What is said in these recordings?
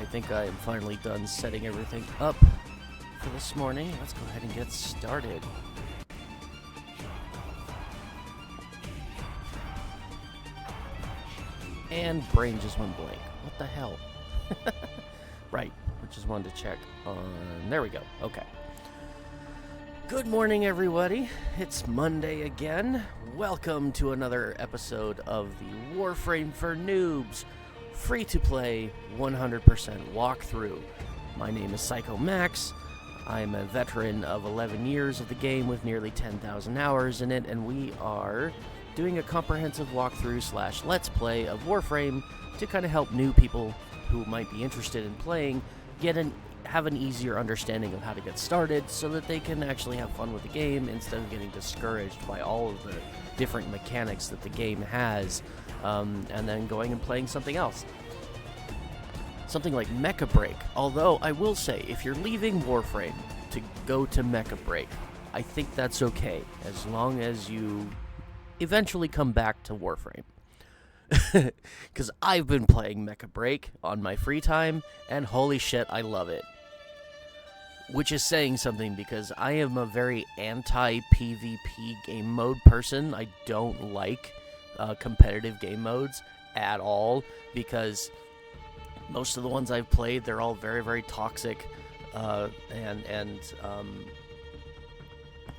think I am finally done setting everything up for this morning. Let's go ahead and get started. And brain just went blank. What the hell? Right, I just wanted to check on... There we go. Okay. Good morning, everybody. It's Monday again. Welcome to another episode of the Warframe for Noobs free-to-play 100% walkthrough. My name is Psycho Max. I'm a veteran of 11 years of the game with nearly 10,000 hours in it, and we are doing a comprehensive walkthrough / let's play of Warframe to kind of help new people who might be interested in playing have an easier understanding of how to get started so that they can actually have fun with the game instead of getting discouraged by all of the different mechanics that the game has, and then going and playing something else. Something like Mecha Break. Although, I will say, if you're leaving Warframe to go to Mecha Break, I think that's okay, as long as you eventually come back to Warframe. Because I've been playing Mecha Break on my free time, and holy shit, I love it. Which is saying something, because I am a very anti-PvP game mode person. I don't like competitive game modes at all, because most of the ones I've played, they're all very, very toxic, and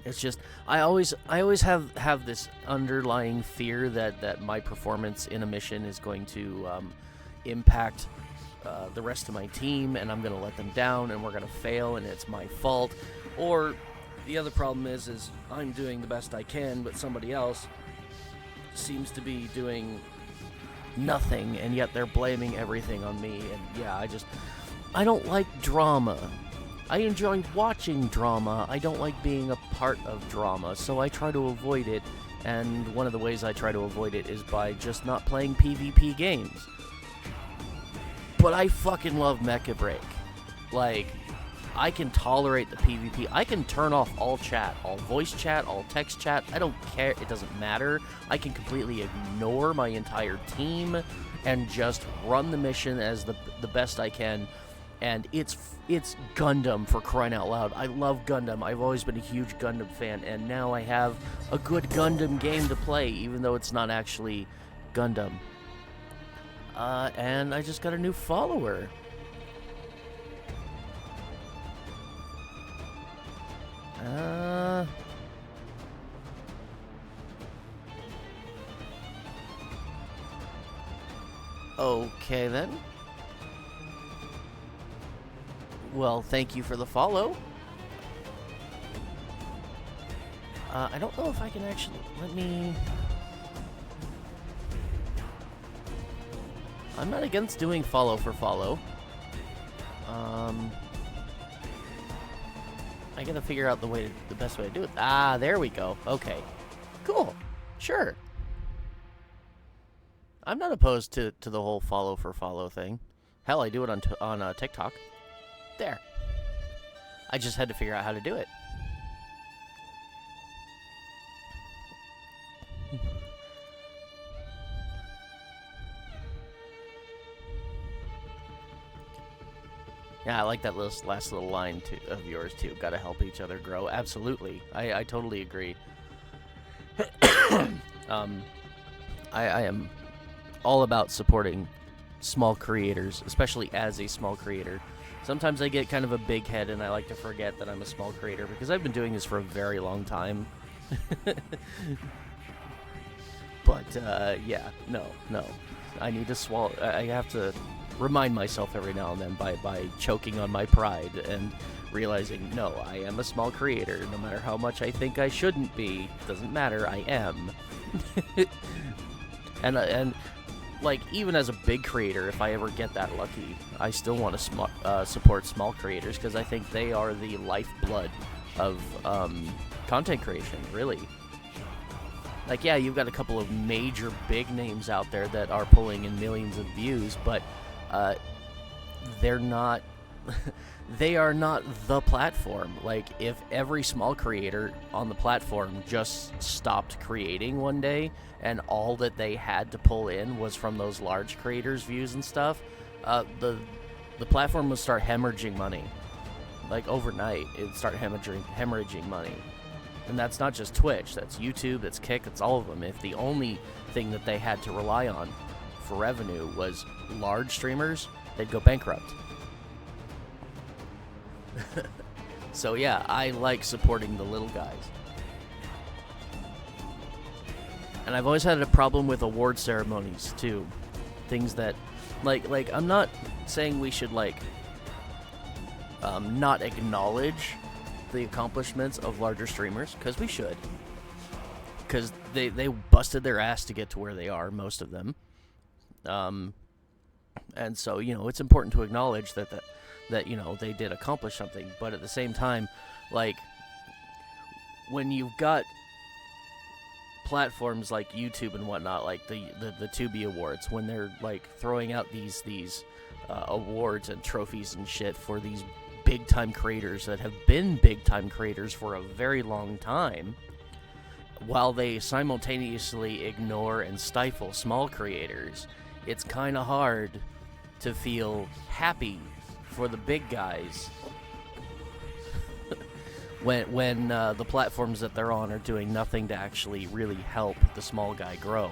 it's just, I always have this underlying fear that my performance in a mission is going to impact the rest of my team, and I'm going to let them down, and we're going to fail, and it's my fault. Or the other problem is I'm doing the best I can, but somebody else seems to be doing nothing, and yet they're blaming everything on me. And yeah, I don't like drama. I enjoy watching drama. I don't like being a part of drama, so I try to avoid it, and one of the ways I try to avoid it is by just not playing PvP games. But I fucking love Mecha Break. Like, I can tolerate the PvP. I can turn off all chat, all voice chat, all text chat. I don't care. It doesn't matter. I can completely ignore my entire team and just run the mission as the best I can. And it's Gundam, for crying out loud. I love Gundam. I've always been a huge Gundam fan, and now I have a good Gundam game to play, even though it's not actually Gundam. And I just got a new follower. Okay then. Well, thank you for the follow. I don't know if I can actually... I'm not against doing follow for follow. I gotta figure out the best way to do it. Ah, there we go. Okay. Cool. Sure. I'm not opposed to the whole follow for follow thing. Hell, I do it on TikTok. There. I just had to figure out how to do it. Yeah, I like that last little line of yours, too. Gotta help each other grow. Absolutely. I totally agree. I am all about supporting small creators, especially as a small creator. Sometimes I get kind of a big head, and I like to forget that I'm a small creator, because I've been doing this for a very long time. But, yeah, no. I need to swallow... I have to remind myself every now and then by choking on my pride and realizing, no, I am a small creator. No matter how much I think I shouldn't be, doesn't matter, I am. And like, even as a big creator, if I ever get that lucky, I still want to support small creators, because I think they are the lifeblood of content creation, really. Like, yeah, you've got a couple of major big names out there that are pulling in millions of views, but they're not... they are not the platform. Like, if every small creator on the platform just stopped creating one day, and all that they had to pull in was from those large creators' views and stuff, the platform would start hemorrhaging money. Like overnight, it'd start hemorrhaging money. And that's not just Twitch, that's YouTube, that's Kick, that's all of them. If the only thing that they had to rely on for revenue was large streamers, they'd go bankrupt. So yeah, I like supporting the little guys. And I've always had a problem with award ceremonies too. Things that, like I'm not saying we should not acknowledge the accomplishments of larger streamers, because we should. Because they busted their ass to get to where they are, most of them. And so, you know, it's important to acknowledge that you know, they did accomplish something. But at the same time, like, when you've got platforms like YouTube and whatnot, like the Tubi Awards, when they're like throwing out these awards and trophies and shit for these big time creators that have been big time creators for a very long time, while they simultaneously ignore and stifle small creators, it's kind of hard to feel happy for the big guys when the platforms that they're on are doing nothing to actually really help the small guy grow.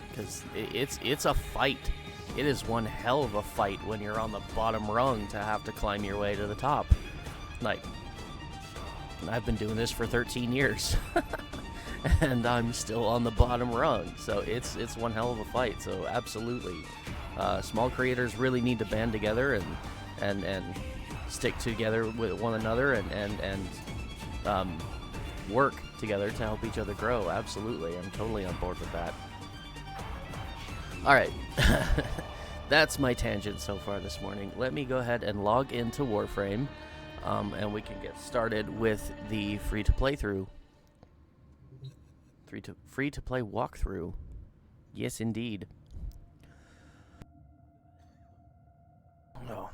Because it's a fight. It is one hell of a fight when you're on the bottom rung to have to climb your way to the top. Like, I've been doing this for 13 years. And I'm still on the bottom rung. So it's one hell of a fight. So absolutely. Small creators really need to band together and stick together with one another and work together to help each other grow. Absolutely. I'm totally on board with that. Alright, that's my tangent so far this morning. Let me go ahead and log into Warframe, and we can get started with the free-to-play walkthrough. Yes, indeed. Oh.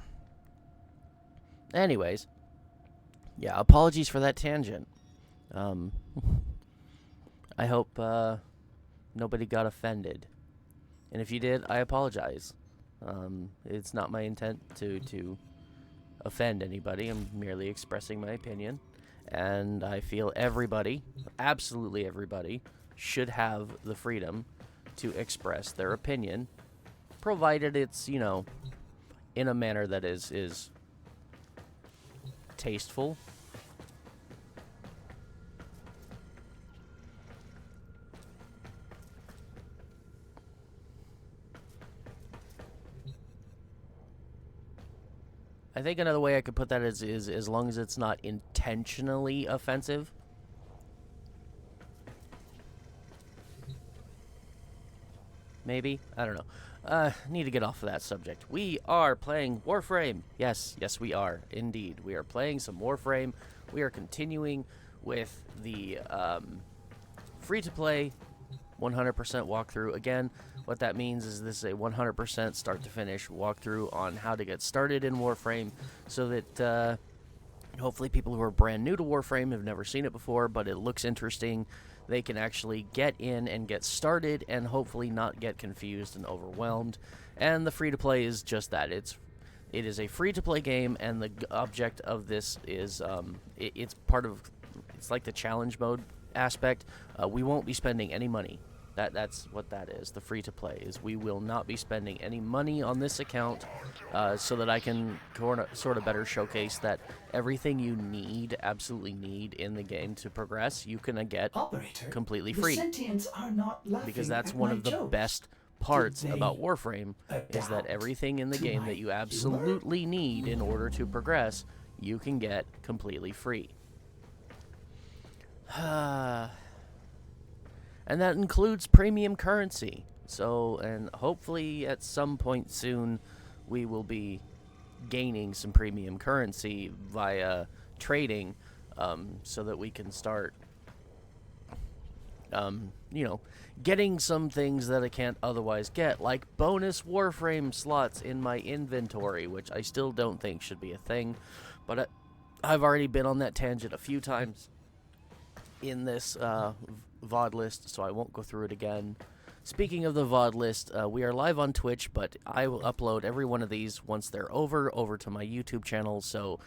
Anyways, yeah, apologies for that tangent. I hope nobody got offended. And if you did, I apologize. It's not my intent to offend anybody. I'm merely expressing my opinion. And I feel everybody, absolutely everybody, should have the freedom to express their opinion, provided it's, you know, in a manner that is tasteful. I think another way I could put that is as long as it's not intentionally offensive. Maybe? I don't know. Need to get off of that subject. We are playing Warframe. Yes, we are. Indeed. We are playing some Warframe. We are continuing with the free-to-play 100% walkthrough. Again, what that means is this is a 100% start-to-finish walkthrough on how to get started in Warframe, so that hopefully people who are brand new to Warframe have never seen it before, but it looks interesting. They can actually get in and get started and hopefully not get confused and overwhelmed. And the free-to-play is just that. It is a free-to-play game, and the object of this is it's like the challenge mode aspect. We won't be spending any money. That's what that is. The free-to-play is we will not be spending any money on this account, so that I can sort of better showcase that everything you absolutely need in the game to progress, you can get completely free. Because that's one of the best parts about Warframe, is that everything in the game that you absolutely need in order to progress, you can get completely free. And that includes premium currency. So, and hopefully at some point soon, we will be gaining some premium currency via trading, so that we can start, you know, getting some things that I can't otherwise get, like bonus Warframe slots in my inventory, which I still don't think should be a thing. But I've already been on that tangent a few times in this VOD list, so I won't go through it again. speaking of the VOD list, we are live on Twitch, but I will upload every one of these once they're over to my YouTube channel. So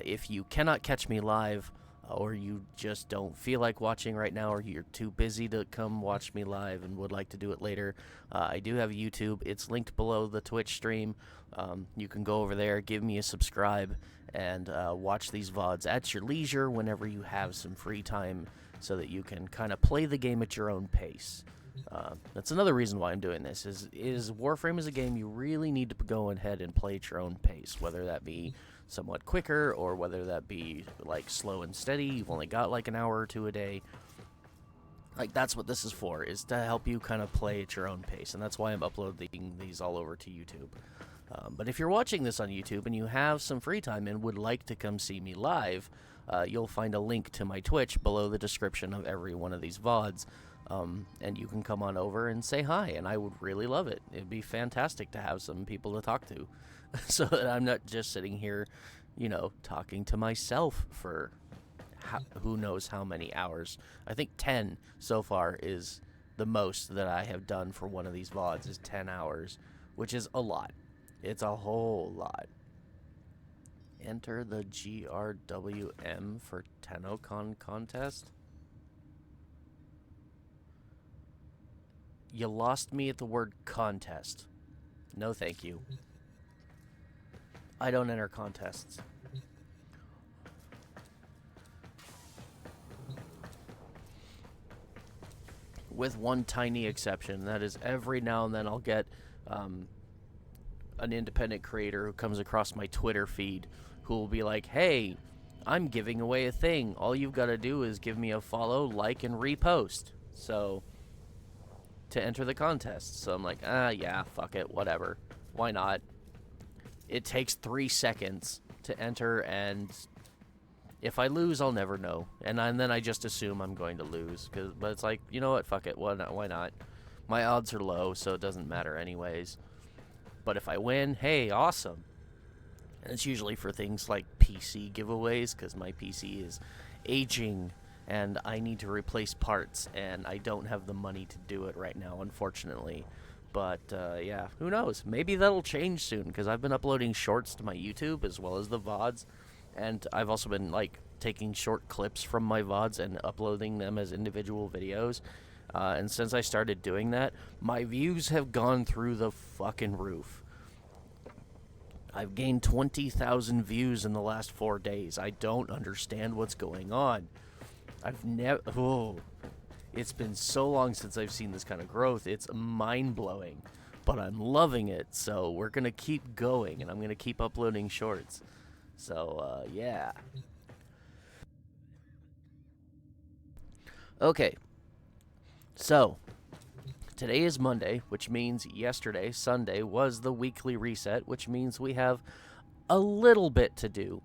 if you cannot catch me live, or you just don't feel like watching right now, or you're too busy to come watch me live and would like to do it later, I do have YouTube. It's linked below the Twitch stream. You can go over there, give me a subscribe, and watch these VODs at your leisure whenever you have some free time, so that you can kind of play the game at your own pace. That's another reason why I'm doing this, is Warframe is a game you really need to go ahead and play at your own pace, whether that be somewhat quicker or whether that be like slow and steady. You've only got like an hour or two a day. Like, that's what this is for, is to help you kind of play at your own pace, and that's why I'm uploading these all over to YouTube. But if you're watching this on YouTube and you have some free time and would like to come see me live, you'll find a link to my Twitch below the description of every one of these VODs. And you can come on over and say hi, and I would really love it. It'd be fantastic to have some people to talk to, so that I'm not just sitting here, you know, talking to myself for who knows how many hours. I think 10 so far is the most that I have done for one of these VODs, is 10 hours, which is a lot. It's a whole lot. Enter the GRWM for TennoCon contest? You lost me at the word contest. No, thank you. I don't enter contests. With one tiny exception. That is, every now and then I'll get an independent creator who comes across my Twitter feed who will be like, hey, I'm giving away a thing. All you've got to do is give me a follow, like, and repost. So, to enter the contest. So I'm like, yeah, fuck it, whatever. Why not? It takes 3 seconds to enter, and if I lose, I'll never know. And then I just assume I'm going to lose. But it's like, you know what, fuck it, why not? My odds are low, so it doesn't matter anyways. But if I win, hey, awesome. And it's usually for things like PC giveaways, because my PC is aging, and I need to replace parts, and I don't have the money to do it right now, unfortunately. But, yeah, who knows? Maybe that'll change soon, because I've been uploading shorts to my YouTube as well as the VODs, and I've also been, like, taking short clips from my VODs and uploading them as individual videos. And since I started doing that, my views have gone through the fucking roof. I've gained 20,000 views in the last 4 days. I don't understand what's going on. I've never... Oh, it's been so long since I've seen this kind of growth. It's mind-blowing. But I'm loving it, so we're going to keep going, and I'm going to keep uploading shorts. So, yeah. Okay. So, today is Monday, which means yesterday, Sunday, was the weekly reset, which means we have a little bit to do.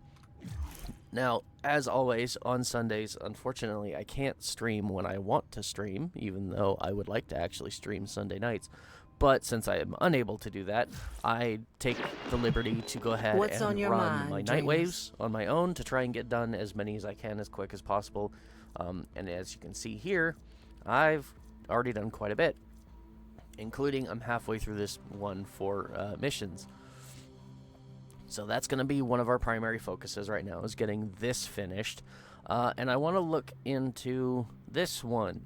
Now, as always, on Sundays, unfortunately, I can't stream when I want to stream, even though I would like to actually stream Sunday nights. But since I am unable to do that, I take the liberty to go ahead and run my night waves on my own to try and get done as many as I can as quick as possible. And as you can see here, I've already done quite a bit, including I'm halfway through this one for missions. So that's going to be one of our primary focuses right now, is getting this finished. And I want to look into this one,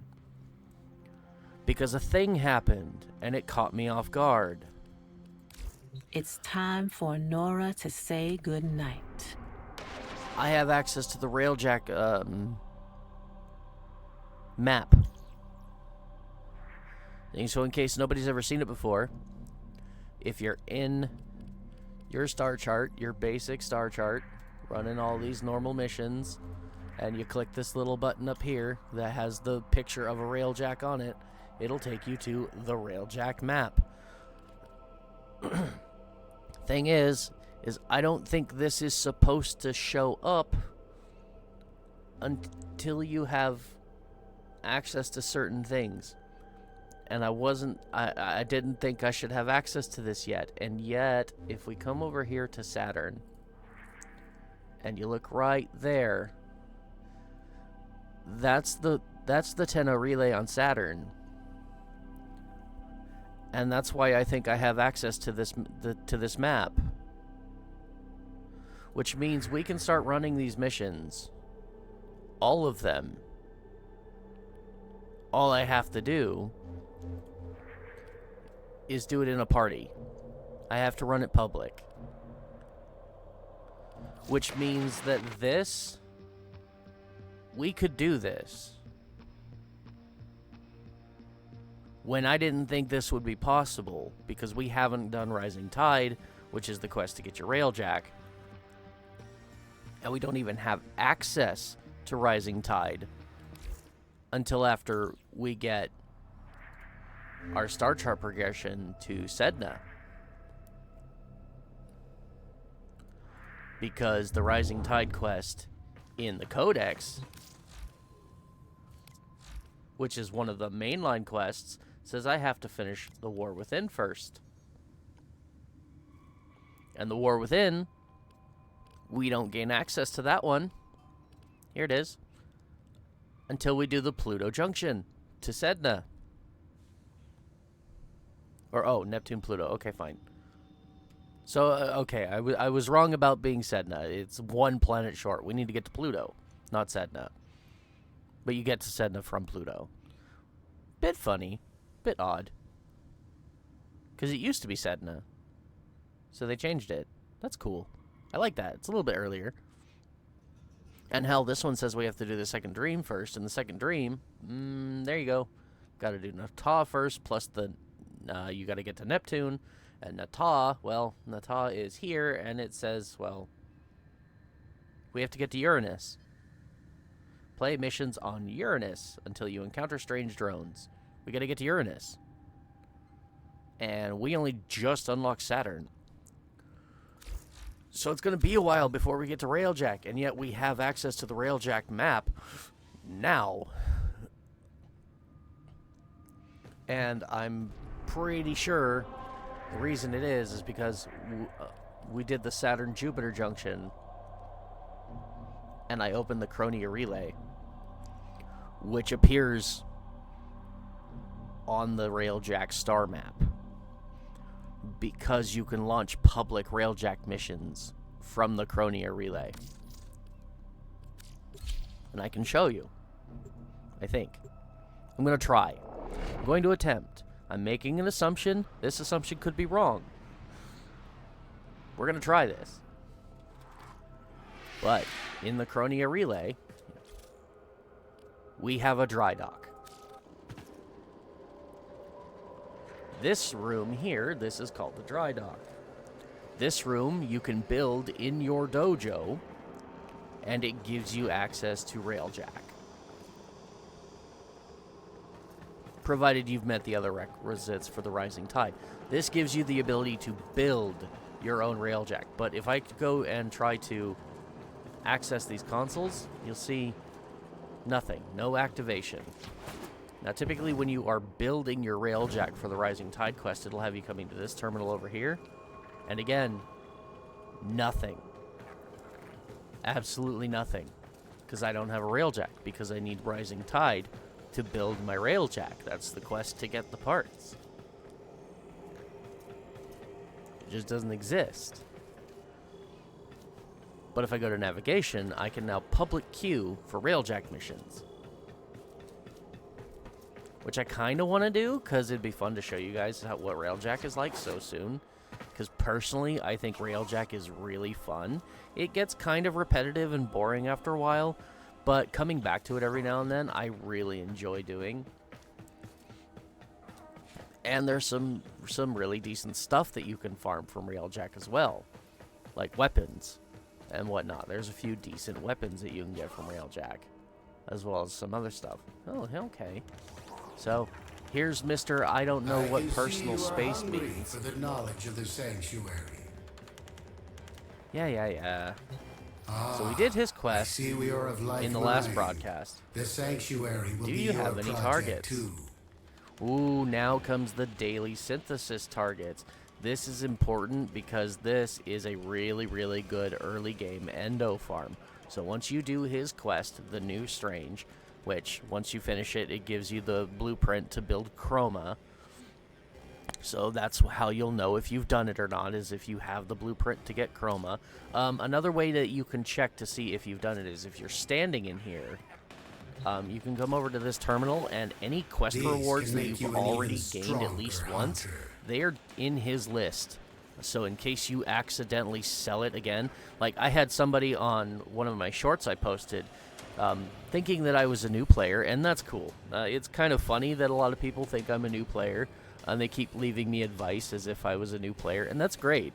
because a thing happened, and it caught me off guard. It's time for Nora to say goodnight. I have access to the Railjack map. And so in case nobody's ever seen it before, if you're in your star chart, your basic star chart, running all these normal missions, and you click this little button up here that has the picture of a Railjack on it, it'll take you to the Railjack map. Thing is I don't think this is supposed to show up until you have access to certain things. And I didn't think I should have access to this yet. And yet, if we come over here to Saturn, and you look right there, that's the Tenno relay on Saturn. And that's why I think I have access to this map. Which means we can start running these missions. All of them. All I have to do is do it in a party. I have to run it public. Which means that we could do this. When I didn't think this would be possible, because we haven't done Rising Tide, which is the quest to get your Railjack. And we don't even have access to Rising Tide until after we get our star chart progression to Sedna. Because the Rising Tide quest in the Codex, which is one of the mainline quests, says I have to finish the War Within first. And the War Within, we don't gain access to that one. Here it is. Until we do the Pluto Junction to Sedna. Or, oh, Neptune, Pluto. Okay, fine. So, okay, I was wrong about being Sedna. It's one planet short. We need to get to Pluto, not Sedna. But you get to Sedna from Pluto. Bit funny. Bit odd. Because it used to be Sedna. So they changed it. That's cool. I like that. It's a little bit earlier. And hell, this one says we have to do the second dream first. And the second dream, there you go. Got to do Natah first, plus you got to get to Neptune. And Natah, well, Natah is here, and it says, well, we have to get to Uranus. Play missions on Uranus until you encounter strange drones. We got to get to Uranus. And we only just unlocked Saturn. So it's going to be a while before we get to Railjack, and yet we have access to the Railjack map now. And I'm pretty sure the reason it is because we did the Saturn-Jupiter junction, and I opened the Chronia Relay, which appears on the Railjack star map, because you can launch public Railjack missions from the Chronia Relay. And I can show you, I think. I'm going to try. I'm going to attempt. I'm making an assumption. This assumption could be wrong. We're going to try this. But in the Chronia Relay, we have a dry dock. This room here, this is called the dry dock. This room you can build in your dojo, and it gives you access to Railjack. Provided you've met the other requisites for the Rising Tide. This gives you the ability to build your own Railjack. But if I go and try to access these consoles, you'll see nothing. No activation. Now, typically when you are building your Railjack for the Rising Tide quest, it'll have you coming to this terminal over here. And again, nothing. Absolutely nothing. Because I don't have a Railjack. Because I need Rising Tide to build my Railjack. That's the quest to get the parts. It just doesn't exist. But if I go to navigation, I can now public queue for Railjack missions. Which I kind of want to do, because it'd be fun to show you guys what Railjack is like so soon. Because personally, I think Railjack is really fun. It gets kind of repetitive and boring after a while, but coming back to it every now and then, I really enjoy doing. And there's some really decent stuff that you can farm from Railjack as well. Like weapons and whatnot. There's a few decent weapons that you can get from Railjack, as well as some other stuff. Oh, okay. So, here's Mr. I don't know what personal space means. For the knowledge of the sanctuary. Yeah. So we did his quest in the last broadcast. The sanctuary will Do be you have your any project targets? too. Ooh, now comes the daily synthesis targets. This is important because this is a really, really good early game endo farm. So once you do his quest, the new Strange, which once you finish it, it gives you the blueprint to build Chroma. So that's how you'll know if you've done it or not, is if you have the blueprint to get chroma. Another way that you can check to see if you've done it is if you're standing in here. You can come over to this terminal, and any quest These rewards can that make you've you an already even gained at least stronger once, hunter. they are in his list. So in case you accidentally sell it again, like I had somebody on one of my shorts I posted thinking that I was a new player, and that's cool. It's kind of funny that a lot of people think I'm a new player, and they keep leaving me advice as if I was a new player, and that's great.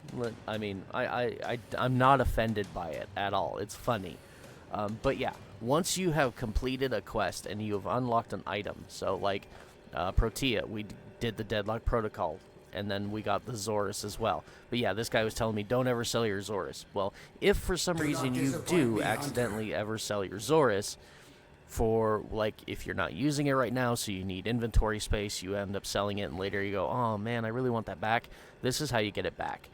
I mean, I'm not offended by it at all. It's funny. But yeah, once you have completed a quest and you have unlocked an item, so like Protea, we did the Deadlock Protocol, and then we got the Zorus as well. But yeah, this guy was telling me, don't ever sell your Zorus. Well, if for some Do not reason you disappoint do me, accidentally ever sell your Zorus, for like if you're not using it right now, so you need inventory space, you end up selling it, and later you go, oh man, I really want that back. This is how you get it back.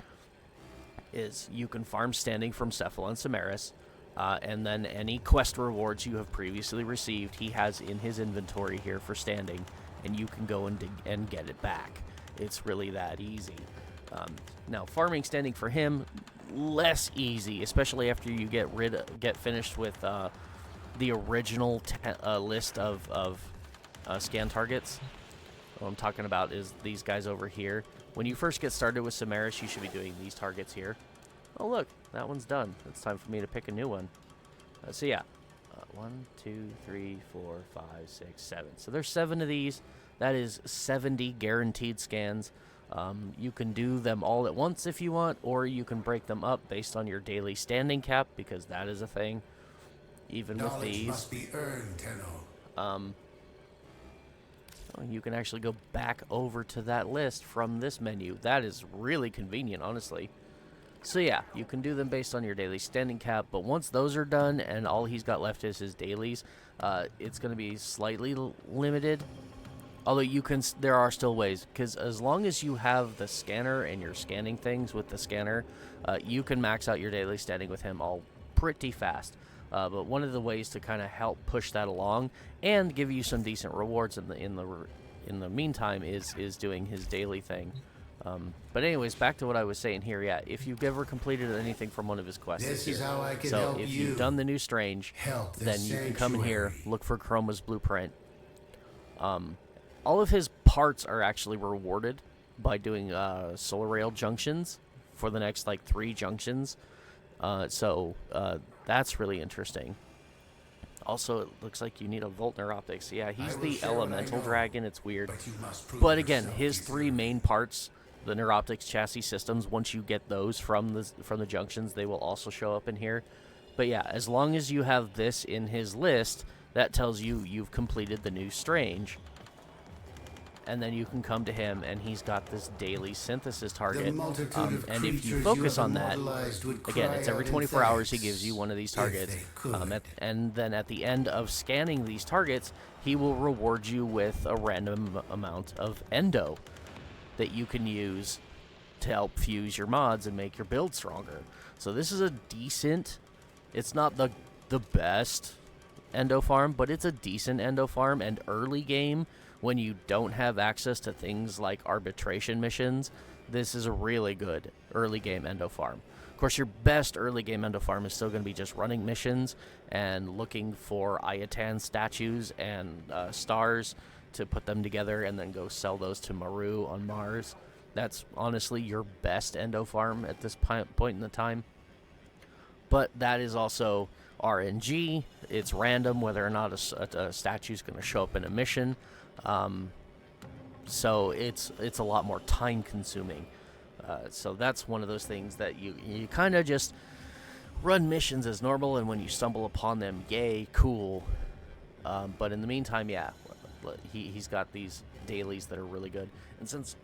Is you can farm standing from Cephala and Samaris, and then any quest rewards you have previously received, he has in his inventory here for standing, and you can go and get it back. It's really that easy. Now, farming standing for him, less easy, especially after you get finished with the original list of scan targets. What I'm talking about is these guys over here. When you first get started with Samaris, you should be doing these targets here. Oh look, that one's done. It's time for me to pick a new one. So yeah, 1, 2, 3, 4, 5, 6, 7. So there's 7 of these. That is 70 guaranteed scans. You can do them all at once if you want, or you can break them up based on your daily standing cap, because that is a thing. Even with Knowledge these, must be earned, Tenno. you can actually go back over to that list from this menu. That is really convenient, honestly. So yeah, you can do them based on your daily standing cap, but once those are done and all he's got left is his dailies, it's going to be slightly limited. Although there are still ways, because as long as you have the scanner and you're scanning things with the scanner, you can max out your daily standing with him all pretty fast. But one of the ways to kind of help push that along and give you some decent rewards in the meantime is doing his daily thing. But anyways, back to what I was saying here. Yeah, if you've ever completed anything from one of his quests, This is how I can so help if you. you've done the new Strange, Help the then you can come in here, sanctuary. look for Chroma's blueprint. All of his parts are actually rewarded by doing solar rail junctions for the next like 3 junctions. So that's really interesting. Also, it looks like you need a Voltner optics. Yeah, he's I will the share what I elemental know, dragon. It's weird. But you must prove But again, yourself his deserving. 3 main parts, the Neuroptics chassis systems, once you get those from the junctions, they will also show up in here. But yeah, as long as you have this in his list, that tells you you've completed the new Strange. And then you can come to him, and he's got this daily synthesis target. The multitude of And if you creatures focus have on that, immortalized would again, cry it's every out in 24 hours he thanks, gives you one of these if targets. they could. And then at the end of scanning these targets, he will reward you with a random amount of endo that you can use to help fuse your mods and make your build stronger. So this is a decent, it's not the best endo farm, but it's a decent endo farm. And early game, when you don't have access to things like arbitration missions, this is a really good early game endo farm. Of course, your best early game endo farm is still going to be just running missions and looking for Ayatan statues and stars to put them together and then go sell those to Maru on Mars. That's honestly your best endo farm at this point in the time. But that is also RNG. It's random whether or not a statue is going to show up in a mission. So it's a lot more time consuming. So that's one of those things that you kind of just run missions as normal, and when you stumble upon them, yay, cool. But in the meantime, yeah, he's got these dailies that are really good. And since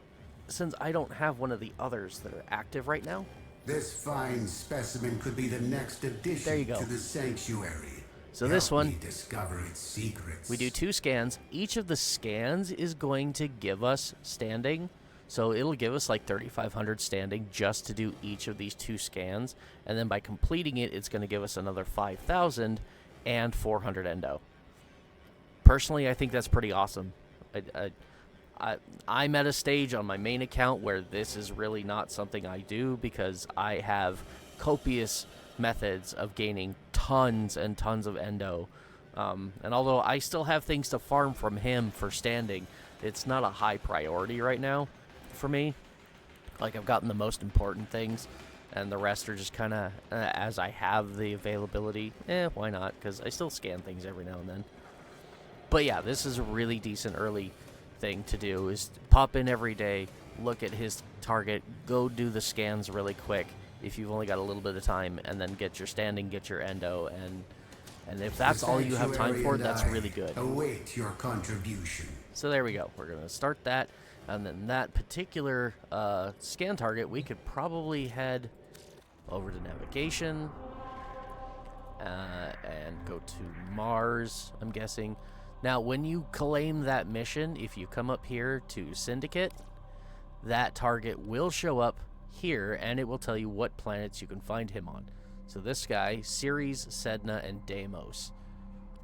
I don't have one of the others that are active right now, This fine specimen could be the next addition There you go. to the sanctuary. So this Help one, me discover its secrets. we do 2 scans. Each of the scans is going to give us standing. So it'll give us like 3,500 standing just to do each of these 2 scans. And then by completing it, it's going to give us another 5,000 and 400 endo. Personally, I think that's pretty awesome. I'm at a stage on my main account where this is really not something I do because I have copious methods of gaining tons and tons of endo. And although I still have things to farm from him for standing, it's not a high priority right now for me. Like, I've gotten the most important things, and the rest are just kind of, as I have the availability, why not? Because I still scan things every now and then. But yeah, this is a really decent early thing to do, is pop in every day, look at his target, go do the scans really quick if you've only got a little bit of time, and then get your standing, get your endo, and if that's all you have time for, that's really good. Await your contribution. So there we go. We're going to start that, and then that particular scan target, we could probably head over to navigation and go to Mars, I'm guessing. Now, when you claim that mission, if you come up here to Syndicate, that target will show up here, and it will tell you what planets you can find him on. So this guy, Ceres, Sedna, and Deimos.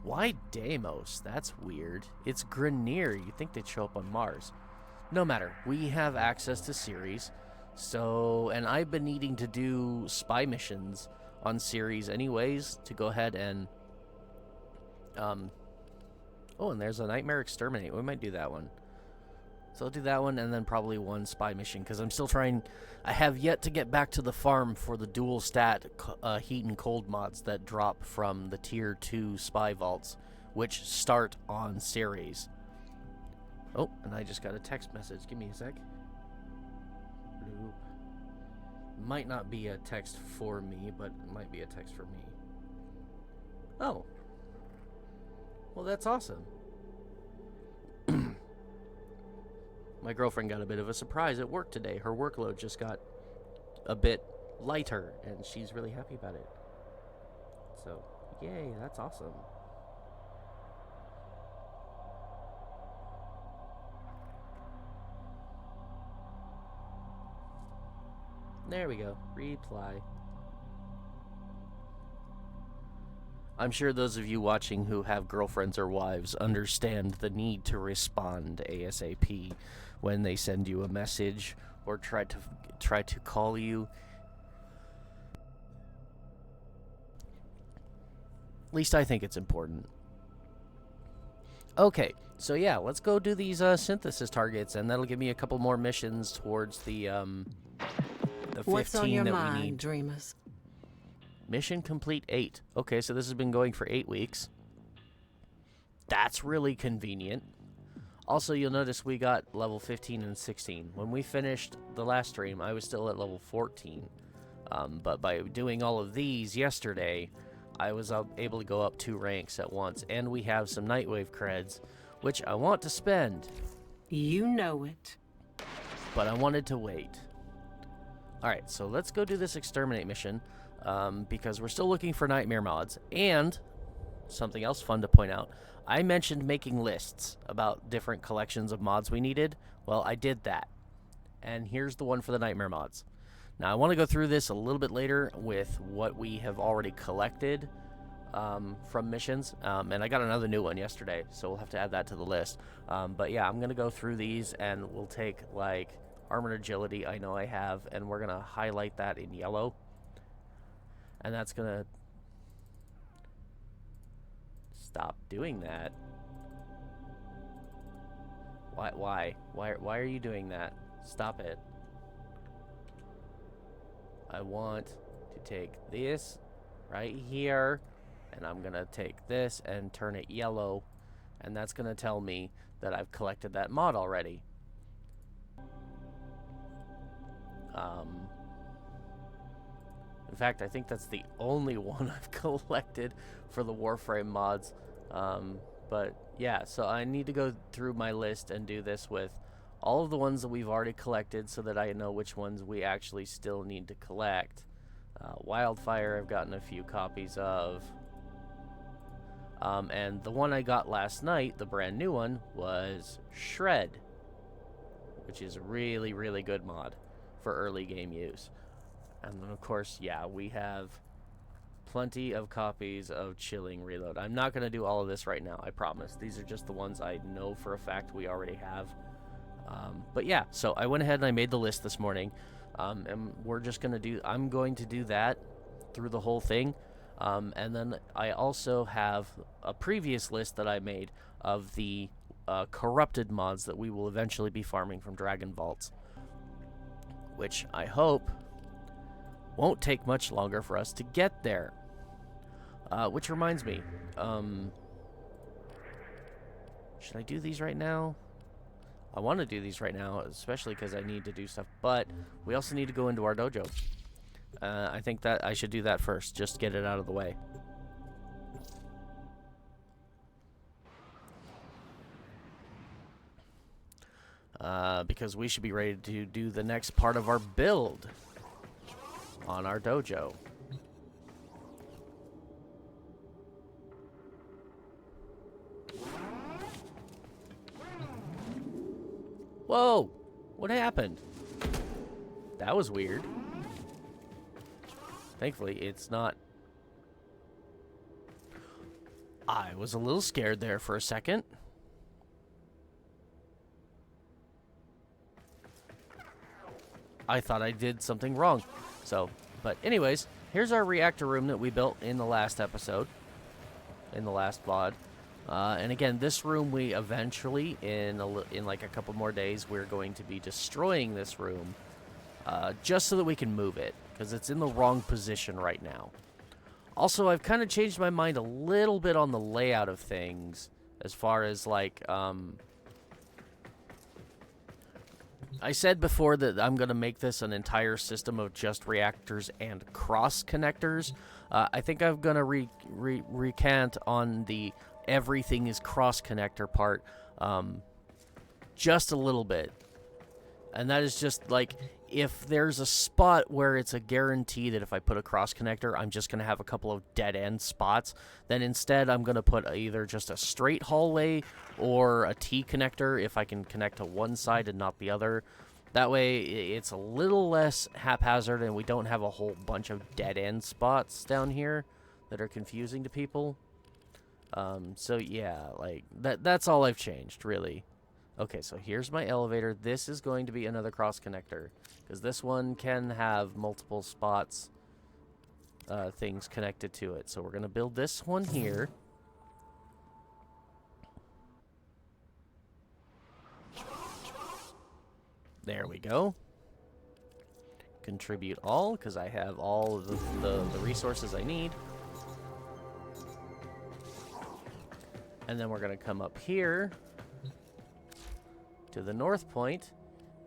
Why Deimos? That's weird. It's Grineer. You'd think they'd show up on Mars. No matter. We have access to Ceres. So, and I've been needing to do spy missions on Ceres anyways to go ahead and... Oh, and there's a Nightmare Exterminate. We might do that one. So I'll do that one and then probably one spy mission because I'm still trying... I have yet to get back to the farm for the dual stat heat and cold mods that drop from the tier 2 spy vaults, which start on Ceres. Oh, and I just got a text message. Give me a sec. Bloop. Might not be a text for me, but it might be a text for me. Oh. Well, that's awesome. My girlfriend got a bit of a surprise at work today. Her workload just got a bit lighter, and she's really happy about it. So, yay, that's awesome. There we go. Reply. I'm sure those of you watching who have girlfriends or wives understand the need to respond ASAP when they send you a message or try to call you. At least I think it's important. Okay, so yeah, let's go do these synthesis targets, and that'll give me a couple more missions towards the 15 What's on your that mind, we need. dreamers? Mission complete 8. Okay, so this has been going for 8 weeks. That's really convenient. Also, you'll notice we got level 15 and 16. When we finished the last stream, I was still at level 14. But by doing all of these yesterday, I was able to go up 2 ranks at once. And we have some Nightwave creds, which I want to spend. You know it. But I wanted to wait. Alright, so let's go do this exterminate mission. Because we're still looking for nightmare mods. And something else fun to point out, I mentioned making lists about different collections of mods we needed. Well, I did that, and here's the one for the nightmare mods. Now I want to go through this a little bit later with what we have already collected from missions, and I got another new one yesterday, so we'll have to add that to the list. But yeah, I'm gonna go through these, and we'll take like armored agility. I know I have, and we're gonna highlight that in yellow. And that's gonna stop doing that. Why are you doing that? Stop it. I want to take this right here, and I'm gonna take this and turn it yellow, and that's gonna tell me that I've collected that mod already. In fact, I think that's the only one I've collected for the Warframe mods. But yeah, so I need to go through my list and do this with all of the ones that we've already collected so that I know which ones we actually still need to collect. Wildfire I've gotten a few copies of. And the one I got last night, the brand new one, was Shred, which is a really, really good mod for early game use. And then, of course, yeah, we have plenty of copies of Chilling Reload. I'm not going to do all of this right now, I promise. These are just the ones I know for a fact we already have. But yeah, so I went ahead and I made the list this morning, and I'm going to do that through the whole thing. And then I also have a previous list that I made of the corrupted mods that we will eventually be farming from Dragon Vaults, which I hope won't take much longer for us to get there. Which reminds me, should I do these right now? I want to do these right now, especially because I need to do stuff, but we also need to go into our dojo. I think that I should do that first, just get it out of the way. Because we should be ready to do the next part of our build on our dojo. Whoa! What happened? That was weird. Thankfully, it's not... I was a little scared there for a second. I thought I did something wrong. So, but anyways, here's our reactor room that we built in the last episode. In the last VOD. And again, this room we eventually, in like a couple more days, we're going to be destroying this room. Just so that we can move it. Because it's in the wrong position right now. Also, I've kind of changed my mind a little bit on the layout of things. As far as like, I said before that I'm going to make this an entire system of just reactors and cross connectors. I think I'm going to recant on the everything is cross connector part just a little bit. And that is just like, if there's a spot where it's a guarantee that if I put a cross connector, I'm just going to have a couple of dead end spots, then instead I'm going to put either just a straight hallway or a T connector if I can connect to one side and not the other. That way it's a little less haphazard and we don't have a whole bunch of dead end spots down here that are confusing to people. So yeah, like that's all I've changed, really. Okay, so here's my elevator. This is going to be another cross connector, because this one can have multiple spots, things connected to it. So we're going to build this one here. There we go. Contribute all, because I have all of the resources I need. And then we're going to come up here to the north point,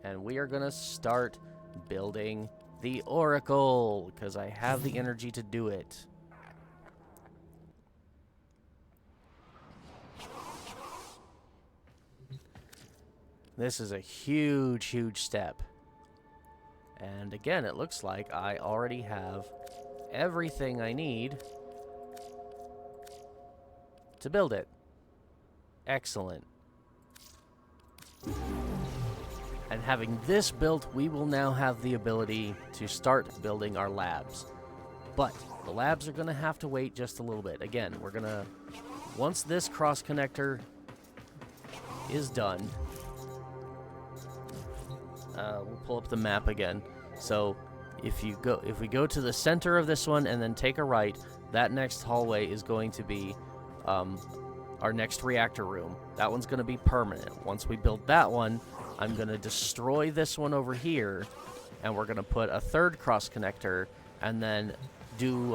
and we are going to start building the Oracle, because I have the energy to do it. This is a huge, huge step. And again, it looks like I already have everything I need to build it. Excellent. And having this built, we will now have the ability to start building our labs. But the labs are going to have to wait just a little bit. Again, we're going to, once this cross connector is done, we'll pull up the map again. So if we go to the center of this one and then take a right, that next hallway is going to be our next reactor room. That one's going to be permanent. Once we build that one, I'm going to destroy this one over here, and we're going to put a third cross connector, and then do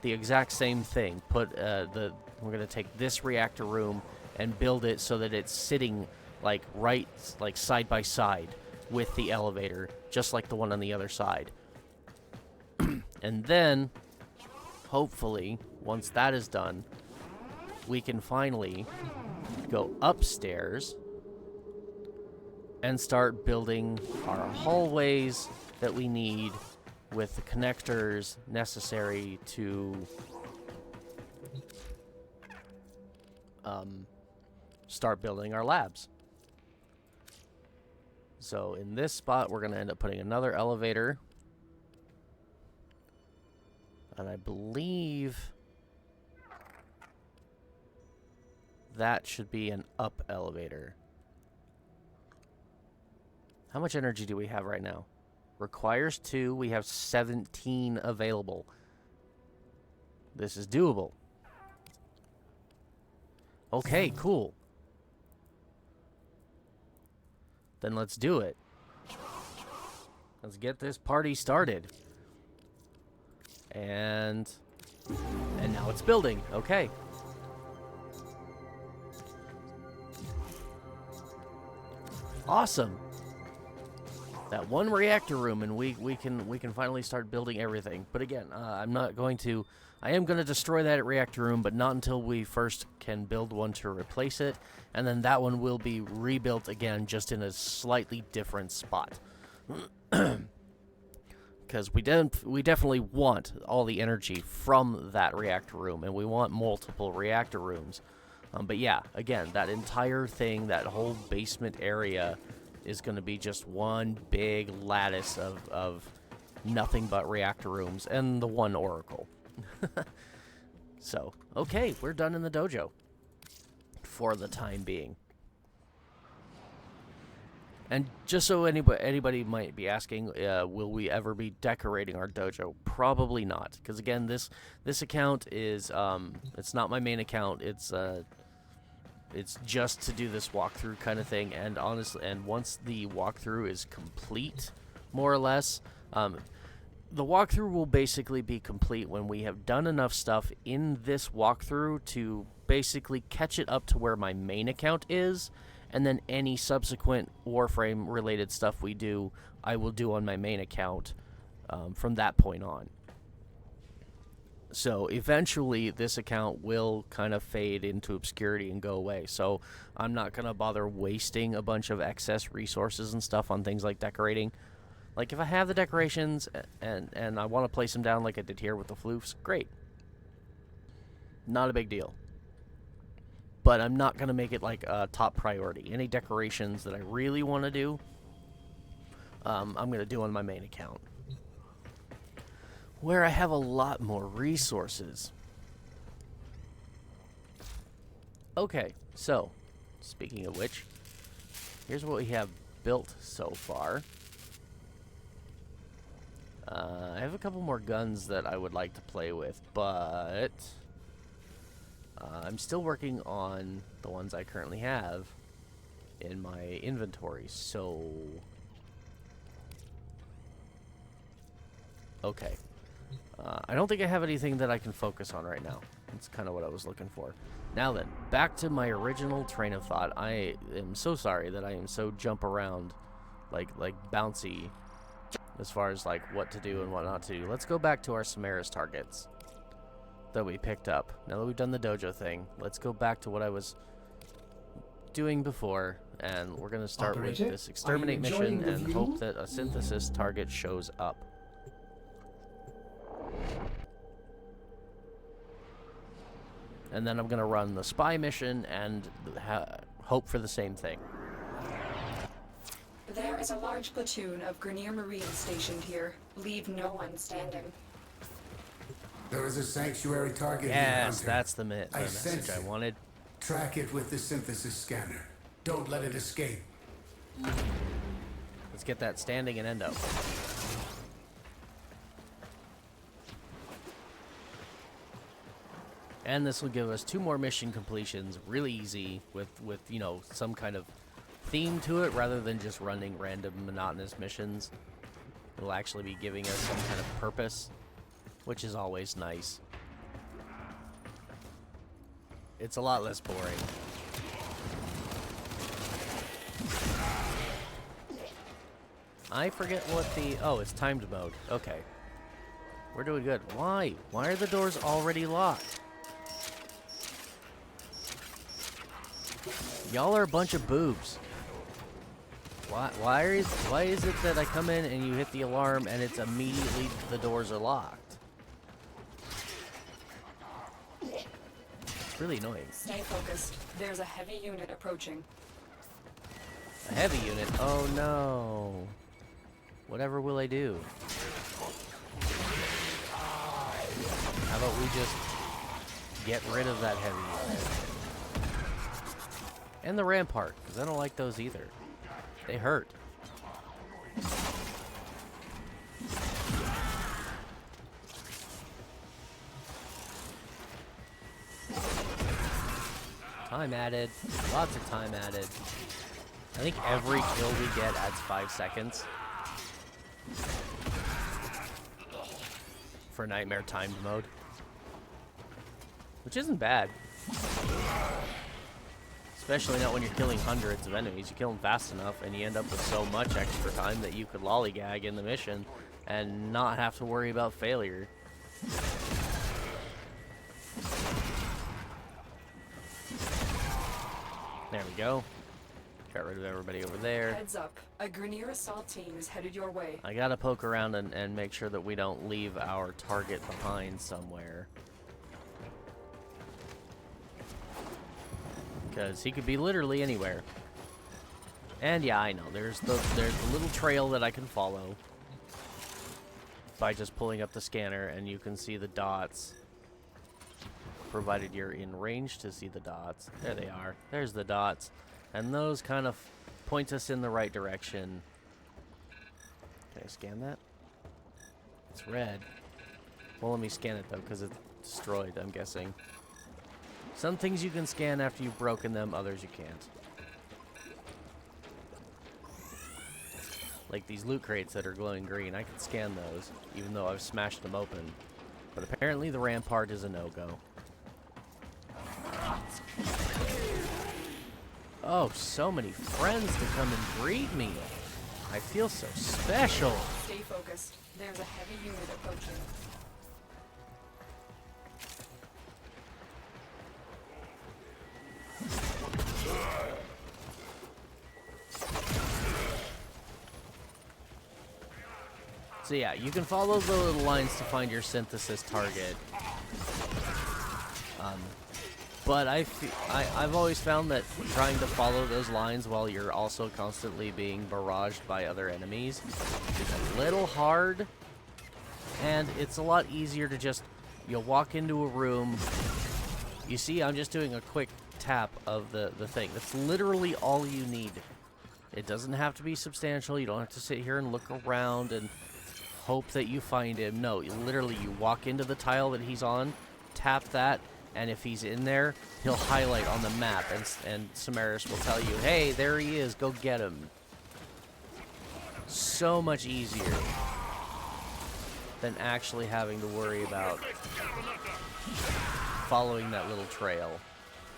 the exact same thing. We're going to take this reactor room and build it so that it's sitting like side by side with the elevator, just like the one on the other side. And then, hopefully, once that is done, we can finally go upstairs and start building our hallways that we need with the connectors necessary to start building our labs. So in this spot, we're going to end up putting another elevator. And I believe that should be an up elevator. How much energy do we have right now? Requires 2. We have 17 available. This is doable. Okay, cool. Then let's do it. Let's get this party started. And now it's building. Okay. Awesome. That one reactor room, and we can finally start building everything. But again, I am going to destroy that reactor room, but not until we first can build one to replace it, and then that one will be rebuilt again, just in a slightly different spot. Because we definitely want all the energy from that reactor room, and we want multiple reactor rooms. But yeah, again, that entire thing, that whole basement area, is going to be just one big lattice of nothing but reactor rooms and the one oracle. So, okay, we're done in the dojo for the time being. And just so anybody might be asking, will we ever be decorating our dojo? Probably not, because again, this account is it's not my main account. It's just to do this walkthrough kind of thing, and honestly, and once the walkthrough is complete, more or less, the walkthrough will basically be complete when we have done enough stuff in this walkthrough to basically catch it up to where my main account is, and then any subsequent Warframe related stuff we do, I will do on my main account from that point on. So eventually this account will kind of fade into obscurity and go away. So I'm not going to bother wasting a bunch of excess resources and stuff on things like decorating. Like if I have the decorations and I want to place them down like I did here with the floofs, great. Not a big deal. But I'm not going to make it like a top priority. Any decorations that I really want to do, I'm going to do on my main account, where I have a lot more resources. Okay, so, speaking of which, here's what we have built so far. I have a couple more guns that I would like to play with, but I'm still working on the ones I currently have in my inventory, so... Okay. I don't think I have anything that I can focus on right now. That's kind of what I was looking for. Now then, back to my original train of thought. I am so sorry that I am so jump around, like bouncy, as far as like what to do and what not to do. Let's go back to our Samara's targets that we picked up. Now that we've done the dojo thing, let's go back to what I was doing before, and we're going to start with this exterminate mission and hope that a synthesis target shows up. And then I'm going to run the spy mission and hope for the same thing. There is a large platoon of Grenier Marines stationed here. Leave no one standing. There is a sanctuary target here, Yes, Hunter. that's the message I wanted. Track it with the synthesis scanner. Don't let it escape. Let's get that standing and endo. And this will give us 2 more mission completions, really easy, with you know, some kind of theme to it, rather than just running random monotonous missions. It'll actually be giving us some kind of purpose, which is always nice. It's a lot less boring. I forget what the... Oh, it's timed mode. Okay. We're doing good. Why? Why are the doors already locked? Y'all are a bunch of boobs. Why is it that I come in and you hit the alarm and it's immediately the doors are locked? It's really annoying. Stay focused. There's a heavy unit approaching. A heavy unit? Oh no. Whatever will I do? How about we just get rid of that heavy unit? And the rampart, because I don't like those either. They hurt. Time added. Lots of time added. I think every kill we get adds 5 seconds. For Nightmare timed mode. Which isn't bad. Especially not when you're killing hundreds of enemies. You kill them fast enough and you end up with so much extra time that you could lollygag in the mission and not have to worry about failure. There we go. Got rid of everybody over there. Heads up. A Grenier assault team is headed your way. I gotta poke around and make sure that we don't leave our target behind somewhere. Because he could be literally anywhere. And yeah, I know. There's the little trail that I can follow. By just pulling up the scanner and you can see the dots. Provided you're in range to see the dots. There they are. There's the dots. And those kind of point us in the right direction. Can I scan that? It's red. Well, let me scan it, though, because it's destroyed, I'm guessing. Some things you can scan after you've broken them, others you can't. Like these loot crates that are glowing green. I can scan those, even though I've smashed them open. But apparently the rampart is a no-go. Oh, so many friends to come and greet me. I feel so special. Stay focused. There's a heavy unit approaching. So yeah, you can follow the little lines to find your synthesis target. But I've always found that trying to follow those lines while you're also constantly being barraged by other enemies is a little hard. And it's a lot easier to just, you'll walk into a room. You see, I'm just doing a quick tap of the thing. That's literally all you need. It doesn't have to be substantial. You don't have to sit here and look around and hope that you find him. No, literally you walk into the tile that he's on, tap that, and if he's in there, he'll highlight on the map, and Samaris will tell you, hey, there he is, go get him. So much easier than actually having to worry about following that little trail.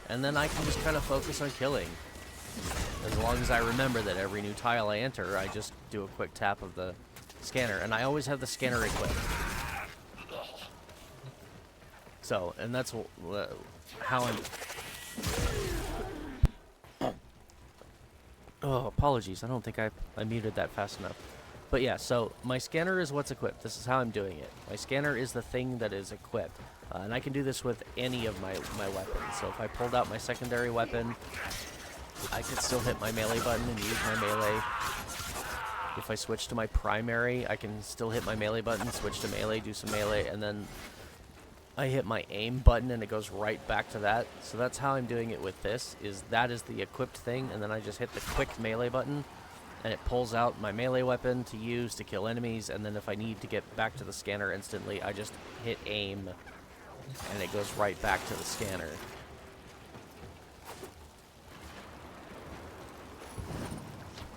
And then I can just kind of focus on killing. As long as I remember that every new tile I enter, I just do a quick tap of the scanner, and I always have the scanner equipped. So, and that's how I'm... Oh, apologies. I don't think I muted that fast enough. But yeah, so my scanner is what's equipped. This is how I'm doing it. My scanner is the thing that is equipped. And I can do this with any of my weapons. So if I pulled out my secondary weapon, I could still hit my melee button and use my melee. If I switch to my primary, I can still hit my melee button, switch to melee, do some melee, and then I hit my aim button and it goes right back to that. So that's how I'm doing it with this, that is the equipped thing, and then I just hit the quick melee button and it pulls out my melee weapon to use to kill enemies, and then if I need to get back to the scanner instantly, I just hit aim and it goes right back to the scanner.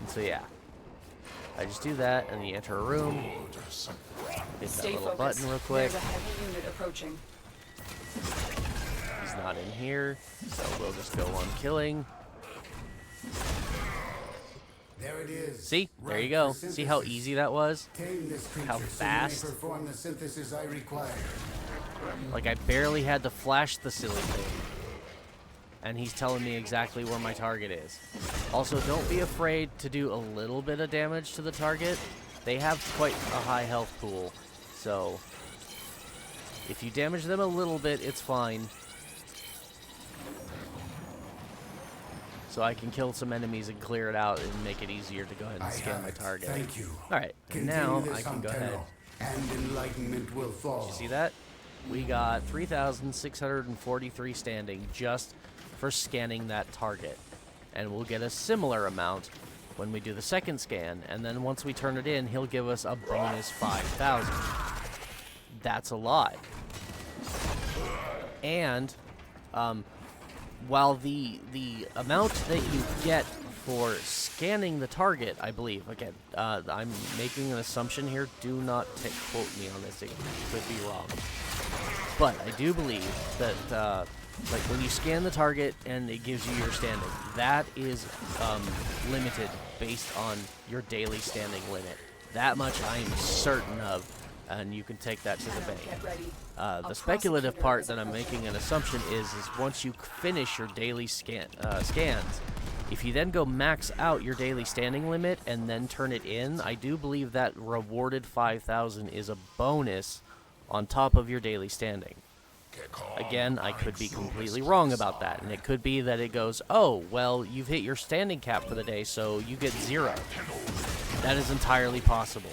And so yeah, I just do that, and you enter a room, hit that little button real quick. There's a heavy unit approaching. He's not in here, so we'll just go on killing. There it is. See? There you go. See how easy that was? Tame this creature How so you may fast? perform the synthesis I require. Like, I barely had to flash the silly thing. And he's telling me exactly where my target is. Also, don't be afraid to do a little bit of damage to the target. They have quite a high health pool. So, if you damage them a little bit, it's fine. So I can kill some enemies and clear it out and make it easier to go ahead and scan my target. Thank you. Alright, now I can go ahead. And enlightenment will fall. Did you see that? We got 3,643 standing just for scanning that target. And we'll get a similar amount when we do the second scan. And then once we turn it in, he'll give us a bonus 5,000. That's a lot. And while the amount that you get for scanning the target, I believe, again, I'm making an assumption here. Do not quote me on this. It could be wrong. But I do believe that, like, when you scan the target and it gives you your standing, that is limited based on your daily standing limit. That much I am certain of, and you can take that to the bank. The speculative part that I'm making an assumption is once you finish your daily scans, if you then go max out your daily standing limit and then turn it in, I do believe that rewarded 5,000 is a bonus on top of your daily standing. Again, I could be completely wrong about that, and it could be that it goes, oh, well, you've hit your standing cap for the day, so you get 0. That is entirely possible.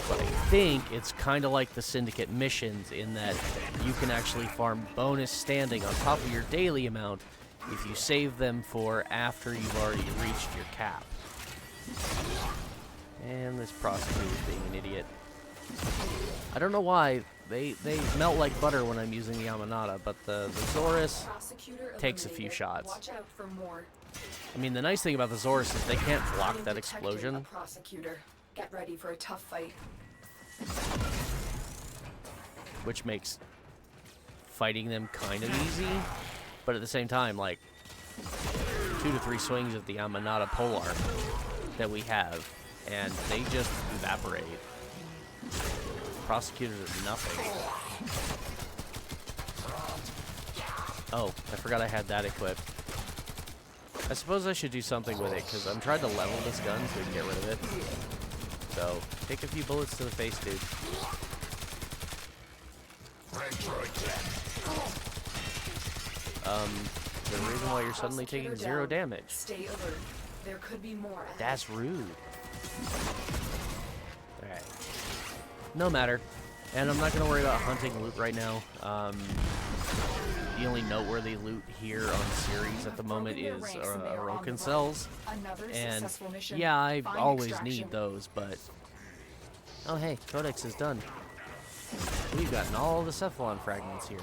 But I think it's kind of like the Syndicate missions in that you can actually farm bonus standing on top of your daily amount if you save them for after you've already reached your cap. And this prostitute is being an idiot. I don't know why. They melt like butter when I'm using the Amanata, but the Zorus takes a few shots. Watch out for more. I mean, the nice thing about the Zorus is they can't block that explosion. Prosecutor. Get ready for a tough fight. Which makes fighting them kind of easy, but at the same time, like, 2 to 3 swings of the Amanata Polar that we have, and they just evaporate. Prosecutors are nothing. Oh, I forgot I had that equipped. I suppose I should do something with it, because I'm trying to level this gun so we can get rid of it. So, take a few bullets to the face, dude. The reason why you're suddenly taking 0 damage. Stay alert. There could be more. That's rude. Alright. No matter. And I'm not going to worry about hunting loot right now. The only noteworthy loot here on series at the moment is Orokin cells. And yeah, I always need those, but... Oh hey, Codex is done. We've gotten all the Cephalon fragments here.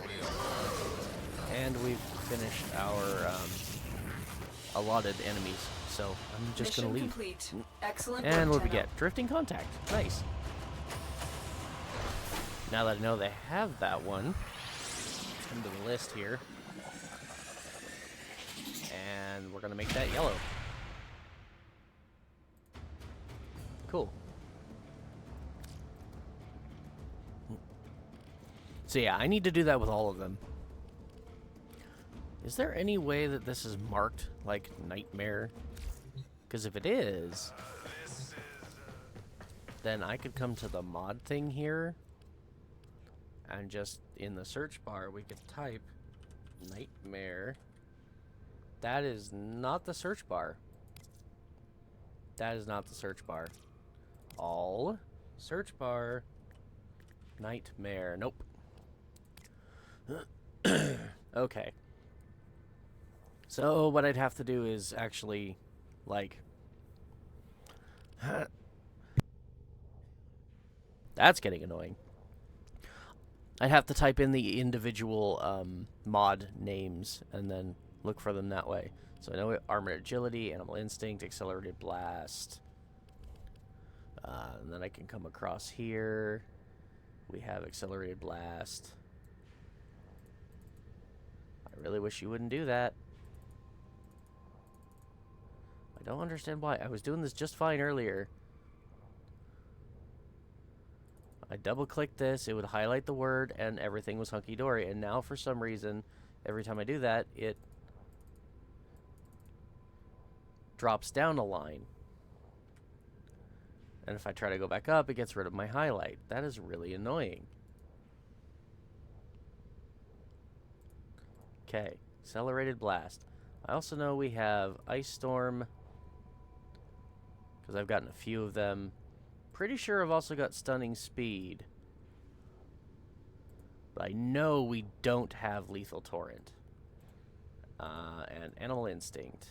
And we've finished our allotted enemies. So I'm just going to leave. Complete. Excellent And what work, we get? Drifting Contact. Nice. Now that I know they have that one, let's come to the list here. And we're going to make that yellow. Cool. So yeah, I need to do that with all of them. Is there any way that this is marked like Nightmare? Because if it is, then I could come to the mod thing here, and just in the search bar we could type Nightmare. That is not the search bar. That is not the search bar. All search bar Nightmare. Nope. Okay. So what I'd have to do is actually, like... That's getting annoying. I'd have to type in the individual mod names and then look for them that way. So I know Armored Agility, Animal Instinct, Accelerated Blast. And then I can come across here. We have Accelerated Blast. I really wish you wouldn't do that. I don't understand why. I was doing this just fine earlier. I double-clicked this, it would highlight the word, and everything was hunky-dory. And now, for some reason, every time I do that, it drops down a line. And if I try to go back up, it gets rid of my highlight. That is really annoying. Okay, Accelerated Blast. I also know we have Ice Storm, because I've gotten a few of them. Pretty sure I've also got Stunning Speed. But I know we don't have Lethal Torrent. And Animal Instinct.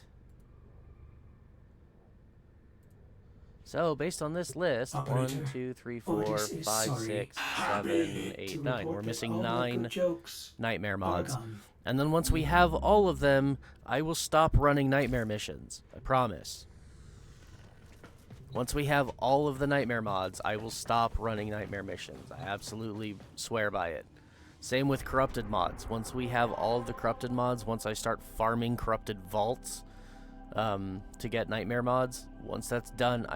So, based on this list, Operator, 1, 2, 3, Odin 4, says 5, sorry. 6, Happy 7, to 8, 9. report We're that missing all the 9 good jokes nightmare are mods. gone. And then once we have all of them, I will stop running nightmare missions. I promise. Once we have all of the nightmare mods, I will stop running nightmare missions. I absolutely swear by it. Same with corrupted mods. Once we have all of the corrupted mods, once I start farming corrupted vaults to get nightmare mods, once that's done,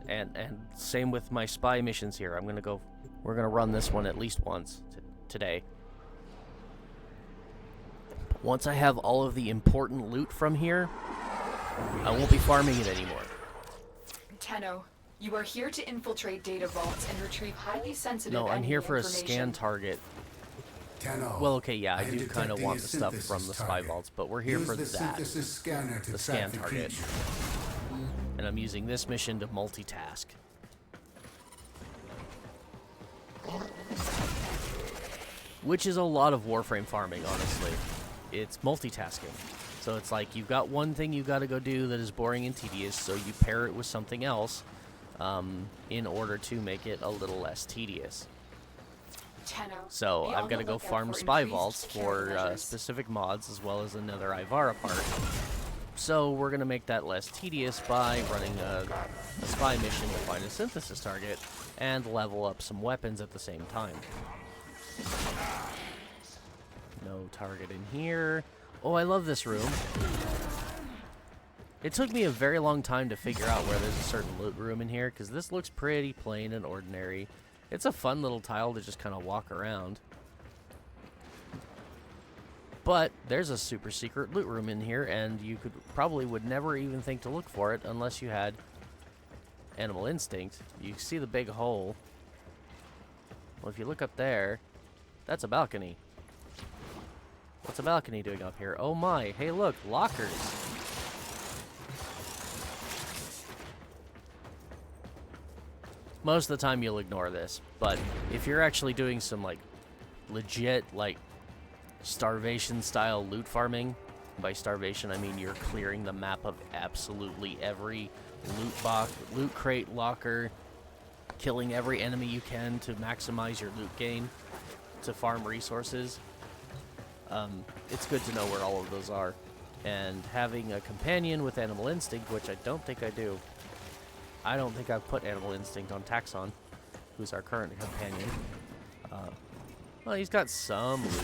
and same with my spy missions here. We're gonna run this one at least once today. Once I have all of the important loot from here, I won't be farming it anymore. Tenno, you are here to infiltrate data vaults and retrieve highly sensitive No, I'm enemy here for a information. scan target. Tenno, Well, okay, yeah, I am do kind of detecting want a the stuff synthesis from the spy target. vaults, but we're here Use for the that. synthesis scanner to The track scan the target. creature. And I'm using this mission to multitask. Which is a lot of Warframe farming, honestly. It's multitasking. So it's like you've got one thing you got to go do that is boring and tedious, so you pair it with something else in order to make it a little less tedious. Tenno, So be I've on got to the go lookout farm for spy increased vaults security for measures. specific mods, as well as another Ivara part. So we're going to make that less tedious by running a spy mission to find a synthesis target and level up some weapons at the same time. No target in here. Oh, I love this room. It took me a very long time to figure out where there's a certain loot room in here, because this looks pretty plain and ordinary. It's a fun little tile to just kind of walk around. But there's a super secret loot room in here, and you would never even think to look for it unless you had Animal Instinct. You see the big hole. Well, if you look up there, that's a balcony. What's a balcony doing up here? Oh my, hey look, lockers. Most of the time you'll ignore this, but if you're actually doing some like legit like starvation style loot farming, by starvation I mean you're clearing the map of absolutely every loot box, loot crate, locker, killing every enemy you can to maximize your loot gain, to farm resources. It's good to know where all of those are. And having a companion with Animal Instinct, which I don't think I do. I don't think I've put Animal Instinct on Taxon, who's our current companion. Well, he's got some loot.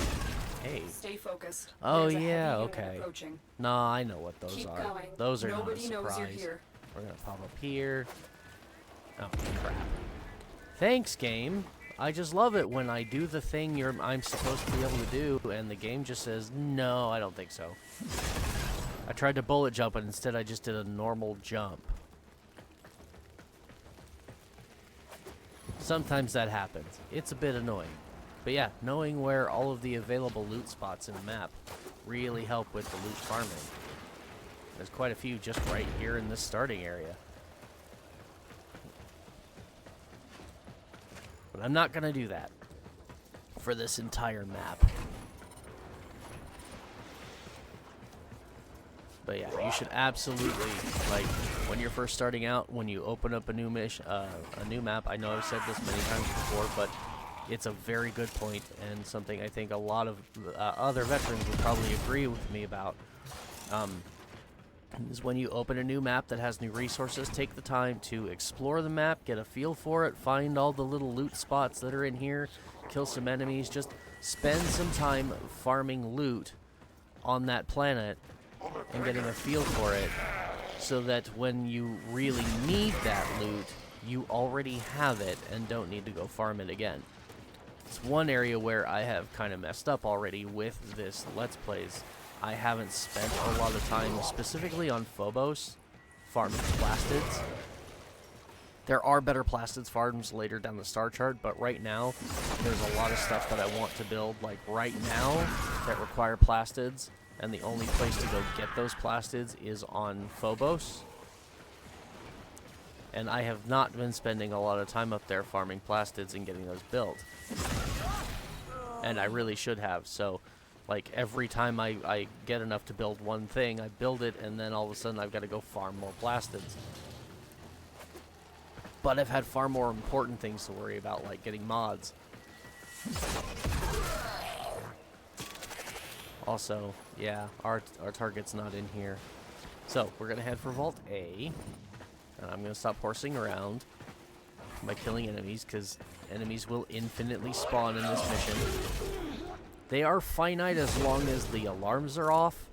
Hey. Stay focused. Oh, There's a yeah, heavy unit okay. approaching. No, I know what those Keep are. going. Those are Nobody not a knows you're surprise. here. We're gonna pop up here. Oh, crap. Thanks, game. I just love it when I do the thing I'm supposed to be able to do, and the game just says, no, I don't think so. I tried to bullet jump, and instead I just did a normal jump. Sometimes that happens. It's a bit annoying. But yeah, knowing where all of the available loot spots in the map really help with the loot farming. There's quite a few just right here in this starting area. But I'm not going to do that for this entire map. But yeah, you should absolutely, like, when you're first starting out, when you open up a new map, I know I've said this many times before, but it's a very good point, and something I think a lot of other veterans would probably agree with me about, is when you open a new map that has new resources, take the time to explore the map, get a feel for it, find all the little loot spots that are in here, kill some enemies, just spend some time farming loot on that planet and getting a feel for it, so that when you really need that loot, you already have it and don't need to go farm it again. It's one area where I have kind of messed up already with this Let's Plays. I haven't spent a lot of time specifically on Phobos farming plastids. There are better plastids farms later down the star chart, but right now there's a lot of stuff that I want to build like right now that require plastids, and the only place to go get those plastids is on Phobos. And I have not been spending a lot of time up there farming plastids and getting those built. And I really should have, so like every time I get enough to build one thing, I build it, and then all of a sudden I've got to go farm more plastids. But I've had far more important things to worry about, like getting mods. Also, yeah, our target's not in here. So, we're going to head for Vault A. And I'm going to stop horsing around by killing enemies, because enemies will infinitely spawn in this mission. They are finite as long as the alarms are off,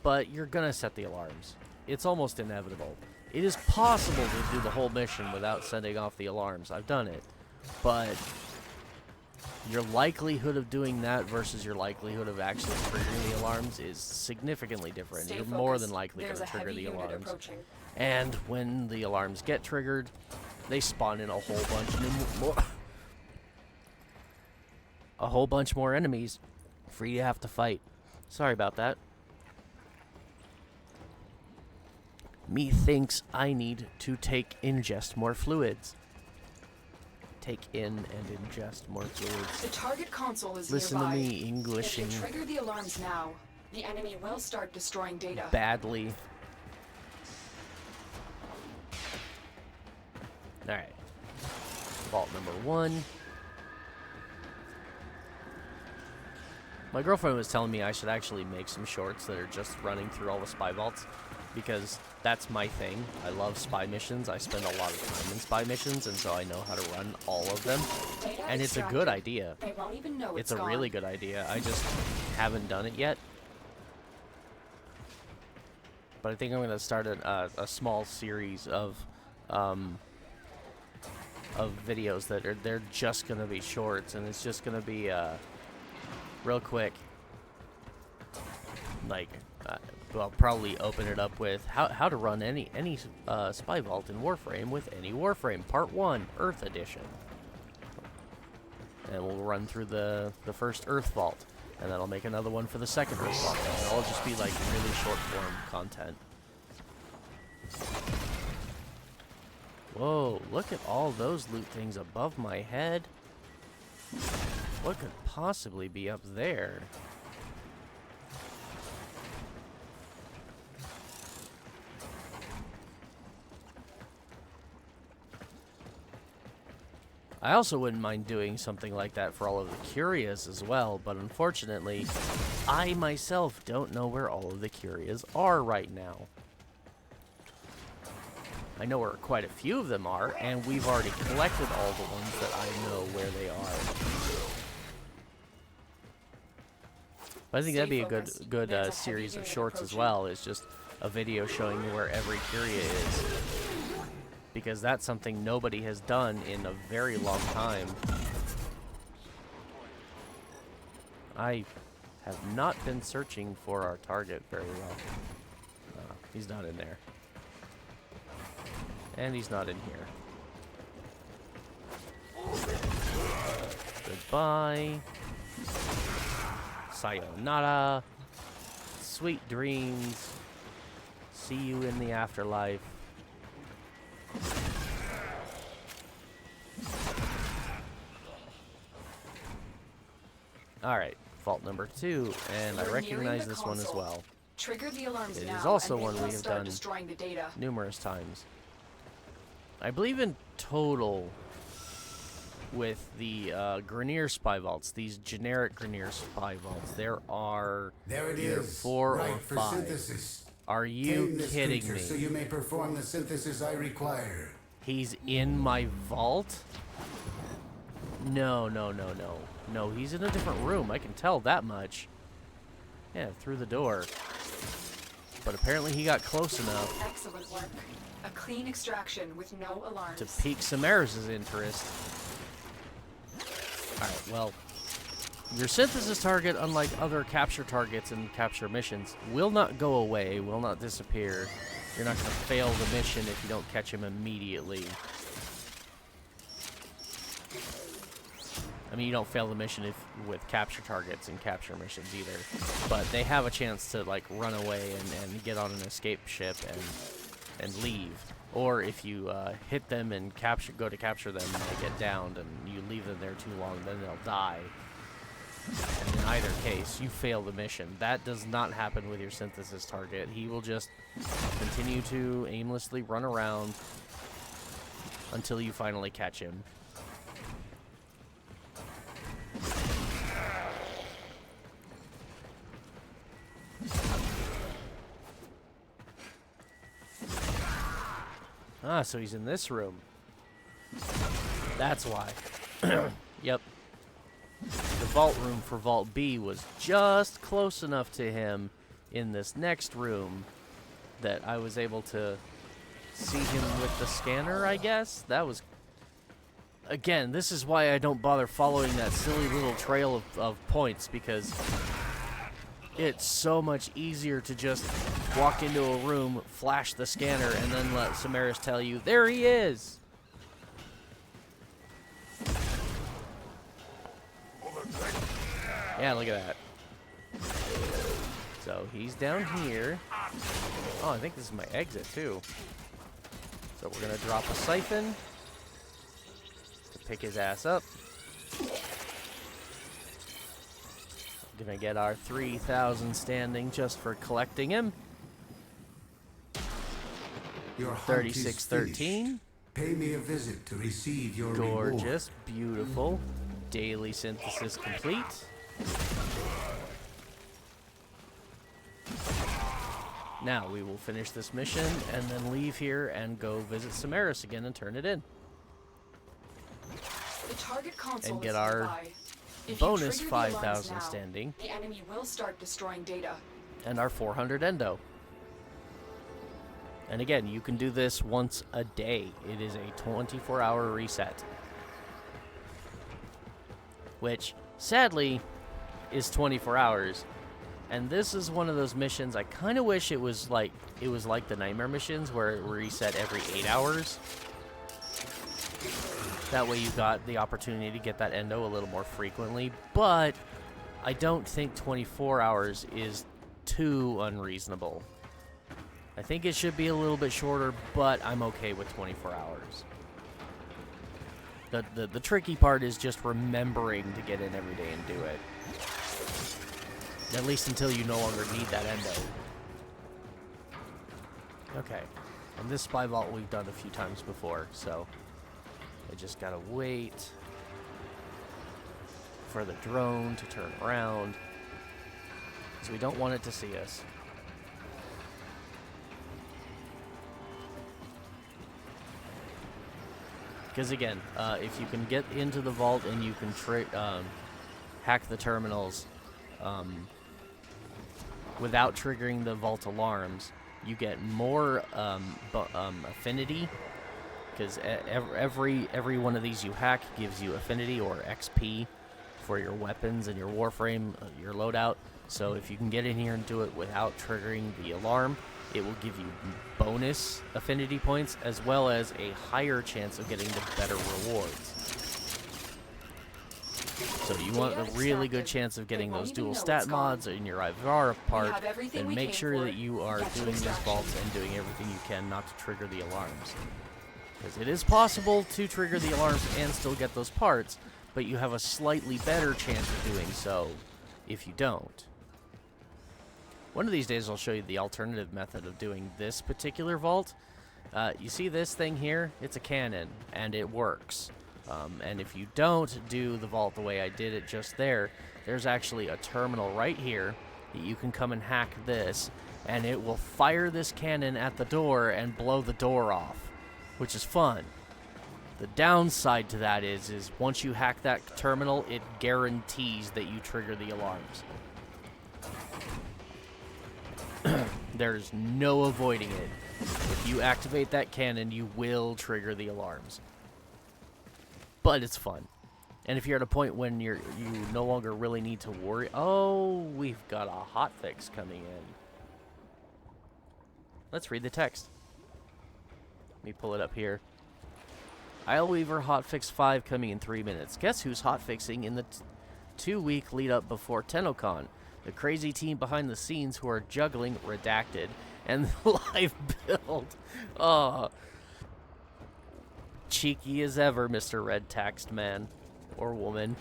but you're going to set the alarms. It's almost inevitable. It is possible to do the whole mission without setting off the alarms. I've done it. But your likelihood of doing that versus your likelihood of actually triggering the alarms is significantly different. You're more than likely going to trigger the alarms. And when the alarms get triggered, they spawn in a whole bunch more enemies for you to have to fight. Sorry about that. Me thinks I need to ingest more fluids. Take in and ingest more fluids. The target console is Listen nearby. to me, Englishing. If you trigger the alarms now, the enemy will start destroying data. Badly. Alright. Vault number 1. My girlfriend was telling me I should actually make some shorts that are just running through all the spy vaults, because that's my thing. I love spy missions. I spend a lot of time in spy missions, and so I know how to run all of them. And it's a good idea. They won't even know It's a really good idea. I just haven't done it yet. But I think I'm going to start a small series of videos that they're just going to be shorts, and it's just going to be real quick. Like, I'll probably open it up with how to run any spy vault in Warframe with any Warframe. Part 1, Earth Edition. And we'll run through the first Earth Vault. And then I'll make another one for the second Earth Vault. And it'll just be like really short form content. Whoa, look at all those loot things above my head. What could possibly be up there? I also wouldn't mind doing something like that for all of the curious as well, but unfortunately, I myself don't know where all of the curious are right now. I know where quite a few of them are, and we've already collected all the ones that I know where they are. But I think that'd be a good series of shorts as well, is just a video showing you where every curia is. Because that's something nobody has done in a very long time. I have not been searching for our target very well. He's not in there. And he's not in here. Goodbye. Sayonara. Sweet dreams. See you in the afterlife. Alright, vault number 2, and I recognize this one as well. Trigger the alarms It now, is also and one they we will have start done destroying the data. numerous times. I believe in total, with the Grineer spy vaults, these generic Grineer spy vaults, there are either 4 or 5. Synthesis. Are you Tame this kidding creature me? so you may perform the synthesis I require. He's in my vault? No, no, no, no. No, he's in a different room. I can tell that much. Yeah, through the door. But apparently he got close enough Excellent work. A clean extraction with no alarms. to pique Samaris' interest. Alright, well, your synthesis target, unlike other capture targets and capture missions, will not go away, will not disappear. You're not going to fail the mission if you don't catch him immediately. I mean, you don't fail the mission with capture targets and capture missions either. But they have a chance to, like, run away and get on an escape ship and leave. Or if you hit them and go to capture them and they get downed and you leave them there too long, then they'll die. And in either case, you fail the mission. That does not happen with your synthesis target. He will just continue to aimlessly run around until you finally catch him. Ah, so he's in this room. That's why. Yep. The vault room for Vault B was just close enough to him in this next room that I was able to see him with the scanner, I guess. That was... Again, this is why I don't bother following that silly little trail of points, because it's so much easier to just walk into a room, flash the scanner, and then let Samaris tell you, there he is! Yeah, look at that. So, he's down here. Oh, I think this is my exit, too. So, we're going to drop a siphon to pick his ass up. Gonna get our 3,000 standing just for collecting him. Your 3613. Pay me a visit to receive your Gorgeous, beautiful. Daily synthesis complete. Now we will finish this mission and then leave here and go visit Samaris again and turn it in. The target console And get is our nearby. If you bonus trigger the alarms 5,000 now, standing. the enemy will start destroying data. And our 400 endo. And again, you can do this once a day. It is a 24-hour reset. Which, sadly, is 24 hours. And this is one of those missions, I kind of wish it was like the Nightmare missions, where it reset every 8 hours. That way you got the opportunity to get that endo a little more frequently, but I don't think 24 hours is too unreasonable. I think it should be a little bit shorter, but I'm okay with 24 hours. The tricky part is just remembering to get in every day and do it. At least until you no longer need that endo. Okay. And this spy vault we've done a few times before, so I just gotta wait for the drone to turn around, because we don't want it to see us. Because again, if you can get into the vault and you can hack the terminals without triggering the vault alarms, you get more affinity. Because every one of these you hack gives you affinity or XP for your weapons and your Warframe, your loadout. So if you can get in here and do it without triggering the alarm, it will give you bonus affinity points as well as a higher chance of getting the better rewards. So you want a really good chance of getting those dual stat mods in your Ivara part, then make sure that you are doing this vault and doing everything you can not to trigger the alarms. Because it is possible to trigger the alarms and still get those parts, but you have a slightly better chance of doing so if you don't. One of these days I'll show you the alternative method of doing this particular vault. You see this thing here? It's a cannon, and it works. And if you don't do the vault the way I did it just there, there's actually a terminal right here that you can come and hack this, and it will fire this cannon at the door and blow the door off, which is fun. The downside to that is once you hack that terminal, it guarantees that you trigger the alarms. There's no avoiding it. If you activate that cannon, you will trigger the alarms. But it's fun. And if you're at a point when you no longer really need to worry... Oh, we've got a hotfix coming in. Let's read the text. Let me pull it up here. Ileweaver Hotfix 5 coming in 3 minutes. Guess who's hotfixing in the 2-week lead up before TennoCon? The crazy team behind the scenes who are juggling Redacted and the live build. Oh, cheeky as ever, Mr. Red Text man or woman.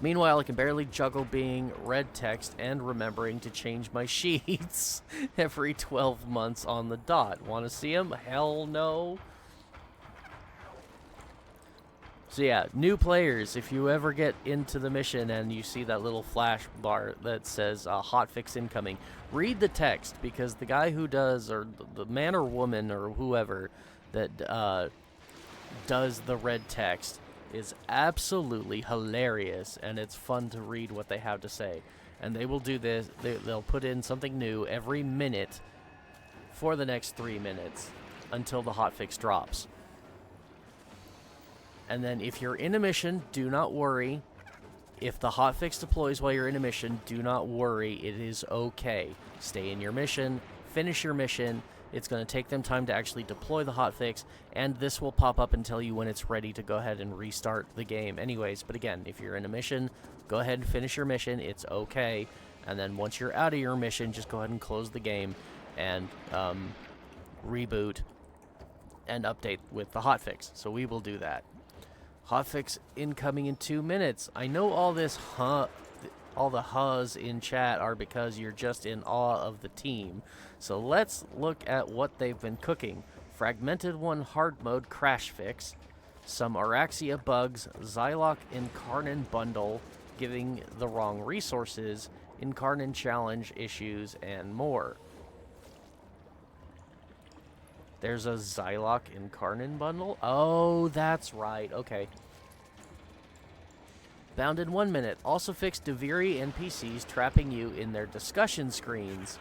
Meanwhile, I can barely juggle being red text and remembering to change my sheets every 12 months on the dot. Want to see them? Hell no. So yeah, new players, if you ever get into the mission and you see that little flash bar that says hotfix incoming, read the text, because the guy who does, or the man or woman or whoever that does the red text is absolutely hilarious, and it's fun to read what they have to say. And they will do this, they'll put in something new every minute for the next 3 minutes until the hotfix drops. And then if you're in a mission, do not worry. If the hotfix deploys while you're in a mission, do not worry. It is okay. Stay in your mission, finish your mission. It's going to take them time to actually deploy the hotfix, and this will pop up and tell you when it's ready to go ahead and restart the game anyways. But again, if you're in a mission, go ahead and finish your mission. It's okay. And then once you're out of your mission, just go ahead and close the game and reboot and update with the hotfix. So we will do that. Hotfix incoming in 2 minutes. I know all this all the huhs in chat are because you're just in awe of the team. So let's look at what they've been cooking. Fragmented 1 hard mode crash fix, some Araxia bugs, Zylok Incarnon bundle giving the wrong resources, Incarnon challenge issues, and more. There's a Zylok Incarnon bundle? Oh, that's right. Okay. Bound in 1 minute. Also fixed Deviri NPCs trapping you in their discussion screens.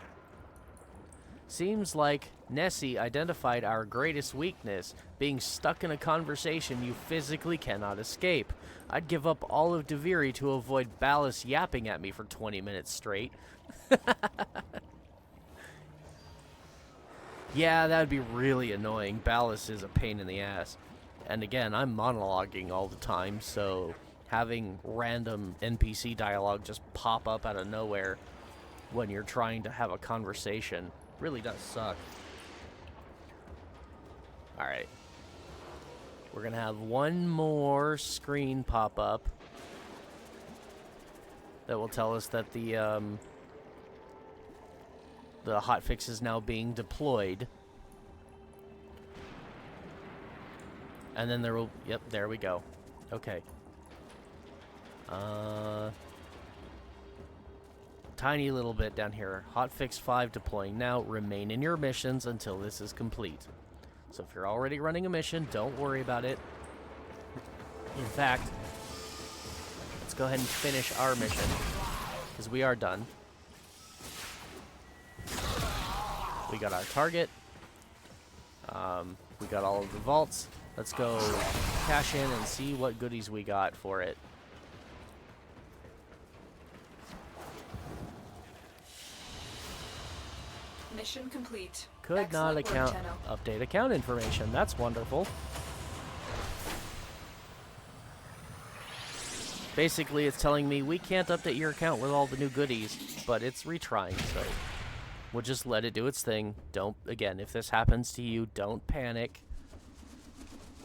Seems like Nessie identified our greatest weakness, being stuck in a conversation you physically cannot escape. I'd give up all of Deviri to avoid Ballas yapping at me for 20 minutes straight. Yeah, that would be really annoying. Ballas is a pain in the ass. And again, I'm monologuing all the time, so having random NPC dialogue just pop up out of nowhere when you're trying to have a conversation really does suck. Alright. We're going to have one more screen pop up that will tell us that the hotfix is now being deployed. And then there will... Yep, there we go. Okay. Tiny little bit down here. Hotfix 5 deploying now. Remain in your missions until this is complete. So if you're already running a mission, don't worry about it. In fact, let's go ahead and finish our mission, because we are done. We got our target. We got all of the vaults. Let's go cash in and see what goodies we got for it. Mission complete. Could not Excellent account work, update account information. That's wonderful. Basically, it's telling me we can't update your account with all the new goodies, but it's retrying, so we'll just let it do its thing. Don't, again, if this happens to you, don't panic.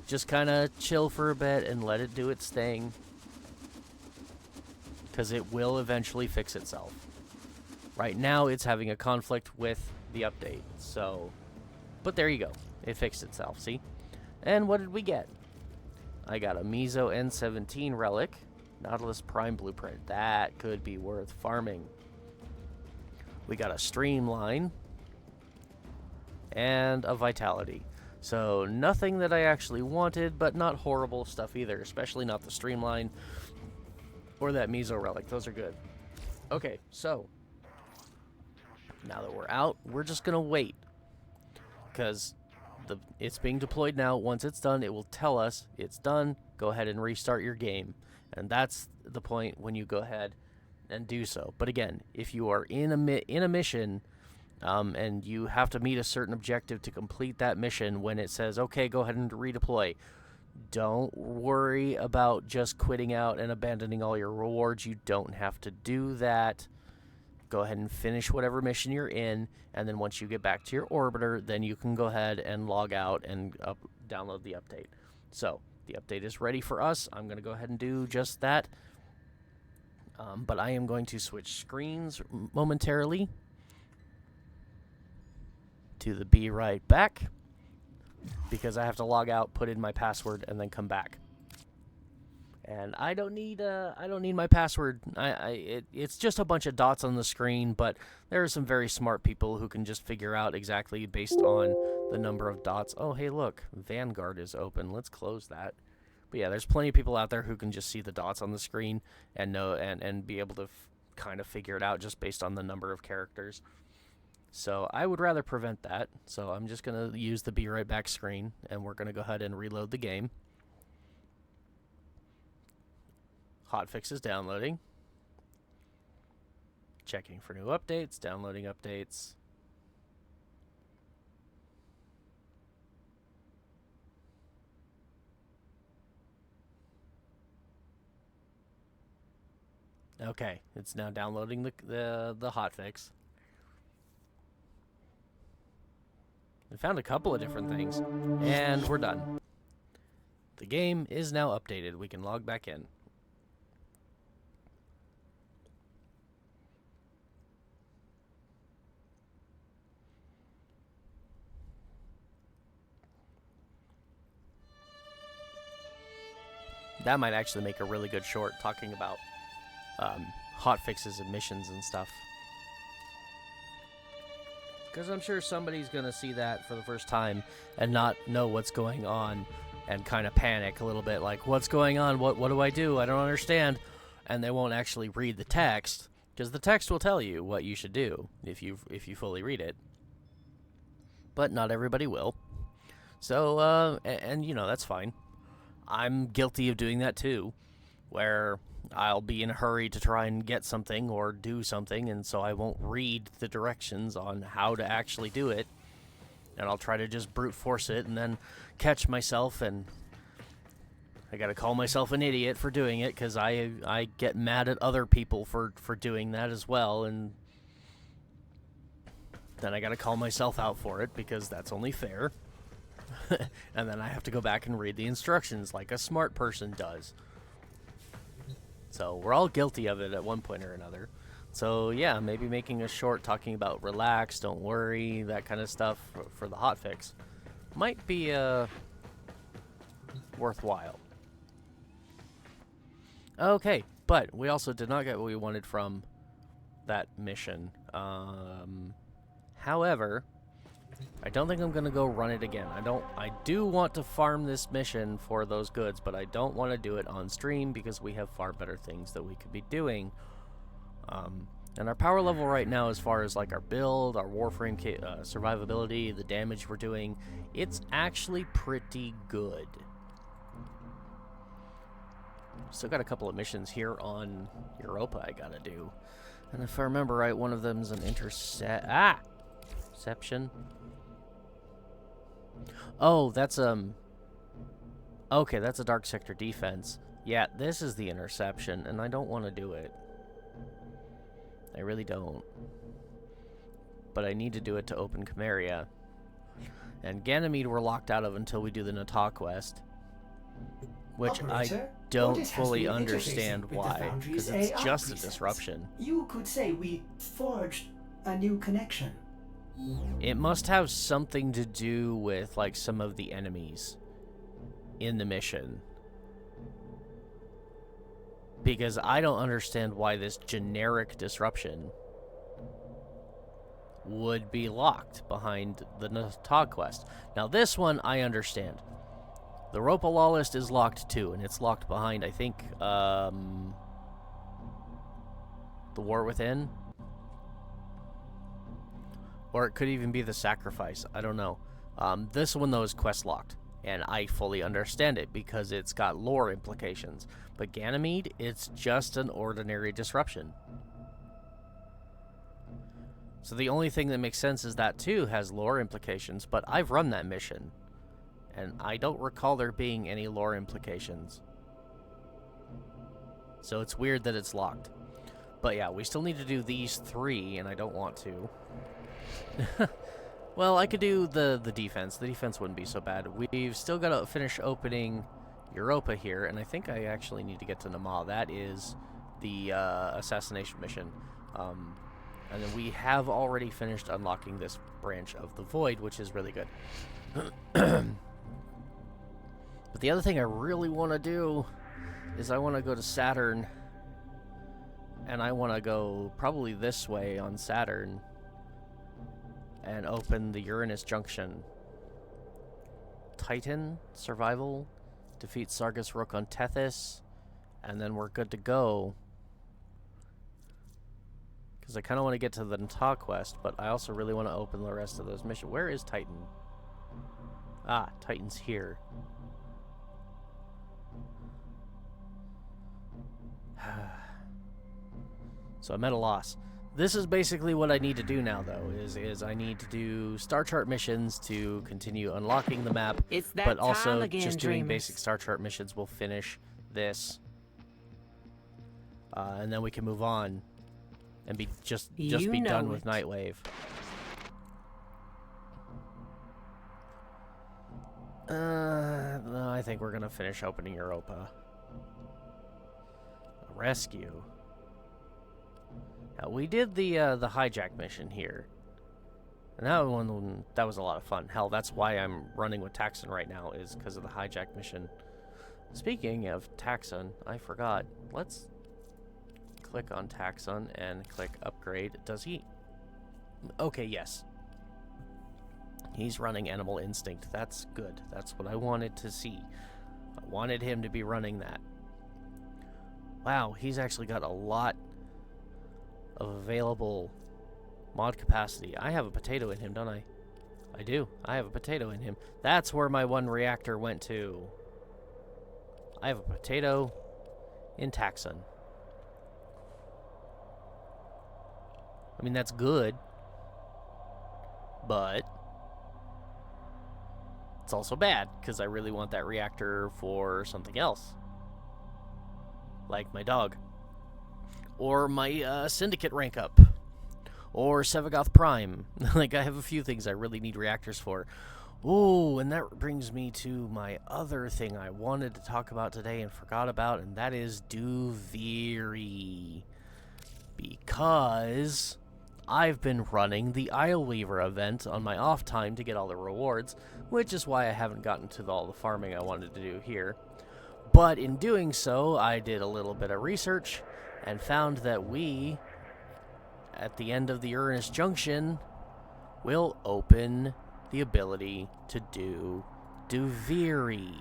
Just kind of chill for a bit and let it do its thing, because it will eventually fix itself. Right now, it's having a conflict with the update, so... But there you go. It fixed itself, see? And what did we get? I got a Mizo N17 relic. Nautilus Prime Blueprint. That could be worth farming. We got a Streamline. And a Vitality. So, nothing that I actually wanted, but not horrible stuff either. Especially not the Streamline or that Mizo relic. Those are good. Okay, so... now that we're out, we're just going to wait. Because it's being deployed now. Once it's done, it will tell us it's done. Go ahead and restart your game. And that's the point when you go ahead and do so. But again, if you are in a mission and you have to meet a certain objective to complete that mission, when it says, okay, go ahead and redeploy, don't worry about just quitting out and abandoning all your rewards. You don't have to do that. Go ahead and finish whatever mission you're in, and then once you get back to your orbiter, then you can go ahead and log out and download the update. So, the update is ready for us. I'm going to go ahead and do just that. But I am going to switch screens momentarily to the Be Right Back, because I have to log out, put in my password, and then come back. And I don't need my password. It's just a bunch of dots on the screen, but there are some very smart people who can just figure out exactly based on the number of dots. Oh, hey, look, Vanguard is open. Let's close that. But yeah, there's plenty of people out there who can just see the dots on the screen and know and be able to kind of figure it out just based on the number of characters. So I would rather prevent that. So I'm just going to use the be right back screen, and we're going to go ahead and reload the game. Hotfix is downloading. Checking for new updates, downloading updates. Okay, it's now downloading the hotfix. I found a couple of different things, and we're done. The game is now updated. We can log back in. That might actually make a really good short talking about hotfixes and missions and stuff. Because I'm sure somebody's going to see that for the first time and not know what's going on and kind of panic a little bit, like, what's going on? What do I do? I don't understand. And they won't actually read the text, because the text will tell you what you should do if you fully read it. But not everybody will. So, and you know, that's fine. I'm guilty of doing that too, where I'll be in a hurry to try and get something or do something, and so I won't read the directions on how to actually do it, and I'll try to just brute force it and then catch myself, and I gotta call myself an idiot for doing it, because I get mad at other people for doing that as well, and then I gotta call myself out for it, because that's only fair. And then I have to go back and read the instructions like a smart person does. So we're all guilty of it at one point or another. So yeah, maybe making a short talking about relax, don't worry, that kind of stuff for the hotfix might be worthwhile. Okay, but we also did not get what we wanted from that mission. However, I don't think I'm going to go run it again. I do want to farm this mission for those goods, but I don't want to do it on stream because we have far better things that we could be doing. And our power level right now, as far as like our build, our Warframe survivability, the damage we're doing, it's actually pretty good. Still got a couple of missions here on Europa I gotta do. And if I remember right, one of them's an interception. Oh, that's okay, that's a dark sector defense. Yeah, this is the interception, and I don't want to do it. I really don't. But I need to do it to open Chimeria. And Ganymede we're locked out of until we do the Nata quest. Which Operator, I don't Otis has fully been understand interfacing with the why. Foundry's Because it's AI just a presence. disruption. You could say we forged a new connection. It must have something to do with, like, some of the enemies in the mission. Because I don't understand why this generic disruption would be locked behind the Nata quest. Now, this one, I understand. The Europa Law List is locked, too, and it's locked behind, I think, the War Within? Or it could even be the Sacrifice. I don't know. This one, though, is quest locked. And I fully understand it because it's got lore implications. But Ganymede, it's just an ordinary disruption. So the only thing that makes sense is that, too, has lore implications. But I've run that mission. And I don't recall there being any lore implications. So it's weird that it's locked. But yeah, we still need to do these 3, and I don't want to. Well, I could do the defense. The defense wouldn't be so bad. We've still got to finish opening Europa here, and I think I actually need to get to Nama. That is the assassination mission. And then we have already finished unlocking this branch of the Void, which is really good. But the other thing I really want to do is I want to go to Saturn, and I want to go probably this way on Saturn and open the Uranus junction. Titan, survival, defeat Sargus Rook on Tethys, and then we're good to go. Because I kind of want to get to the Natah quest, but I also really want to open the rest of those missions. Where is Titan? Ah, Titan's here. So I'm at a loss. This is basically what I need to do now, though, is I need to do star chart missions to continue unlocking the map, It's that but also time again, just doing dreamers. basic star chart missions will finish this. And then we can move on and be just be done with Nightwave. No, I think we're gonna finish opening Europa. Rescue. Now, we did the hijack mission here, and that was a lot of fun. Hell, that's why I'm running with Taxon right now, is because of the hijack mission. Speaking of Taxon, I forgot. Let's click on Taxon and click upgrade. Does he? Okay, yes. He's running Animal Instinct. That's good. That's what I wanted to see. I wanted him to be running that. Wow, he's actually got a lot of available mod capacity. I have a potato in him, don't I? I do. I have a potato in him. That's where my one reactor went to. I have a potato in Taxon. I mean, that's good, but it's also bad, because I really want that reactor for something else. Like my dog. Or my Syndicate rank up. Or Sevagoth Prime. Like, I have a few things I really need reactors for. Ooh, and that brings me to my other thing I wanted to talk about today and forgot about, and that is Duviri. Because I've been running the Isleweaver event on my off time to get all the rewards, which is why I haven't gotten to all the farming I wanted to do here. But in doing so, I did a little bit of research and found that we, at the end of the Uranus Junction, will open the ability to do Duviri.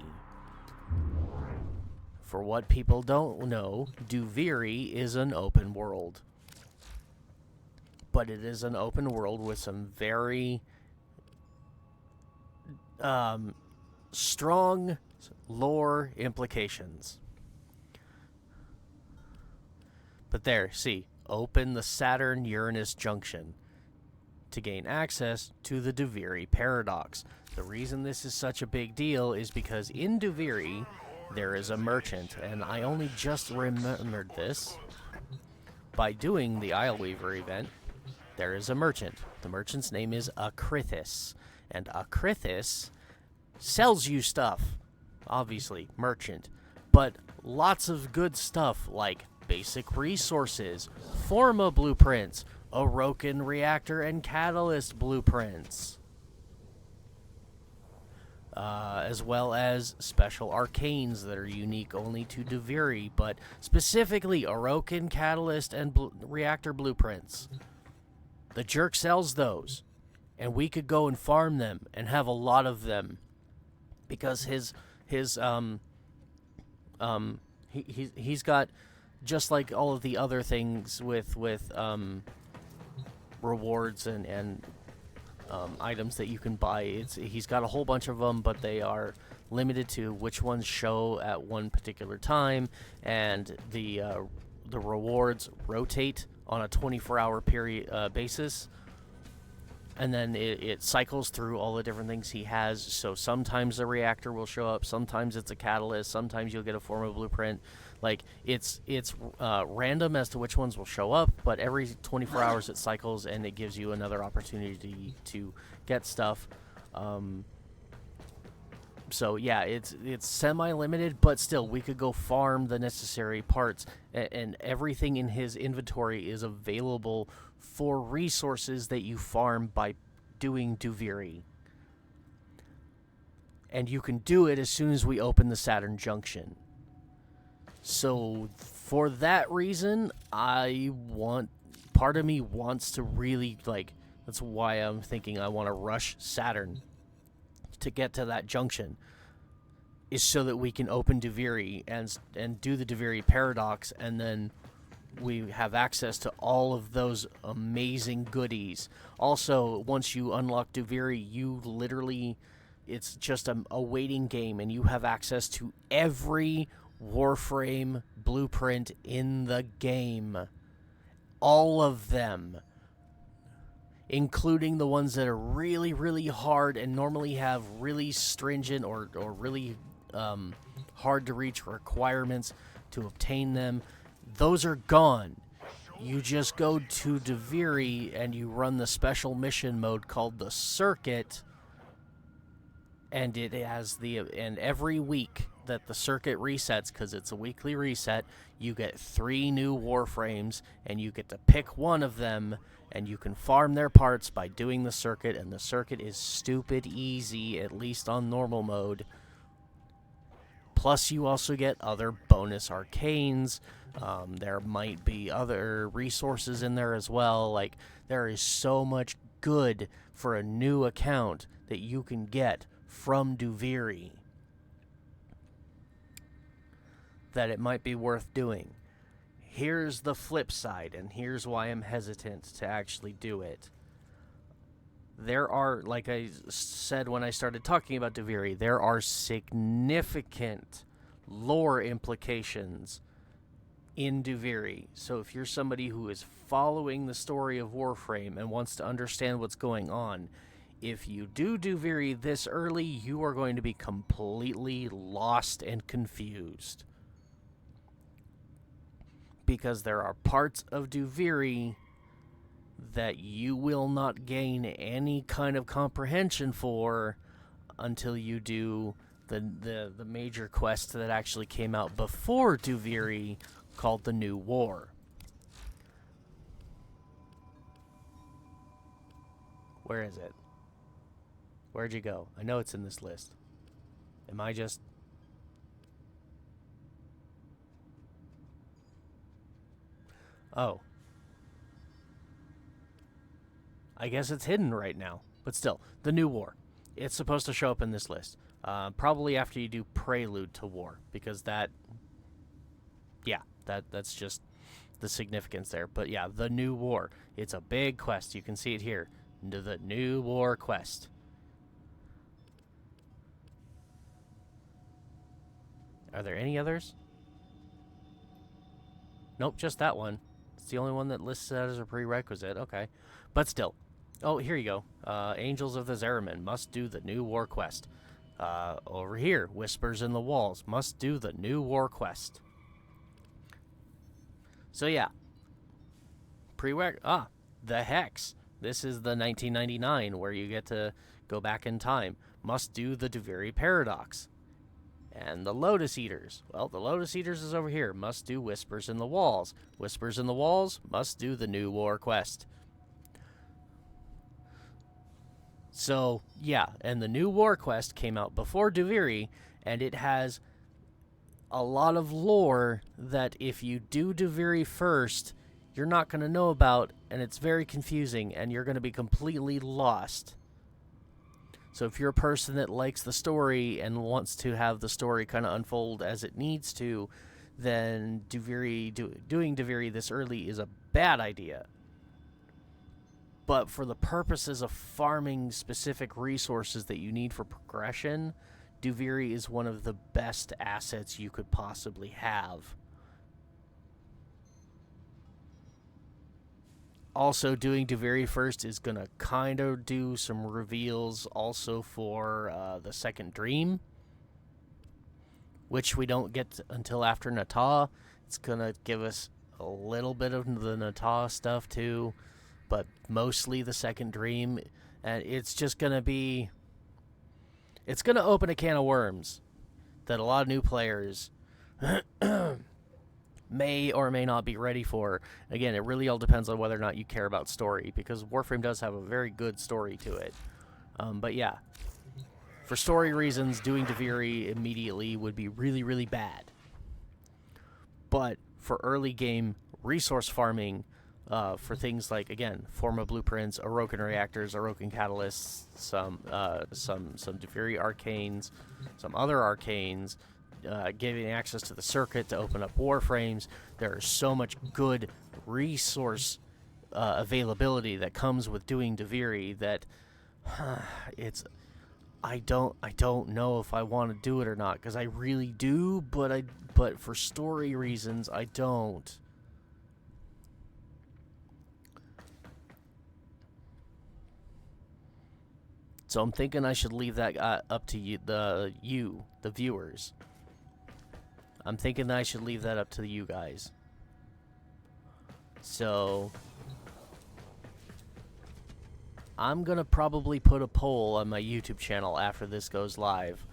For what people don't know, Duviri is an open world. But it is an open world with some very strong lore implications. But there, see, open the Saturn-Uranus junction to gain access to the Duviri paradox. The reason this is such a big deal is because in Duviri, there is a merchant, and I only just remembered this by doing the Isleweaver event. There is a merchant. The merchant's name is Akrithis, and Akrithis sells you stuff. Obviously, merchant. But lots of good stuff like basic resources, Forma blueprints, Orokin reactor and catalyst blueprints, as well as special arcanes that are unique only to Duviri, but specifically Orokin catalyst and reactor blueprints. The jerk sells those, and we could go and farm them and have a lot of them, because he's got, just like all of the other things with rewards and items that you can buy. He's got a whole bunch of them, but they are limited to which ones show at one particular time, and the rewards rotate on a 24-hour period basis, and then it cycles through all the different things he has. So sometimes a reactor will show up, sometimes it's a catalyst, sometimes you'll get a Forma blueprint. Like, it's random as to which ones will show up, but every 24 hours it cycles, and it gives you another opportunity to get stuff. So yeah, it's semi-limited, but still, we could go farm the necessary parts, and everything in his inventory is available for resources that you farm by doing Duviri. And you can do it as soon as we open the Saturn Junction. So for that reason, part of me wants to really, like, that's why I'm thinking I want to rush Saturn to get to that junction, is so that we can open Duviri and do the Duviri paradox, and then we have access to all of those amazing goodies. Also, once you unlock Duviri, you literally, it's just a waiting game, and you have access to every Warframe blueprint in the game. All of them. Including the ones that are really, really hard and normally have really stringent or really hard to reach requirements to obtain them. Those are gone. You just go to Duviri and you run the special mission mode called the Circuit, and it has and every week that the circuit resets, because it's a weekly reset, you get 3 new Warframes, and you get to pick one of them, and you can farm their parts by doing the circuit, and the circuit is stupid easy, at least on normal mode. Plus, you also get other bonus arcanes. There might be other resources in there as well. Like, there is so much good for a new account that you can get from Duviri that it might be worth doing. Here's the flip side, and here's why I'm hesitant to actually do it. There are, like I said when I started talking about Duviri, there are significant lore implications in Duviri. So if you're somebody who is following the story of Warframe and wants to understand what's going on, if you do Duviri this early, you are going to be completely lost and confused. Because there are parts of Duviri that you will not gain any kind of comprehension for until you do the major quest that actually came out before Duviri, called the New War. Where is it? Where'd you go? I know it's in this list. Am I just... Oh. I guess it's hidden right now. But still, the New War. It's supposed to show up in this list. Probably after you do Prelude to War. Because that... Yeah, that's just the significance there. But yeah, the New War. It's a big quest. You can see it here. The New War quest. Are there any others? Nope, just that one. It's the only one that lists that as a prerequisite. Okay. But still. Oh, here you go. Angels of the Zeramin must do the New War quest. Over here, Whispers in the Walls must do the New War quest. So yeah. The Hex. This is the 1999 where you get to go back in time. Must do the Duviri Paradox. And the Lotus Eaters. Well, the Lotus Eaters is over here. Must do Whispers in the Walls. Whispers in the Walls must do the New War quest. So, yeah, and the New War quest came out before Duviri, and it has a lot of lore that if you do Duviri first, you're not going to know about, and it's very confusing, and you're going to be completely lost. So if you're a person that likes the story and wants to have the story kind of unfold as it needs to, then doing Duviri this early is a bad idea. But for the purposes of farming specific resources that you need for progression, Duviri is one of the best assets you could possibly have. Also, doing Duviri first is going to kind of do some reveals also for the Second Dream, which we don't get until after Natah. It's going to give us a little bit of the Natah stuff too, but mostly the Second Dream. And it's just going to be... It's going to open a can of worms that a lot of new players may or may not be ready for. Again, it really all depends on whether or not you care about story, because Warframe does have a very good story to it. But yeah, for story reasons, doing Duviri immediately would be really, really bad. But for early game resource farming, for things like, again, Forma blueprints, Orokin reactors, Orokin catalysts, some Deviri arcanes, some other arcanes, giving access to the circuit to open up Warframes. There is so much good resource availability that comes with doing Deviri that I don't know if I want to do it or not, because I really do, but for story reasons I don't. So I'm thinking I should leave that up to you, the viewers. I'm thinking that I should leave that up to you guys. So I'm gonna probably put a poll on my YouTube channel after this goes live,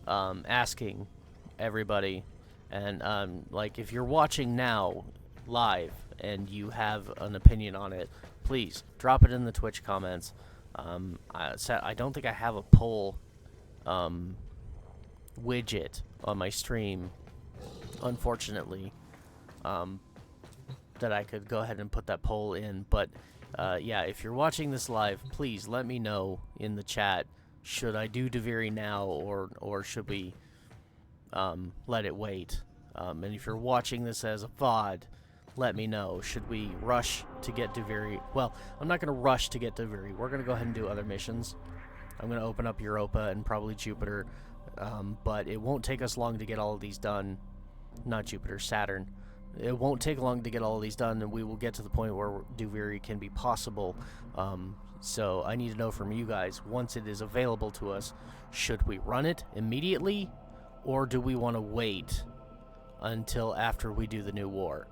asking everybody, and like, if you're watching now live and you have an opinion on it, please drop it in the Twitch comments. I don't think I have a poll widget on my stream, unfortunately, that I could go ahead and put that poll in. But yeah, if you're watching this live, please let me know in the chat, should I do Deviri now, or should we let it wait? And if you're watching this as a VOD, let me know. Should we rush to get Deviri? Well, I'm not going to rush to get Deviri. We're going to go ahead and do other missions. I'm going to open up Europa and probably Jupiter, but it won't take us long to get all of these done. Not Jupiter, Saturn. It won't take long to get all of these done, and we will get to the point where Deviri can be possible. So I need to know from you guys, once it is available to us, should we run it immediately, or do we want to wait until after we do the new war?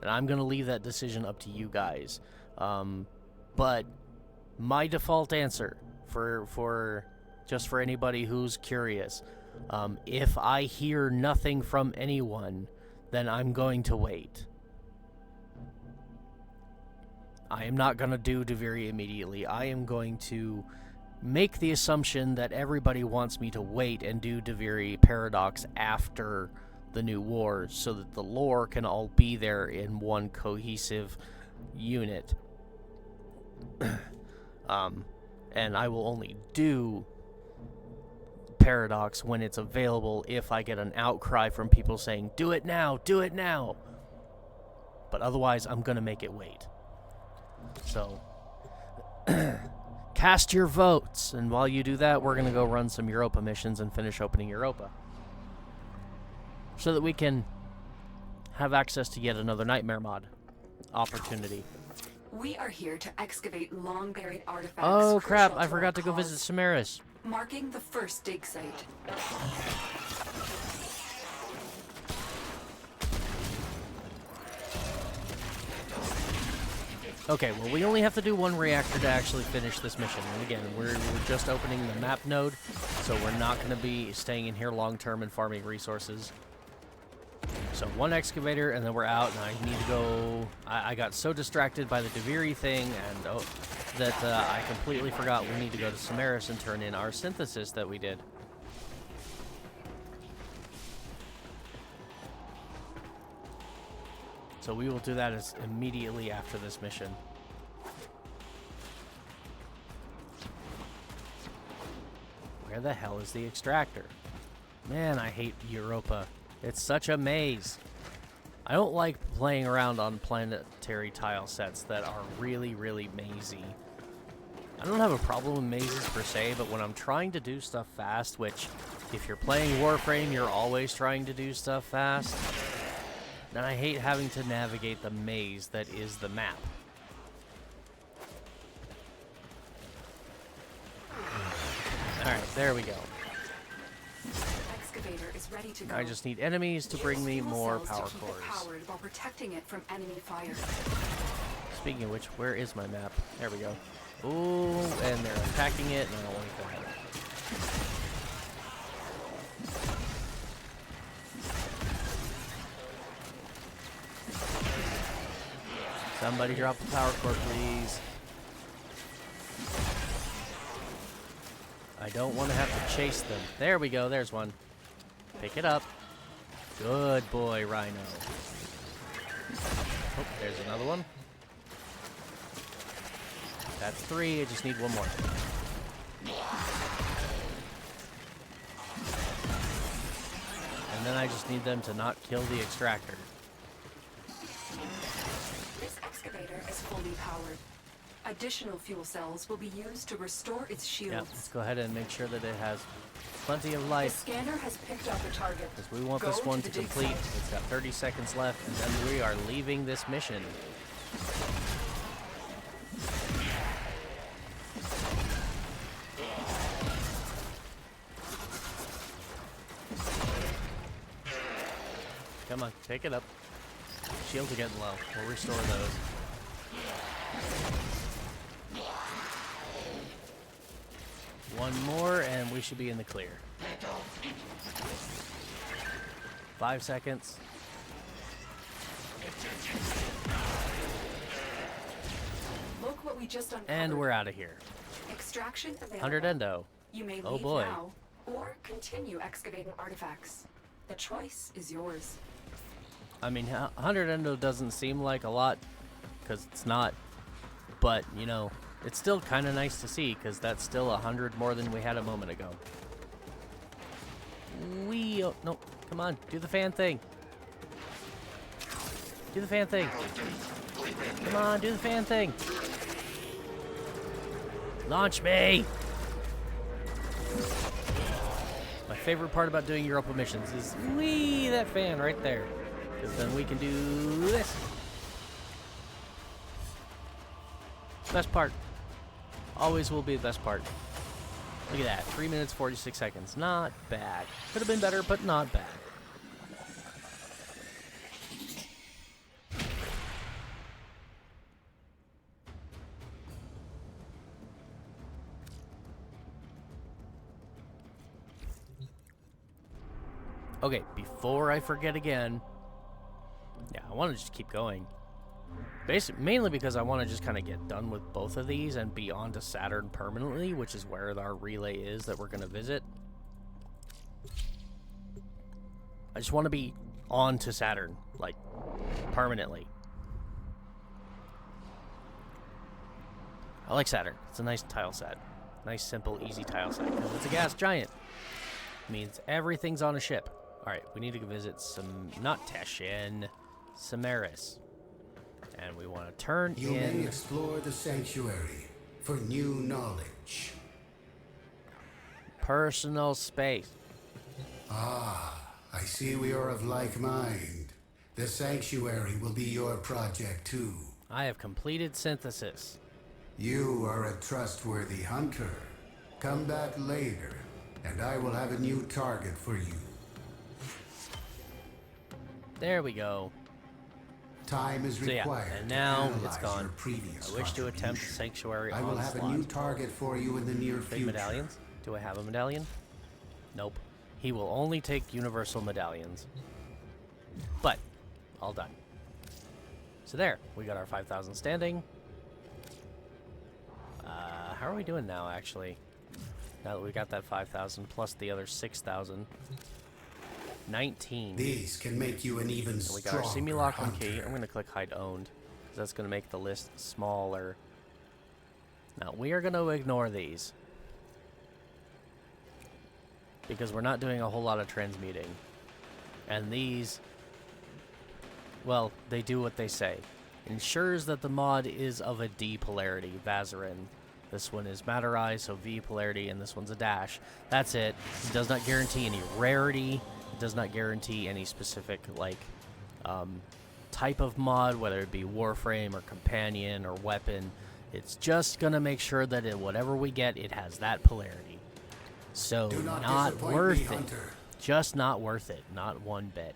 And I'm going to leave that decision up to you guys. But my default answer, for anybody who's curious, if I hear nothing from anyone, then I'm going to wait. I am not going to do Deviri immediately. I am going to make the assumption that everybody wants me to wait and do Deviri Paradox after the new war, so that the lore can all be there in one cohesive unit. And I will only do Paradox when it's available, if I get an outcry from people saying, do it now, do it now. But otherwise, I'm gonna make it wait. So cast your votes, and while you do that, we're gonna go run some Europa missions and finish opening Europa, so that we can have access to yet another Nightmare mod opportunity. We are here to excavate long-buried artifacts. Oh crap, I crucial to forgot our to go cause, visit Samaris. marking the first dig site. Okay, well, we only have to do one reactor to actually finish this mission. And again, we're just opening the map node, so we're not going to be staying in here long-term and farming resources. So one excavator, and then we're out, and I need to go... I got so distracted by the Deviri thing and that I completely forgot we need to go to Samaris and turn in our synthesis that we did. So we will do that as immediately after this mission. Where the hell is the extractor? Man, I hate Europa. It's such a maze. I don't like playing around on planetary tile sets that are really, really mazy. I don't have a problem with mazes per se, but when I'm trying to do stuff fast, which if you're playing Warframe, you're always trying to do stuff fast, then I hate having to navigate the maze that is the map. Alright, there we go. Excavator is ready to go. I just need enemies to bring me Fuel more cells power to keep cores. it powered while protecting it from enemy fire. Speaking of which, where is my map? There we go. Ooh, and they're attacking it, and I don't like that. Somebody drop the power core, please. I don't want to have to chase them. There we go, there's one. Pick it up. Good boy, Rhino. Oh, there's another one. That's 3. I just need one more. And then I just need them to not kill the extractor. This excavator is fully powered. Additional fuel cells will be used to restore its shields. Yep, let's go ahead and make sure that it has plenty of The life. scanner has picked up a target. Because we want Go this one the to dig complete. site. It's got 30 seconds left, and then we are leaving this mission. Come on, take it up. Shields are getting low. We'll restore those. One more, and we should be in the clear. 5 seconds. Look what we just uncovered. And we're out of here. Extraction available. 100 endo. You may Oh leave boy. now or continue excavating artifacts. The choice is yours. I mean, 100 endo doesn't seem like a lot, because it's not. But, you know, it's still kind of nice to see, because that's still 100 more than we had a moment ago. Oh, no, come on, do the fan thing. Do the fan thing. Come on, do the fan thing. Launch me! My favorite part about doing Europa missions is, whee, that fan right there. Because then we can do this. Best part. Always will be the best part. Look at that. 3 minutes, 46 seconds. Not bad. Could have been better, but not bad. Okay, before I forget again. Yeah, I want to just keep going. Mainly because I want to just kind of get done with both of these and be on to Saturn permanently, which is where our relay is that we're going to visit. I just want to be on to Saturn, like, permanently. I like Saturn. It's a nice tile set. Nice, simple, easy tile set. Because it's a gas giant. Means everything's on a ship. Alright, we need to visit not Teshin, Samaris. And we want to turn You in... may explore the sanctuary for new knowledge. personal space. Ah, I see we are of like mind. The sanctuary will be your project too. I have completed synthesis. You are a trustworthy hunter. Come back later, and I will have a new target for you. There we go. Time is So yeah, required and now to it's analyze gone. your previous I wish to attempt contribution. Sanctuary I will have a new Onslaught. target for you in the near Big future. medallions? Do I have a medallion? Nope. He will only take universal medallions. But, all done. So there, we got our 5,000 standing. How are we doing now, actually? Now that we got that 5,000 plus the other 6,000. 19. These can make you an even So we got our stronger Simulacrum hunter. key. I'm going to click hide owned, because that's going to make the list smaller. Now, we are going to ignore these, because we're not doing a whole lot of transmuting. And these, well, they do what they say. Ensures that the mod is of a D polarity, Vazarin. This one is Matterai, so V polarity, and this one's a dash. That's it. It does not guarantee any rarity. It does not guarantee any specific, like, type of mod, whether it be Warframe or Companion or Weapon. It's just going to make sure that whatever we get, it has that polarity. So, Do not not disappoint worth me, it. hunter. Just not worth it. Not one bit.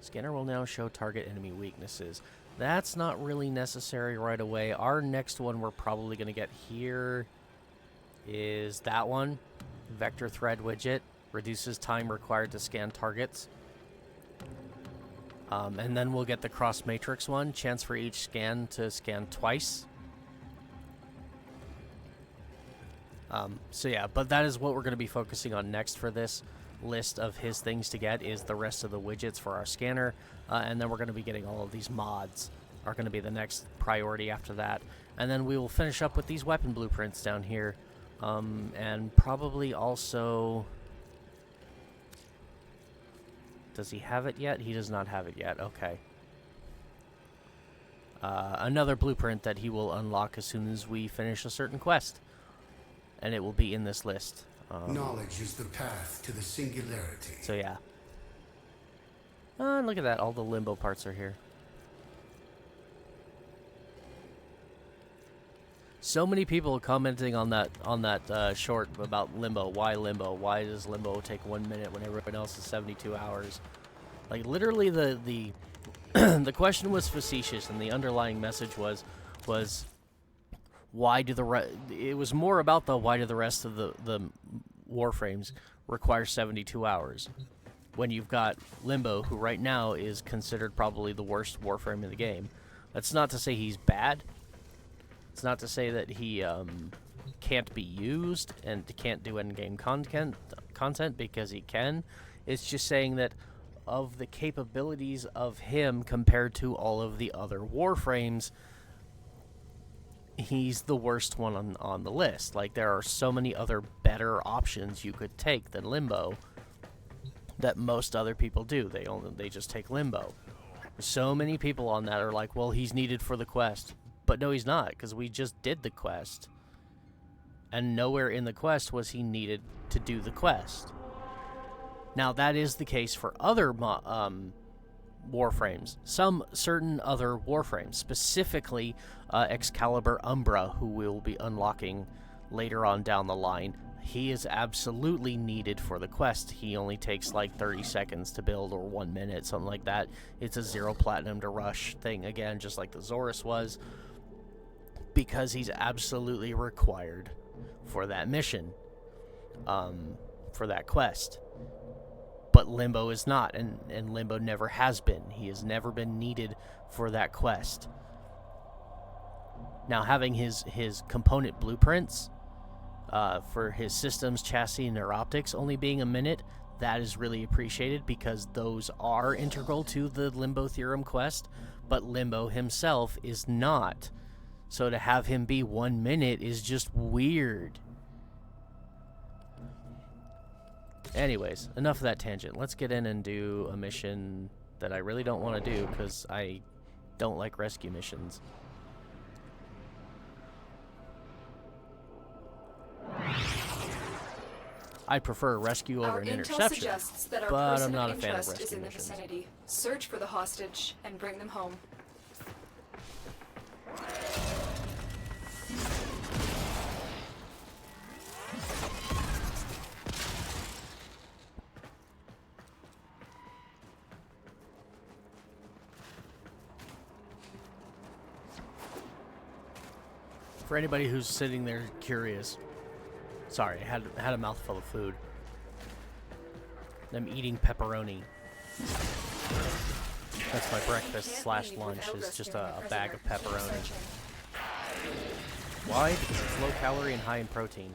Scanner will now show target enemy weaknesses. That's not really necessary right away. Our next one we're probably going to get here is that one. Vector thread widget. Reduces time required to scan targets. And then we'll get the cross matrix one. Chance for each scan to scan twice. So yeah, but that is what we're going to be focusing on next for this list of his things to get, is the rest of the widgets for our scanner, and then we're going to be getting all of these mods are going to be the next priority after that. And then we will finish up with these weapon blueprints down here, and probably also... Does he have it yet? He does not have it yet. Okay. Another blueprint that he will unlock as soon as we finish a certain quest. And it will be in this list. Knowledge is the path to the singularity. So yeah. Look at that. All the limbo parts are here. So many people commenting on that short about limbo. Why limbo? Why does limbo take 1 minute when everyone else is 72 hours? Like, literally the the question was facetious, and the underlying message was why do it was more about why do the rest of the Warframes require 72 hours when you've got Limbo, who right now is considered probably the worst Warframe in the game. That's not to say he's bad. It's not to say that he can't be used and can't do in-game content, because he can. It's just saying that of the capabilities of him compared to all of the other Warframes, he's the worst one on the list. Like, there are so many other better options you could take than Limbo that most other people do. They just take Limbo. So many people on that are like, well, he's needed for the quest. But no, he's not, because we just did the quest. And nowhere in the quest was he needed to do the quest. Now, that is the case for other Warframes. Some certain other Warframes, specifically Excalibur Umbra, who we'll be unlocking later on down the line. He is absolutely needed for the quest. He only takes like 30 seconds to build, or 1 minute, something like that. It's a 0 platinum to rush thing, again, just like the Zorus was, because he's absolutely required for that mission, for that quest. But Limbo is not, and Limbo never has been. He has never been needed for that quest. Now, having his component blueprints for his systems, chassis, and neuroptics only being a minute, that is really appreciated, because those are integral to the Limbo Theorem quest, but Limbo himself is not. So to have him be 1 minute is just weird. Anyways, enough of that tangent. Let's get in and do a mission that I really don't want to do, because I don't like rescue missions. I prefer a rescue over Our an intel interception, suggests that our but person I'm not of a fan of interest is rescue in the missions. vicinity. Search for the hostage and bring them home. For anybody who's sitting there curious, sorry, I had a mouthful of food. I'm eating pepperoni. That's my breakfast / lunch, is just a bag of pepperoni. Why? Because it's low calorie and high in protein.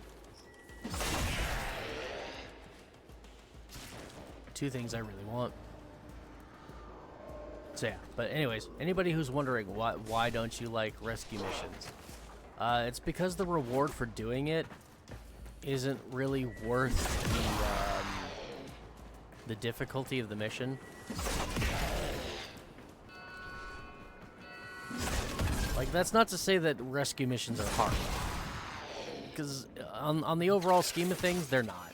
Two things I really want. So yeah, but anyways, anybody who's wondering why don't you like rescue missions? It's because the reward for doing it isn't really worth the difficulty of the mission. Like, that's not to say that rescue missions are hard, because on the overall scheme of things, they're not.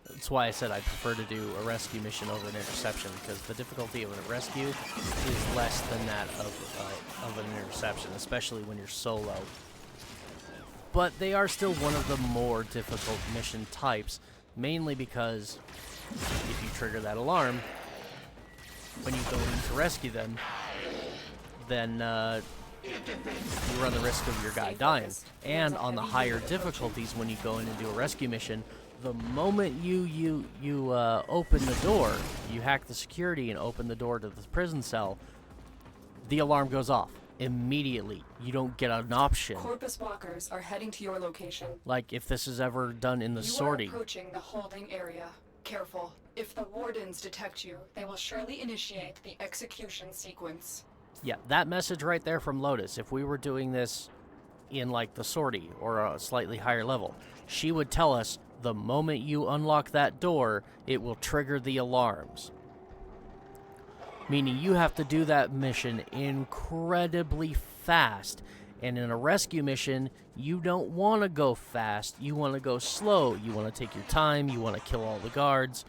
That's why I said I prefer to do a rescue mission over an interception, because the difficulty of a rescue is less than that of an interception, especially when you're solo. But they are still one of the more difficult mission types, mainly because if you trigger that alarm when you go in to rescue them, then you run the risk of your guy dying. And on the higher difficulties, when you go in and do a rescue mission, the moment you open the door, you hack the security and open the door to the prison cell, the alarm goes off immediately. You don't get an option. Corpus walkers are heading to your location. Like if this is ever done in the You sorting. are approaching the holding area. Careful. If the wardens detect you, they will surely initiate the execution sequence. Yeah, that message right there from Lotus, if we were doing this in like the sortie or a slightly higher level, she would tell us the moment you unlock that door, it will trigger the alarms. Meaning you have to do that mission incredibly fast. And in a rescue mission, you don't want to go fast. You want to go slow. You want to take your time. You want to kill all the guards.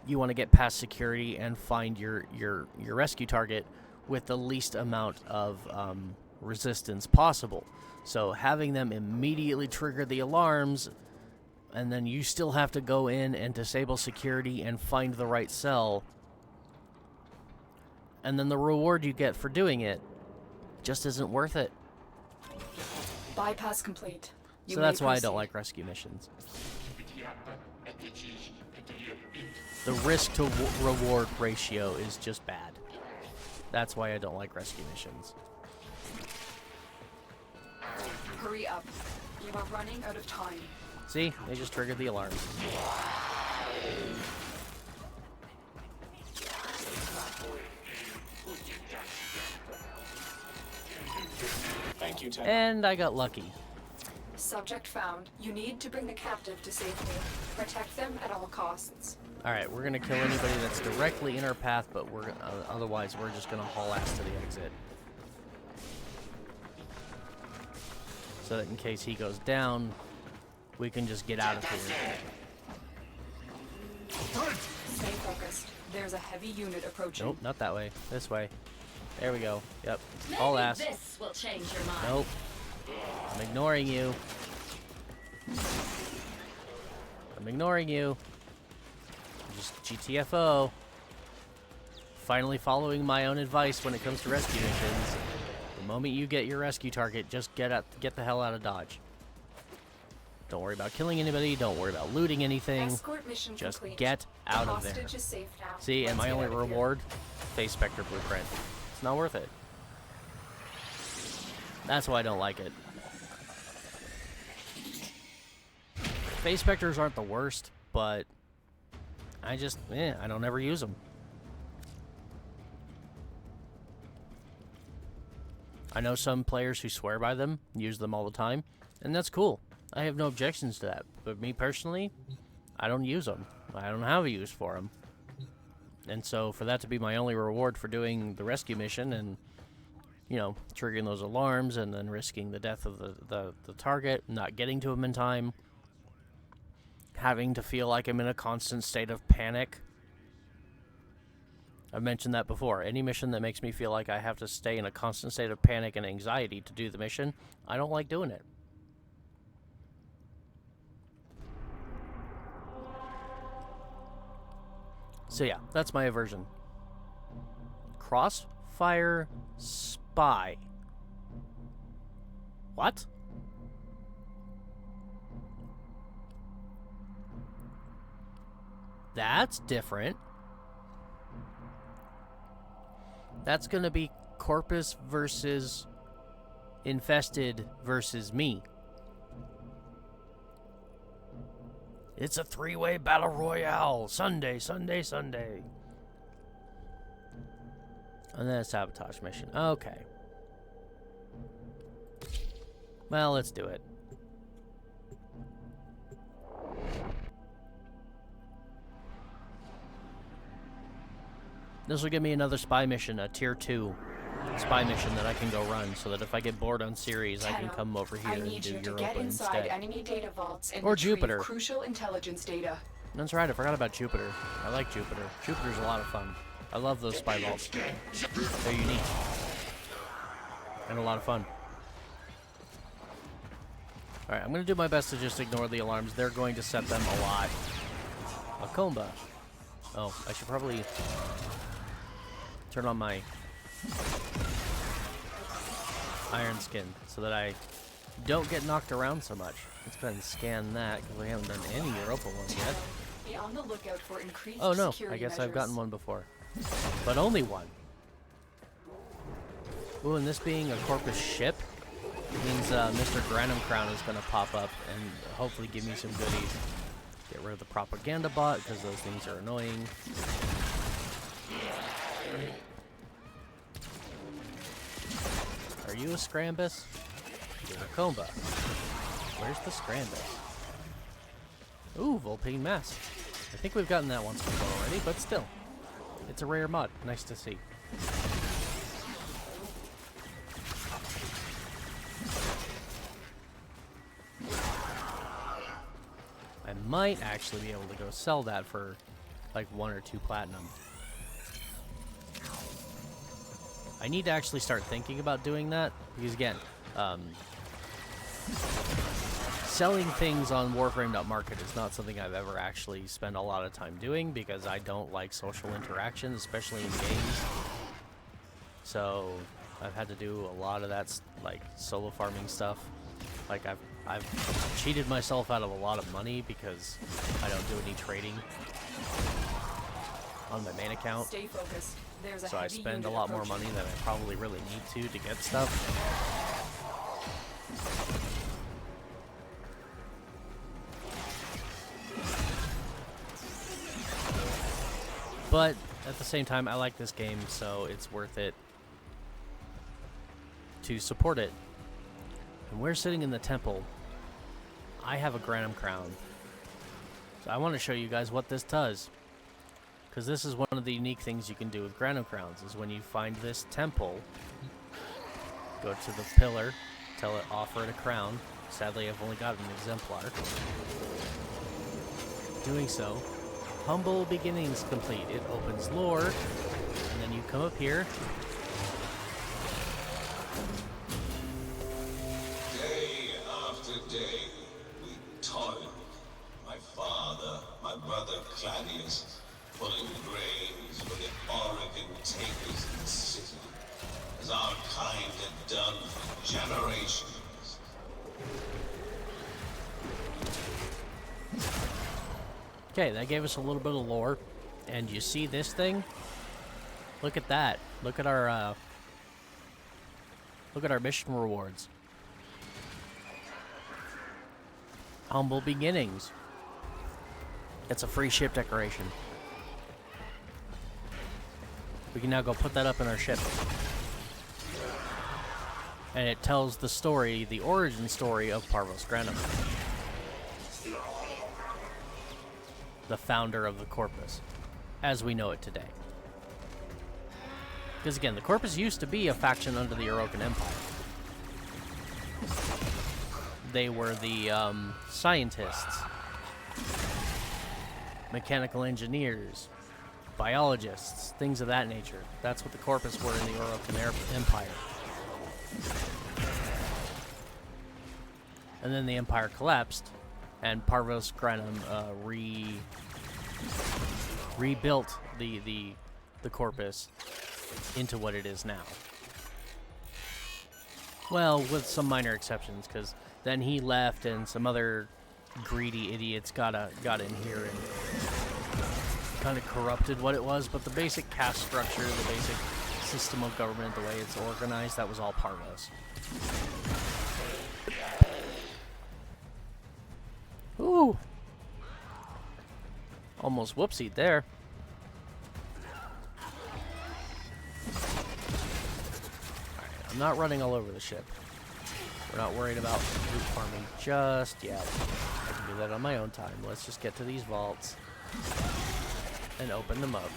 You want to get past security and find your rescue target with the least amount of resistance possible. So having them immediately trigger the alarms, and then you still have to go in and disable security and find the right cell, and then the reward you get for doing it just isn't worth it. Bypass complete. You So may that's why I don't proceed. like rescue missions. The risk to reward ratio is just bad. That's why I don't like rescue missions. Hurry up. You are running out of time. See? They just triggered the alarms. Thank you, Ted. And I got lucky. Subject found. You need to bring the captive to safety. Protect them at all costs. Alright, we're gonna kill anybody that's directly in our path, but otherwise we're just gonna haul ass to the exit. So that in case he goes down, we can just get out of here. Stay focused. There's a heavy unit approaching. Nope, not that way. This way. There we go. Yep. Haul ass. This will change your mind. Nope. I'm ignoring you. I'm ignoring you. Just GTFO. Finally following my own advice when it comes to rescue missions. The moment you get your rescue target, just get the hell out of Dodge. Don't worry about killing anybody. Don't worry about looting anything. Escort mission Just complete. get out The of there. hostage is safe now. See, and Let's my get only out of here. reward, Face Spectre Blueprint. It's not worth it. That's why I don't like it. Face Spectres aren't the worst, but I don't ever use them. I know some players who swear by them, use them all the time, and that's cool. I have no objections to that. But me personally, I don't use them. I don't have a use for them. And so for that to be my only reward for doing the rescue mission and, you know, triggering those alarms and then risking the death of the target, not getting to him in time, having to feel like I'm in a constant state of panic. I've mentioned that before. Any mission that makes me feel like I have to stay in a constant state of panic and anxiety to do the mission, I don't like doing it. So yeah, that's my aversion. Crossfire Spy. What? That's different. That's gonna be Corpus versus Infested versus me. It's a 3-way battle royale. Sunday, Sunday, Sunday. And then a sabotage mission. Okay. Well, let's do it. This will give me another spy mission, a tier 2 spy mission that I can go run, so that if I get bored on series, I can Tenno, come over here I and need do you to Europa get inside instead. enemy data vaults and Or retrieve Jupiter. crucial intelligence data. That's right, I forgot about Jupiter. I like Jupiter. Jupiter's a lot of fun. I love those spy vaults. They're unique. And a lot of fun. Alright, I'm going to do my best to just ignore the alarms. They're going to set them a lot. A comba. Oh, I should probably turn on my iron skin so that I don't get knocked around so much. Let's go ahead and scan that because we haven't done any Europa ones yet. Be on the lookout for increased Oh no, security I guess I've measures. gotten one before. But only one. Ooh, and this being a Corpus ship means Mr. Granum Crown is going to pop up and hopefully give me some goodies. Get rid of the propaganda bot because those things are annoying. Are you a Scrambus? You're a Comba. Where's the Scrambus? Ooh, Volpine Mask. I think we've gotten that once before already, but still. It's a rare mod. Nice to see. I might actually be able to go sell that for like 1 or 2 platinum. I need to actually start thinking about doing that because again, selling things on Warframe.market is not something I've ever actually spent a lot of time doing because I don't like social interaction, especially in games. So I've had to do a lot of that like solo farming stuff. Like I've cheated myself out of a lot of money because I don't do any trading on my main account. Stay focused. There's a So I heavy spend a unit lot more approaching. money than I probably really need to get stuff. But at the same time, I like this game, so it's worth it to support it. And we're sitting in the temple. I have a Granum Crown. So I want to show you guys what this does. Because this is one of the unique things you can do with Granum Crowns, is when you find this temple, go to the pillar, tell it, offer it a crown. Sadly, I've only got an exemplar. Doing so, humble beginnings complete. It opens lore, and then you come up here. Day after day, we toiled. My father, my brother Claudius, pulling graves for the Oregon takers in the city, as our kind had done for generations. Okay, that gave us a little bit of lore, and you see this thing? Look at that. Look at our mission rewards. Humble beginnings. It's a free ship decoration. We can now go put that up in our ship. And it tells the story, the origin story of Parvos Granum, the founder of the Corpus, as we know it today. Because again, the Corpus used to be a faction under the Orokin Empire. They were the scientists, mechanical engineers, biologists, things of that nature. That's what the Corpus were in the Orokin Empire. And then the Empire collapsed, and Parvos Granum rebuilt the Corpus into what it is now. Well, with some minor exceptions, because then he left, and some other greedy idiots got in here and kind of corrupted what it was. But the basic caste structure, the basic system of government, the way it's organized, that was all Parvos. Ooh. Almost whoopsied there. Alright, I'm not running all over the ship. We're not worried about loot farming just yet. I can do that on my own time. Let's just get to these vaults and open them up.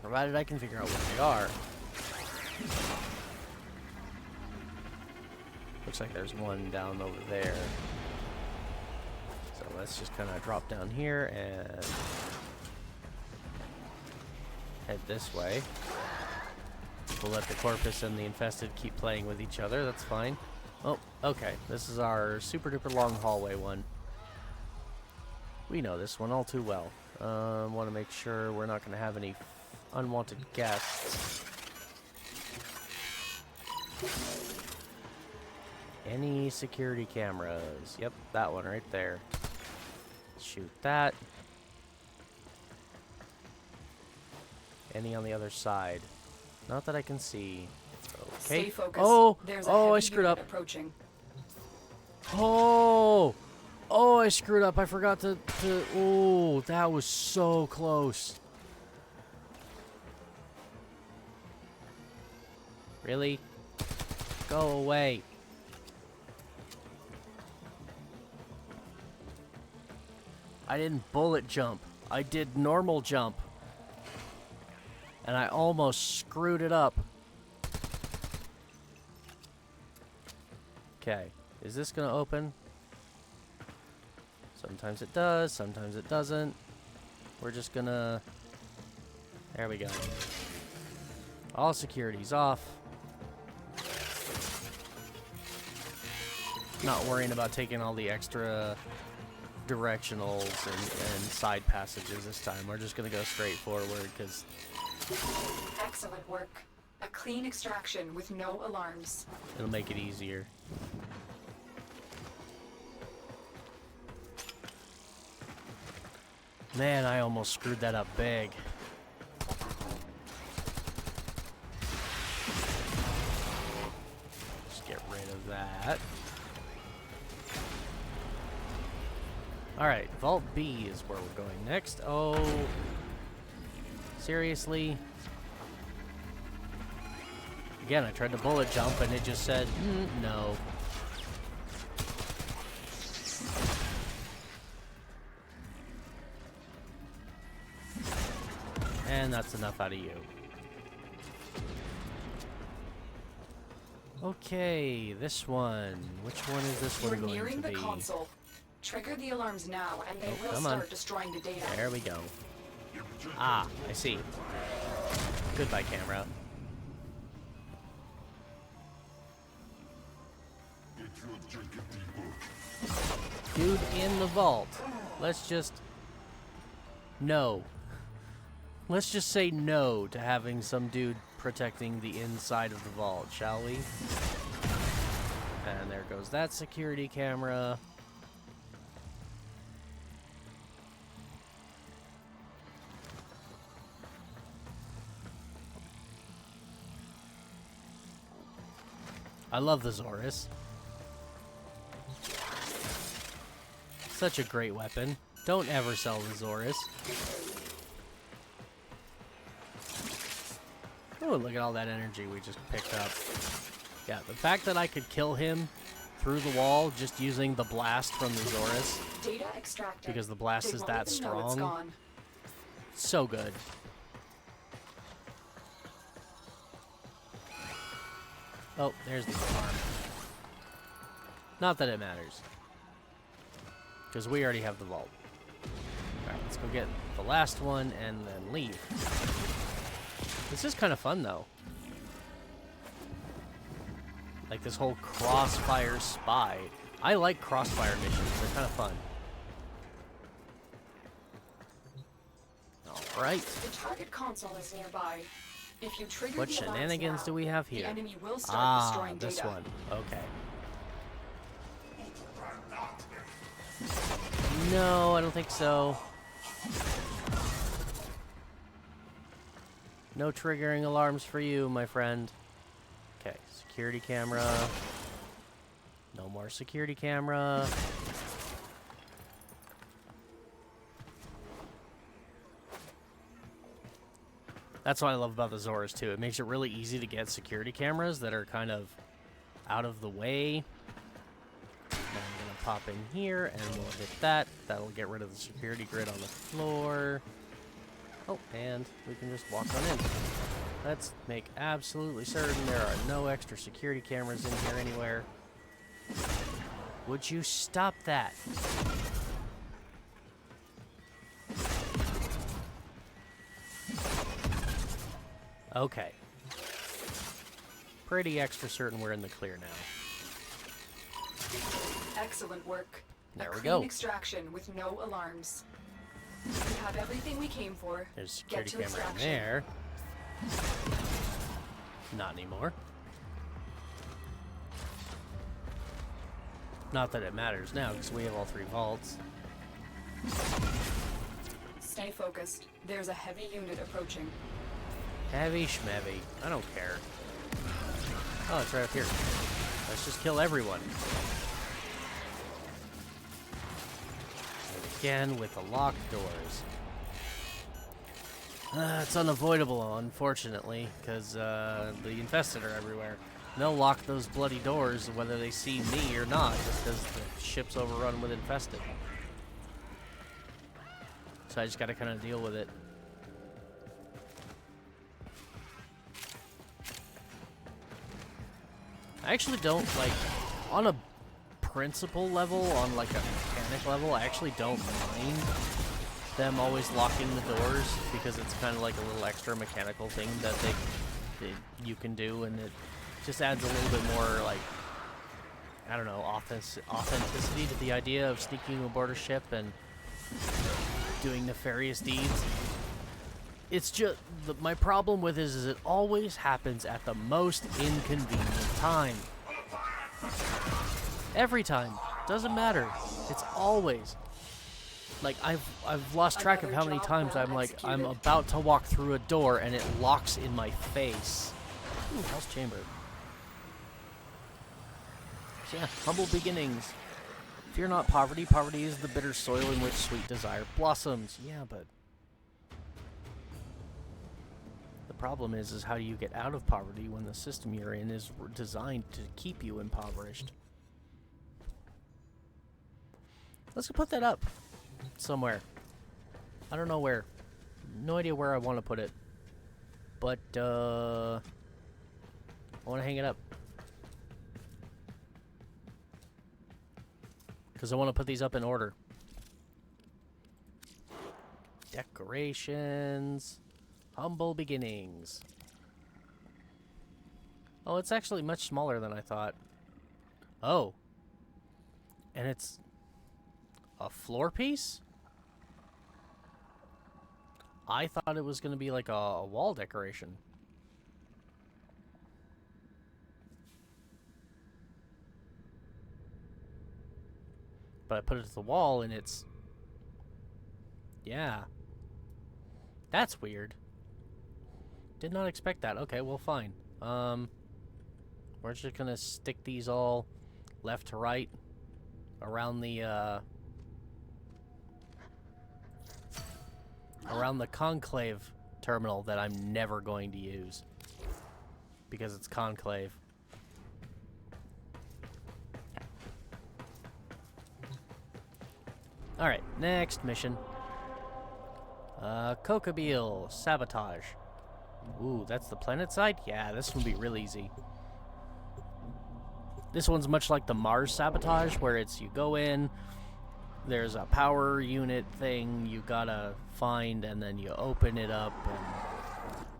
Provided I can figure out what they are. Looks like there's one down over there. So let's just kind of drop down here and head this way. We'll let the Corpus and the Infested keep playing with each other. That's fine. Oh, okay. This is our super duper long hallway one. We know this one all too well. Want to make sure we're not going to have any unwanted guests. Any security cameras? Yep, that one right there. Shoot that. Any on the other side? Not that I can see. Okay. Stay focused. Oh! There's a Oh, I heavy screwed unit up. approaching. Oh! Oh, I screwed up. I forgot to... Oh, that was so close. Really? Go away. I didn't bullet jump. I did normal jump. And I almost screwed it up. Okay. Is this going to open? Sometimes it does, sometimes it doesn't. We're just going to... There we go. All security's off. Not worrying about taking all the extra directionals and side passages this time. We're just going to go straight forward because... Excellent work. A clean extraction with no alarms. It'll make it easier. Man, I almost screwed that up big. Just get rid of that. Alright, Vault B is where we're going next. Oh, seriously? Again, I tried to bullet jump and it just said, no. And that's enough out of you. Okay, this one. Which one is this one You're going nearing to the be? console. Trigger the alarms now, and they will come on. start destroying the data. There we go. Ah, I see. Goodbye, camera. Dude in the vault. Let's just... No. Let's just say no to having some dude protecting the inside of the vault, shall we? And there goes that security camera. I love the Zorus. Such a great weapon. Don't ever sell the Zorus. Oh, look at all that energy we just picked up. Yeah, the fact that I could kill him through the wall just using the blast from the Zorus, Data extracted. because the blast They is won't that even know it's strong. gone. So good. Oh, there's the alarm. Not that it matters. Because we already have the vault. Alright, let's go get the last one and then leave. This is kind of fun, though. Like this whole crossfire spy. I like crossfire missions. They're kind of fun. Alright. The target console is nearby. If you trigger What the alarms shenanigans now, do we have the here? enemy will start destroying This data. one. Okay. No, I don't think so. No triggering alarms for you, my friend. Okay, security camera. No more security camera. That's what I love about the Zorus, too. It makes it really easy to get security cameras that are kind of out of the way. Now I'm going to pop in here, and we'll hit that. That'll get rid of the security grid on the floor. Oh, and we can just walk on in. Let's make absolutely certain there are no extra security cameras in here anywhere. Would you stop that? Okay. Pretty extra certain we're in the clear now. Excellent work. There A we clean go. extraction with no alarms. We have everything we came for. There's a Get security to camera in extraction. there. Not anymore. Not that it matters now, because we have all three vaults. Stay focused. There's a heavy unit approaching. Heavy schmevy. I don't care. Oh, it's right up here. Let's just kill everyone. And again with the locked doors. It's unavoidable, unfortunately, because the infested are everywhere. And they'll lock those bloody doors whether they see me or not, just because the ship's overrun with infested. So I just gotta kind of deal with it. I actually don't, like, on a principle level, on like a mechanic level, I actually don't mind them always locking the doors, because it's kind of like a little extra mechanical thing that you can do, and it just adds a little bit more, like, I don't know, authenticity to the idea of sneaking aboard a ship and doing nefarious deeds. It's just, my problem with it is it always happens at the most inconvenient time. Every time. Doesn't matter. It's always. Like, I've lost track of how many times I'm about to walk through a door and it locks in my face. Ooh, house chamber. So yeah, humble beginnings. Fear not poverty. Poverty is the bitter soil in which sweet desire blossoms. Yeah, but the problem is how do you get out of poverty when the system you're in is designed to keep you impoverished? Let's go put that up somewhere. I don't know where. No idea where I want to put it. But, I want to hang it up. Because I want to put these up in order. Decorations. Humble beginnings. Oh, it's actually much smaller than I thought. Oh. And it's a floor piece? I thought it was going to be like a wall decoration. But I put it to the wall and it's... Yeah. That's weird. Did not expect that. Okay, well, fine. We're just going to stick these all left to right around the, around the conclave terminal that I'm never going to use because it's conclave. Alright, next mission. Kokabeel, sabotage. Ooh, that's the planet side? Yeah, this will be real easy. This one's much like the Mars sabotage, where it's you go in, there's a power unit thing you gotta find, and then you open it up and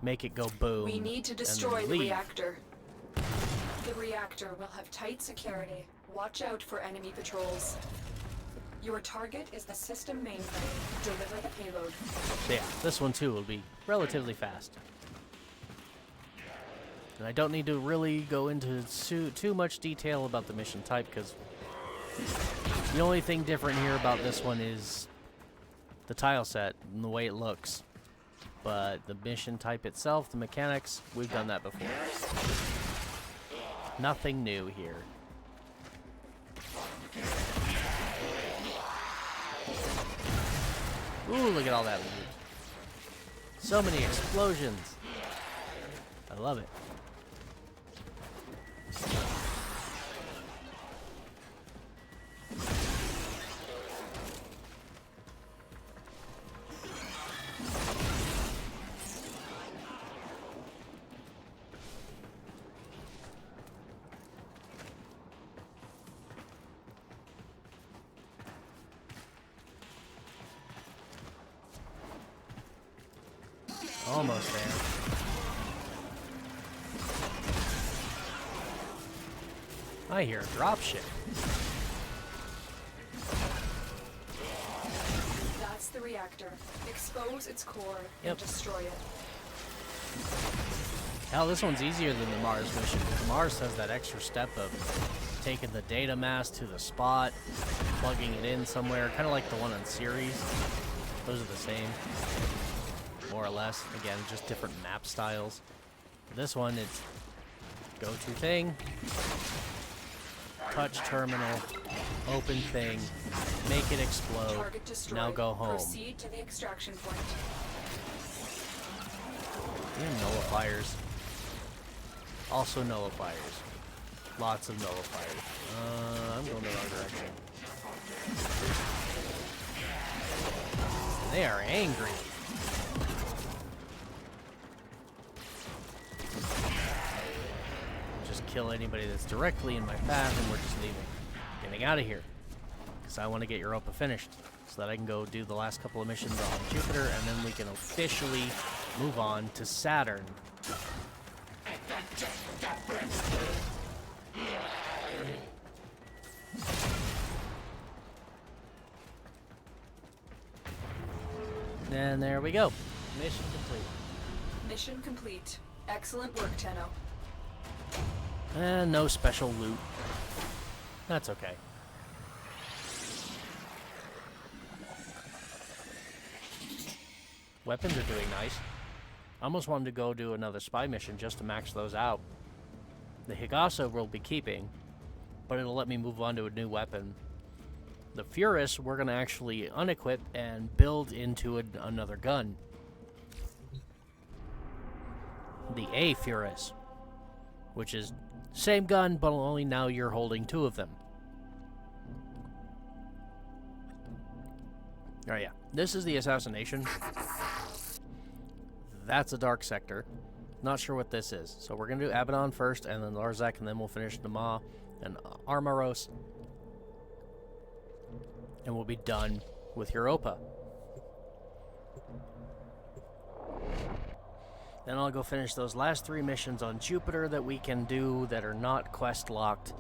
make it go boom. We need to destroy the reactor. The reactor will have tight security. Watch out for enemy patrols. Your target is the system mainframe. Deliver the payload. So yeah, this one too will be relatively fast. And I don't need to really go into too much detail about the mission type, because the only thing different here about this one is the tile set and the way it looks. But the mission type itself, the mechanics, we've done that before. Nothing new here. Ooh, look at all that loot. So many explosions. I love it. Almost there. I hear a dropship. That's the reactor. Expose its core Yep. and destroy it. Hell, this one's easier than the Mars mission, because Mars has that extra step of taking the data mass to the spot, plugging it in somewhere, kind of like the one on Ceres. Those are the same. more or less. Again, just different map styles. For this one, it's go-to thing, touch terminal, open thing, make it explode, Target destroyed. now go home. Proceed to the extraction point. And nullifiers. Also nullifiers. Lots of nullifiers. I'm going the wrong direction. They are angry. Just kill anybody that's directly in my path and we're just leaving. Getting out of here. Because I want to get Europa finished. So that I can go do the last couple of missions on Jupiter and then we can officially move on to Saturn. And there we go. Mission complete. Mission complete. Excellent work, Tenno. And no special loot. That's okay. Weapons are doing nice. I almost wanted to go do another spy mission just to max those out. The Higasa we'll be keeping, but it'll let me move on to a new weapon. The Furus we're going to actually unequip and build into another gun. The A Furus, which is same gun, but only now you're holding two of them. Oh yeah, this is the assassination. That's a dark sector. Not sure what this is. So we're going to do Abaddon first, and then Larzak, and then we'll finish Nama and Armaros. And we'll be done with Europa. Then I'll go finish those last 3 missions on Jupiter that we can do that are not quest locked.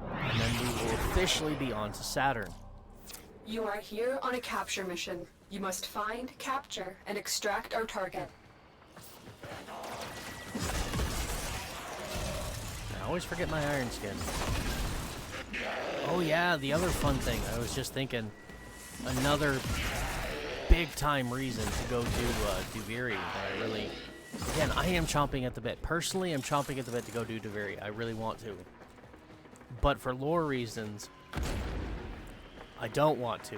And then we will officially be on to Saturn. You are here on a capture mission. You must find, capture, and extract our target. I always forget my iron skin. Oh yeah, the other fun thing, I was just thinking, another big time reason to go do Duviri that I really, again, I am chomping at the bit. Personally, I'm chomping at the bit to go do Duviri. I really want to. But for lore reasons, I don't want to.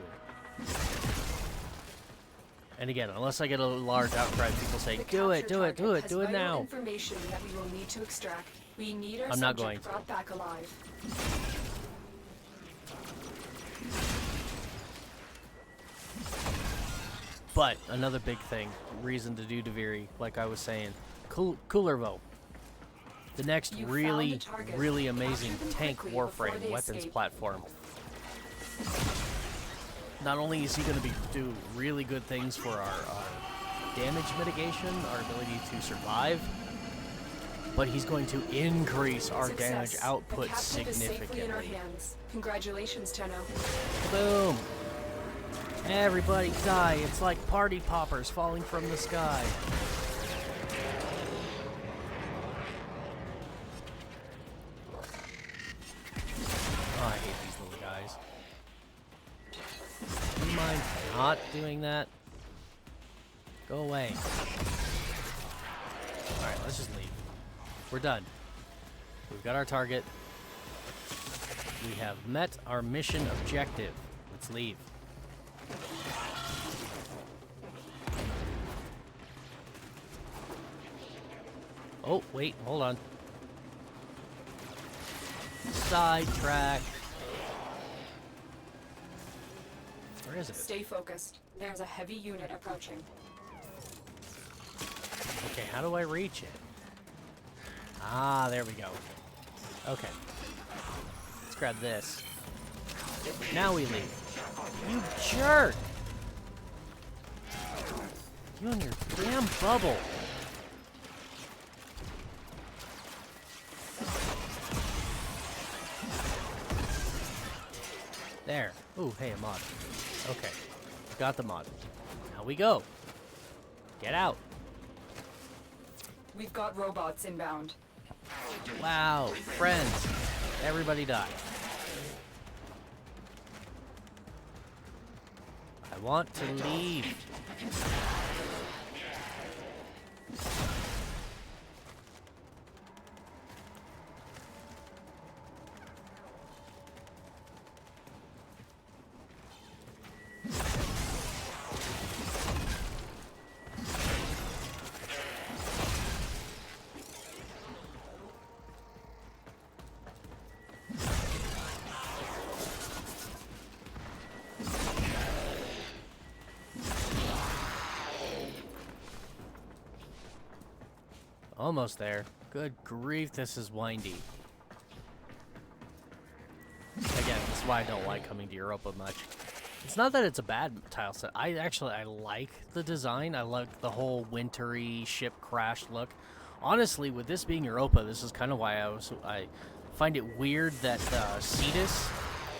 And again, unless I get a large outcry of people saying, do it now. Information that we will need to extract. We need our I'm not subject going to. brought back alive. But another big thing, reason to do Duviri, like I was saying, Coolervo. The next You really, found the target. really amazing Capture them tank quickly before Warframe they weapons escape. platform. Not only is he going to do really good things for our damage mitigation, our ability to survive, but he's going to increase our damage Success. output The captive is safely in our significantly. hands. Congratulations, Tenno. Boom! Everybody die. It's like party poppers falling from the sky. Oh, I hate these little guys. Do you mind not doing that? Go away. Alright, let's just leave. We're done. We've got our target. We have met our mission objective. Let's leave. Oh, wait, hold on. Sidetrack. Where is it? Stay focused. There's a heavy unit approaching. Okay, how do I reach it? Ah, there we go. Okay. Let's grab this. Now we leave. You jerk! You and your damn bubble. There. Ooh, hey, a mod. Okay. Got the mod. Now we go. Get out. We've got robots inbound. Wow. Friends. Everybody die. I want to leave. Almost there. Good grief, this is windy. Again, that's why I don't like coming to Europa much. It's not that it's a bad tile set. I like the design. I like the whole wintry ship crash look. Honestly, with this being Europa, this is kind of why I find it weird that Cetus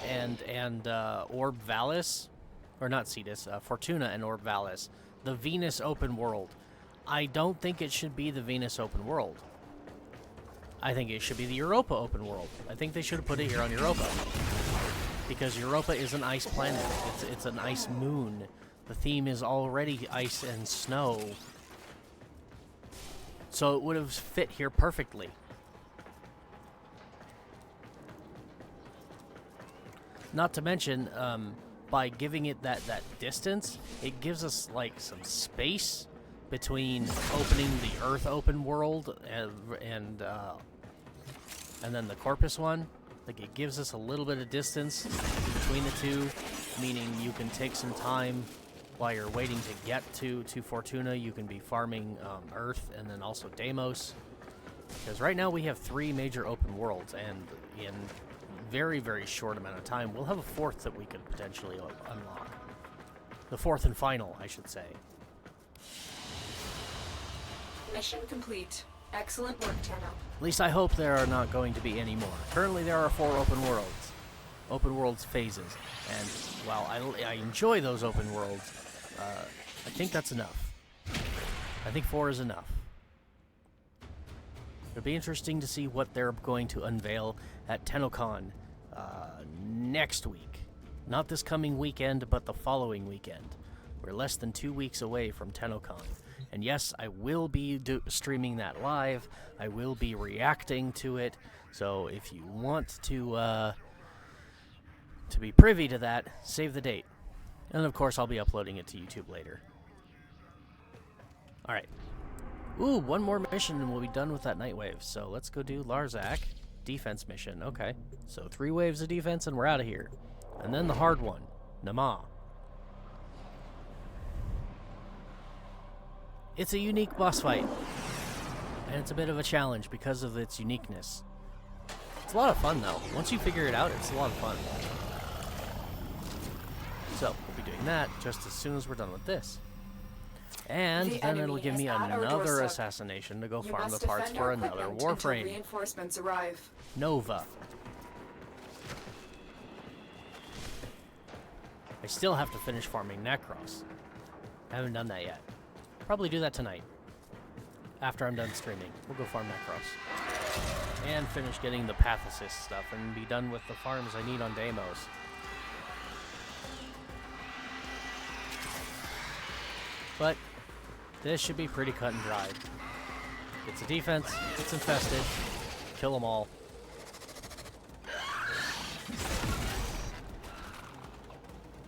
and Orb Valis, or not Cetus, Fortuna and Orb Valis, the Venus open world. I don't think it should be the Venus open world. I think it should be the Europa open world. I think they should have put it here on Europa. Because Europa is an ice planet. It's an ice moon. The theme is already ice and snow. So it would have fit here perfectly. Not to mention, by giving it that distance, it gives us like some space between opening the Earth open world and then the Corpus one. Like, it gives us a little bit of distance between the two, meaning you can take some time while you're waiting to get to Fortuna. You can be farming Earth and then also Deimos. Because right now we have 3 major open worlds, and in very, very short amount of time, we'll have a 4th that we could potentially unlock. The 4th and final, I should say. Mission complete. Excellent work, Tenno. At least I hope there are not going to be any more. Currently there are 4 open worlds. Open worlds phases. And while I enjoy those open worlds, I think that's enough. I think 4 is enough. It'll be interesting to see what they're going to unveil at TennoCon next week. Not this coming weekend, but the following weekend. We're less than 2 weeks away from TennoCon. And yes, I will be streaming that live. I will be reacting to it. So if you want to be privy to that, save the date. And of course, I'll be uploading it to YouTube later. All right. Ooh, one more mission and we'll be done with that night wave. So let's go do Larzak defense mission. Okay. So 3 waves of defense and we're out of here. And then the hard one, Nama. It's a unique boss fight, and it's a bit of a challenge because of its uniqueness. It's a lot of fun, though. Once you figure it out, it's a lot of fun. So, we'll be doing that just as soon as we're done with this. And then it'll give me another assassination to go farm the parts for another Warframe. Reinforcements arrive. Nova. I still have to finish farming Necros. I haven't done that yet. Probably do that tonight. After I'm done streaming. We'll go farm Necros. And finish getting the Path Assist stuff and be done with the farms I need on Deimos. But this should be pretty cut and dried. It's a defense, it's infested. Kill them all.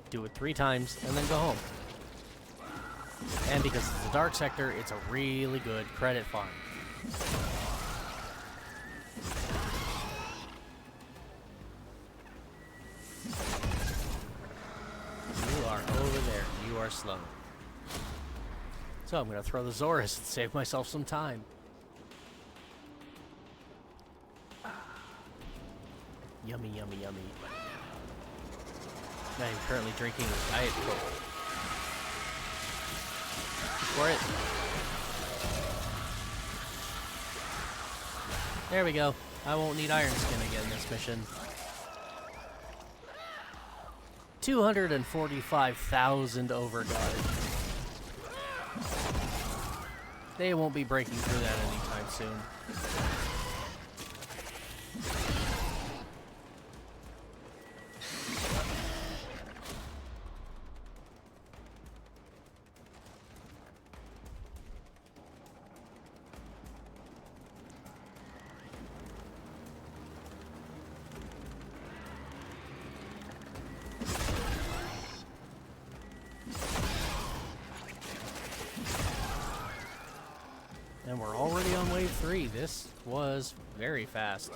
Do it 3 times and then go home. And because it's a dark sector, it's a really good credit farm. You are over there. You are slow. So I'm going to throw the Zorus and save myself some time. Yummy, yummy, yummy. I am currently drinking Diet Coke. For it. There we go. I won't need Iron Skin again this mission. 245,000 overguard. They won't be breaking through that anytime soon. And we're already on wave 3. This was very fast.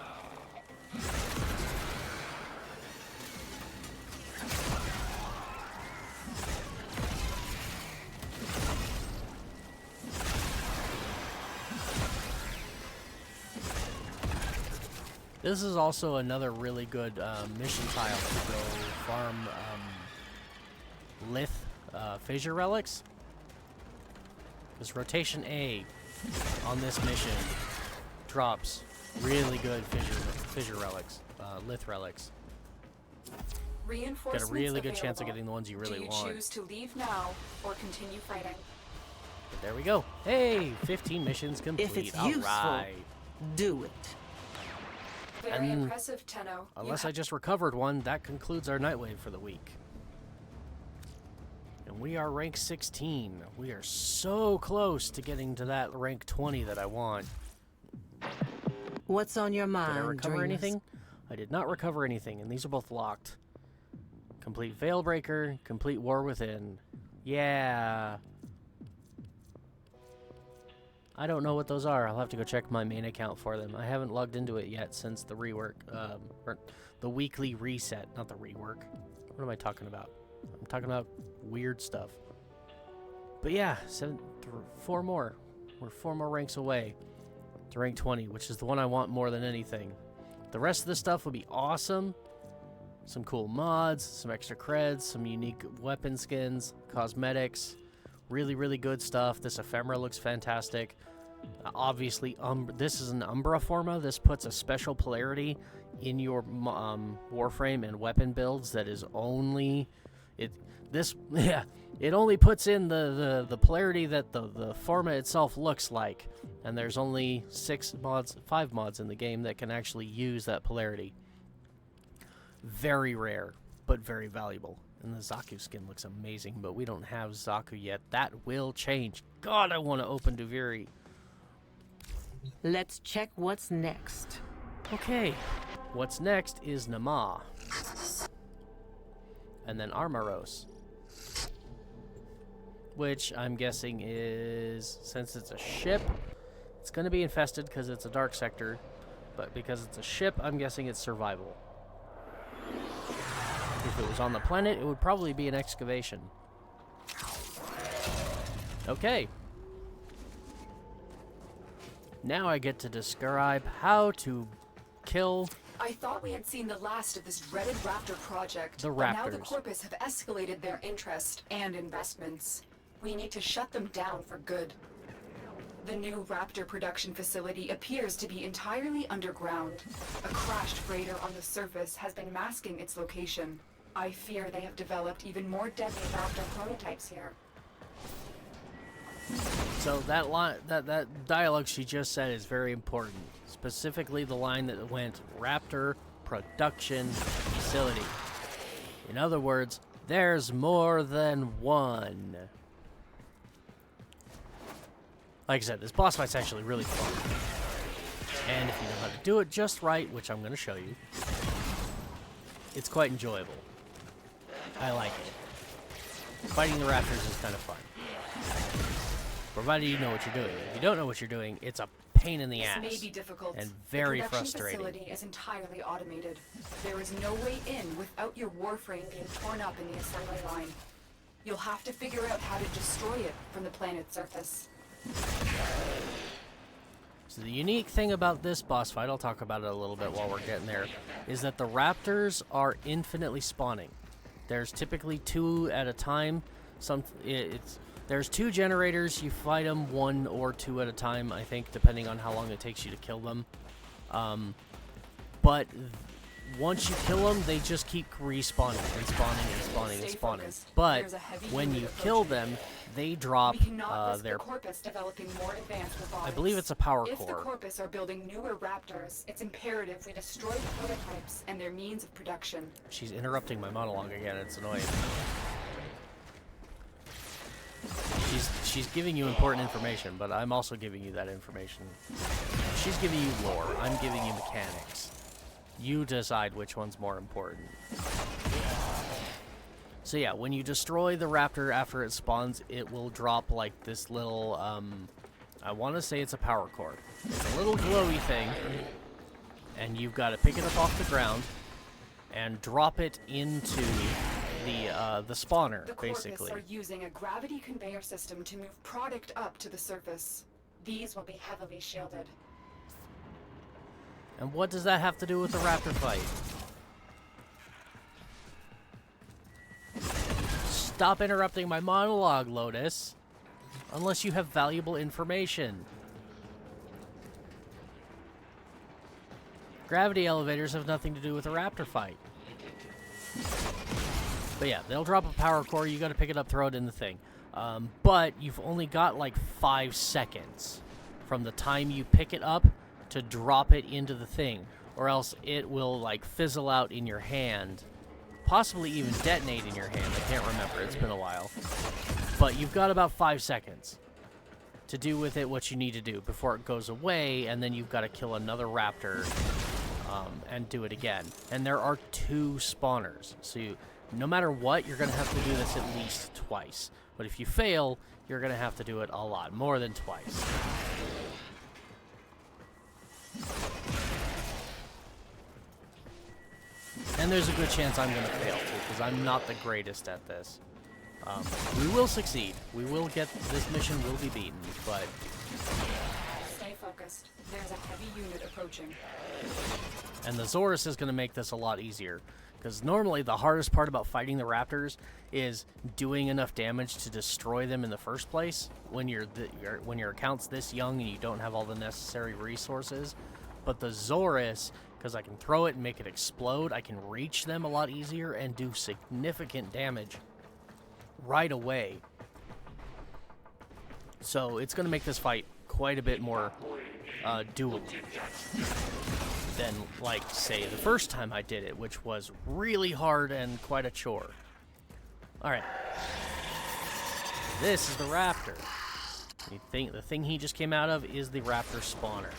This is also another really good mission tile to go farm lith fissure relics. Because rotation A on this mission drops really good fissure relics, lith relics. Reinforcements Got a really good chance of available. getting the ones you really Do you want. choose to leave now or continue fighting? But there we go. Hey, 15 missions complete. If it's All useful, right. do it. Very And impressive, Tenno. Unless I just recovered one, that concludes our Nightwave for the week. And we are rank 16. We are so close to getting to that rank 20 that I want. What's on your mind, Did I recover dreamers? anything? I did not recover anything, and these are both locked. Complete Veilbreaker, complete War Within. Yeah. I don't know what those are. I'll have to go check my main account for them. I haven't logged into it yet since the rework, or the weekly reset, not the rework. What am I talking about? I'm talking about weird stuff. But yeah, 4 more. We're 4 more ranks away to rank 20, which is the one I want more than anything. The rest of the stuff would be awesome. Some cool mods, some extra creds, some unique weapon skins, cosmetics. Really, really good stuff. This ephemera looks fantastic. Obviously, this is an Umbra Forma. This puts a special polarity in your Warframe and weapon builds that is only... It only puts in the polarity that the Forma itself looks like. And there's only 5 mods in the game that can actually use that polarity. Very rare, but very valuable. And the Zaku skin looks amazing, but we don't have Zaku yet. That will change. God, I want to open Duviri. Let's check what's next. Okay, what's next is Nama. And then Armaros. Which I'm guessing is, since it's a ship, it's going to be infested because it's a dark sector. But because it's a ship, I'm guessing it's survival. If it was on the planet, it would probably be an excavation. Okay. Now I get to describe how to kill I thought we had seen the last of this dreaded Raptor project. the But now the raptors. Corpus have escalated their interest and investments. We need to shut them down for good. The new Raptor production facility appears to be entirely underground. A crashed freighter on the surface has been masking its location. I fear they have developed even more deadly Raptor prototypes here. So that line, that dialogue she just said is very important. Specifically, the line that went Raptor Production Facility. In other words, there's more than one. Like I said, this boss fight's actually really fun. And if you know how to do it just right, which I'm going to show you, it's quite enjoyable. I like it. Fighting the raptors is kind of fun. Provided you know what you're doing. If you don't know what you're doing, it's a pain in the ass. This may be difficult. And very the production frustrating. facility is entirely automated. There is no way in without your Warframe being torn up in the assembly line. You'll have to figure out how to destroy it from the planet's surface. So the unique thing about this boss fight, I'll talk about it a little bit while we're getting there, is that the raptors are infinitely spawning. There's typically 2 at a time. There's 2 generators. You fight them 1 or 2 at a time, I think, depending on how long it takes you to kill them. But once you kill them, they just keep respawning and spawning and spawning and Stay spawning. focused. But There's a heavy when unit you kill approaching. them, they drop We cannot risk their... the Corpus developing more advanced robotics. I believe it's a power If the core. Corpus are building newer Raptors, it's imperative we destroy the prototypes and their means of production. She's interrupting my monologue again. It's annoying. She's giving you important information, but I'm also giving you that information. She's giving you lore. I'm giving you mechanics. You decide which one's more important. So yeah, when you destroy the raptor after it spawns, it will drop like this little, I want to say it's a power core. It's a little glowy thing, and you've got to pick it up off the ground and drop it into the spawner, The Corpus basically. are using a gravity conveyor system to move product up to the surface. These will be heavily shielded. And what does that have to do with the raptor fight? Stop interrupting my monologue, Lotus. Unless you have valuable information. Gravity elevators have nothing to do with the raptor fight. But yeah, they'll drop a power core. You got to pick it up, throw it in the thing. But you've only got like 5 seconds from the time you pick it up to drop it into the thing, or else it will like fizzle out in your hand, possibly even detonate in your hand. I can't remember. It's been a while. But you've got about 5 seconds to do with it what you need to do before it goes away, and then you've got to kill another raptor and do it again. And there are 2 spawners, so no matter what, you're going to have to do this at least twice. But if you fail, you're going to have to do it a lot, more than twice. And there's a good chance I'm going to fail, too, because I'm not the greatest at this. We will succeed. We will get, this mission will be beaten, but... Stay focused. There's a heavy unit approaching. And the Zorus is going to make this a lot easier. Because normally the hardest part about fighting the raptors is doing enough damage to destroy them in the first place when when your account's this young and you don't have all the necessary resources. But the Zorus, because I can throw it and make it explode, I can reach them a lot easier and do significant damage right away. So it's going to make this fight quite a bit more doable than, like, say, the first time I did it, which was really hard and quite a chore. Alright. This is the raptor. The thing he just came out of is the raptor spawner.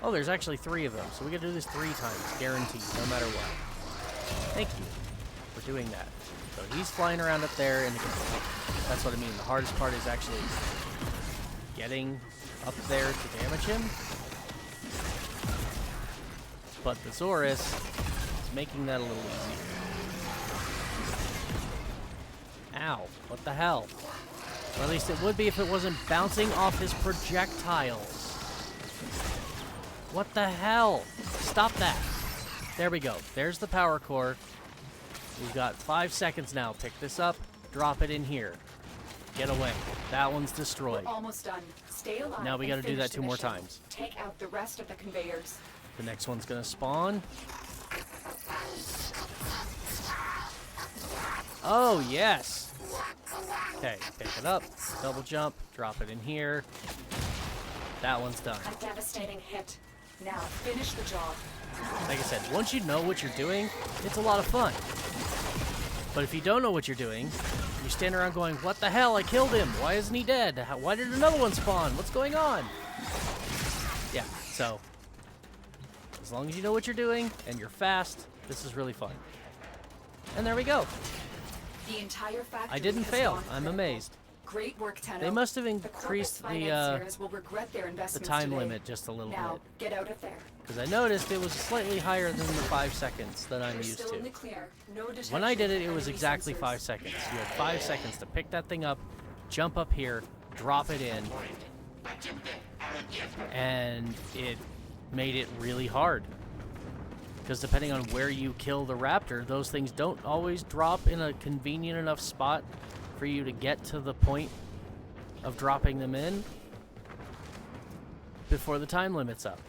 Oh, there's actually 3 of them, so we gotta do this 3 times, guaranteed, no matter what. Thank you for doing that. So he's flying around up there, and that's what I mean. The hardest part is actually getting up there to damage him. But the Zorus is making that a little easier. Ow, what the hell? Or at least it would be if it wasn't bouncing off his projectiles. What the hell? Stop that. There we go. There's the power core. We've got 5 seconds now. Pick this up, drop it in here. Get away. That one's destroyed. We're almost done. Stay alive. Now we gotta do that 2 more mission. times. Take out the rest of the conveyors. The next one's gonna spawn. Oh, yes. Okay, pick it up, double jump, drop it in here. That one's done. A devastating hit. Now finish the job. Like I said, once you know what you're doing, it's a lot of fun. But if you don't know what you're doing, you stand around going, what the hell, I killed him, why isn't he dead? Why did another one spawn? What's going on? Yeah, so... as long as you know what you're doing, and you're fast, this is really fun. And there we go. The entire factory I didn't has fail. gone I'm critical. amazed. Great work, Tenno. They must have The increased corporate the financiers will regret their investments time today. limit just a little Now, bit. get out of there. Because I noticed it was slightly higher than the 5 seconds that I'm You're used still to. in the clear. No detection When I did it, of it was enemy exactly sensors. 5 seconds. You had 5 seconds to pick that thing up, jump up here, drop it in, and it made it really hard. Because depending on where you kill the raptor, those things don't always drop in a convenient enough spot for you to get to the point of dropping them in before the time limit's up.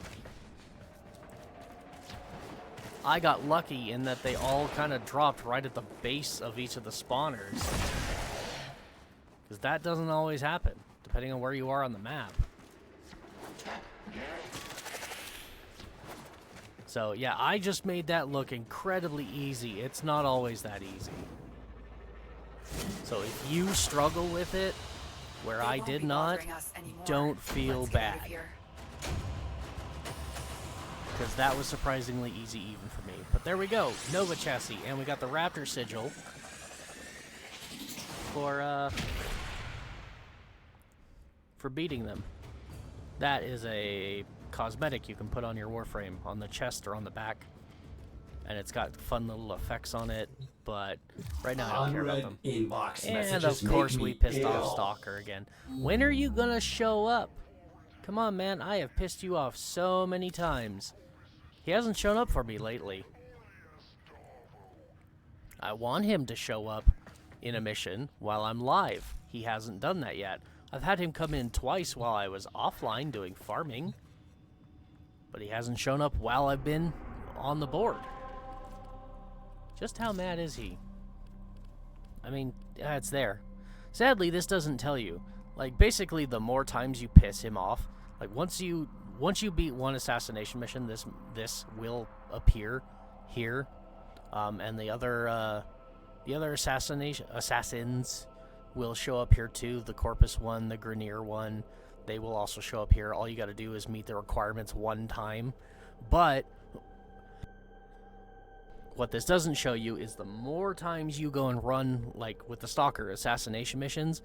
I got lucky in that they all kind of dropped right at the base of each of the spawners. Because that doesn't always happen, depending on where you are on the map. So yeah, I just made that look incredibly easy. It's not always that easy. So if you struggle with it, where I did not, don't feel bad. Because that was surprisingly easy even for me. But there we go, Nova chassis, and we got the Raptor sigil for beating them. That is a cosmetic you can put on your Warframe, on the chest or on the back. And it's got fun little effects on it, but right now I don't care about them. And of course we pissed off Stalker again. When are you gonna show up? Come on, man, I have pissed you off so many times. He hasn't shown up for me lately. I want him to show up in a mission while I'm live. He hasn't done that yet. I've had him come in twice while I was offline doing farming, but he hasn't shown up while I've been on the board. Just how mad is he? I mean, it's there. Sadly, this doesn't tell you. Like, basically, the more times you piss him off, like once you beat one assassination mission, this will appear here, and the other assassins will show up here too. The Corpus one, the Grenier one, they will also show up here. All you got to do is meet the requirements one time. But what this doesn't show you is the more times you go and run, like with the Stalker assassination missions,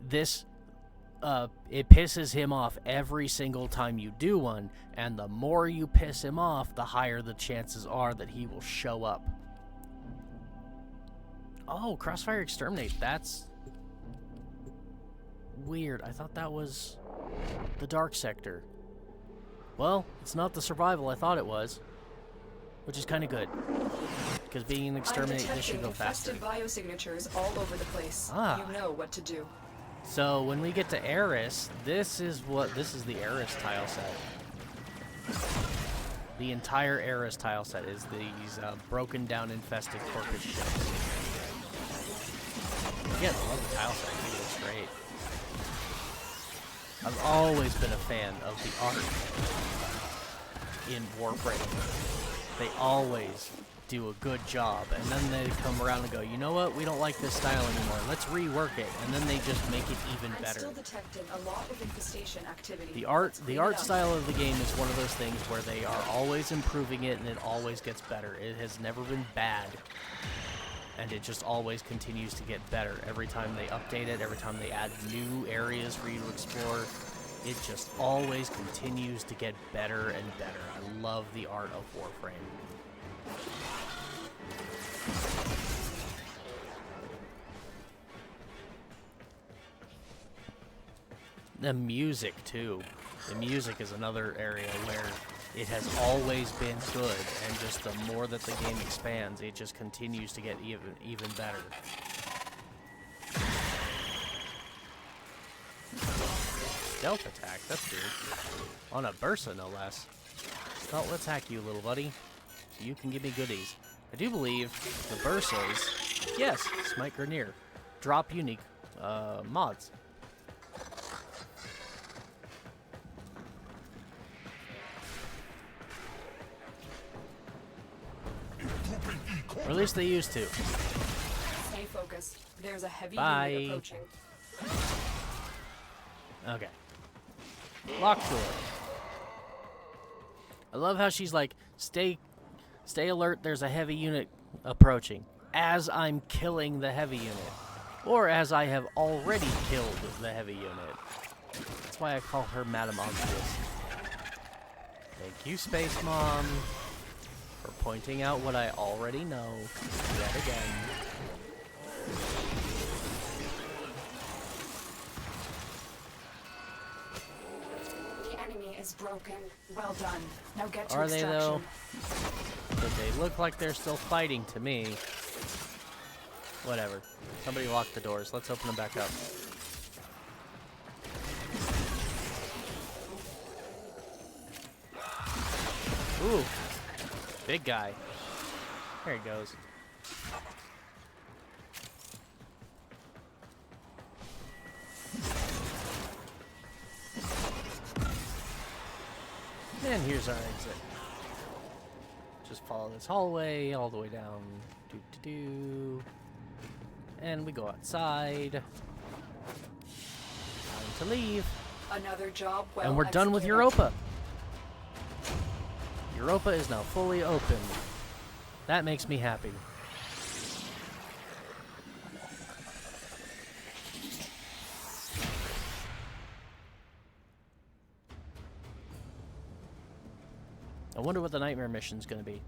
this it pisses him off every single time you do one, and the more you piss him off, the higher the chances are that he will show up. Oh, Crossfire Exterminate, that's weird. I thought that was the Dark Sector. Well, it's not the Survival I thought it was, which is kind of good, because being an Exterminate, this should go faster. Biosignatures all over the place. Ah. You know what to do. So when we get to Eris, this is the Eris tile set. The entire Eris tile set is these broken down infested Corpus ships. Yeah, I love the tile set. It looks great. I've always been a fan of the art in Warframe. They always do a good job, and then they come around and go, you know what, we don't like this style anymore, let's rework it, and then they just make it even better. I'm still detecting a lot of infestation activity. The art style of the game is one of those things where they are always improving it, and it always gets better. It has never been bad, and it just always continues to get better. Every time they update it, every time they add new areas for you to explore, it just always continues to get better and better. I love the art of Warframe. The music, too. The music is another area where it has always been good, and just the more that the game expands, it just continues to get even better. Stealth attack, that's weird. On a Bursa, no less. Well, let's hack you, little buddy. So you can give me goodies. I do believe the Bursas, yes, Smite Grenier, drop unique mods. Or at least they used to. Stay focused. There's a heavy Bye. unit approaching. Okay. Lock door. I love how she's like, stay alert, there's a heavy unit approaching, as I'm killing the heavy unit. Or as I have already killed the heavy unit. That's why I call her Madam Obvious. Thank you, Space Mom, for pointing out what I already know yet again. The enemy is broken. Well done. Now get to Are they, extraction. though? But they look like they're still fighting to me. Whatever. Somebody lock the doors. Let's open them back up. Ooh. Big guy. There he goes. And here's our exit. Just follow this hallway all the way down. Doo-doo-doo. And we go outside. Time to leave. Another job well And we're done with executed. Europa. Europa is now fully open. That makes me happy. I wonder what the nightmare mission's gonna be.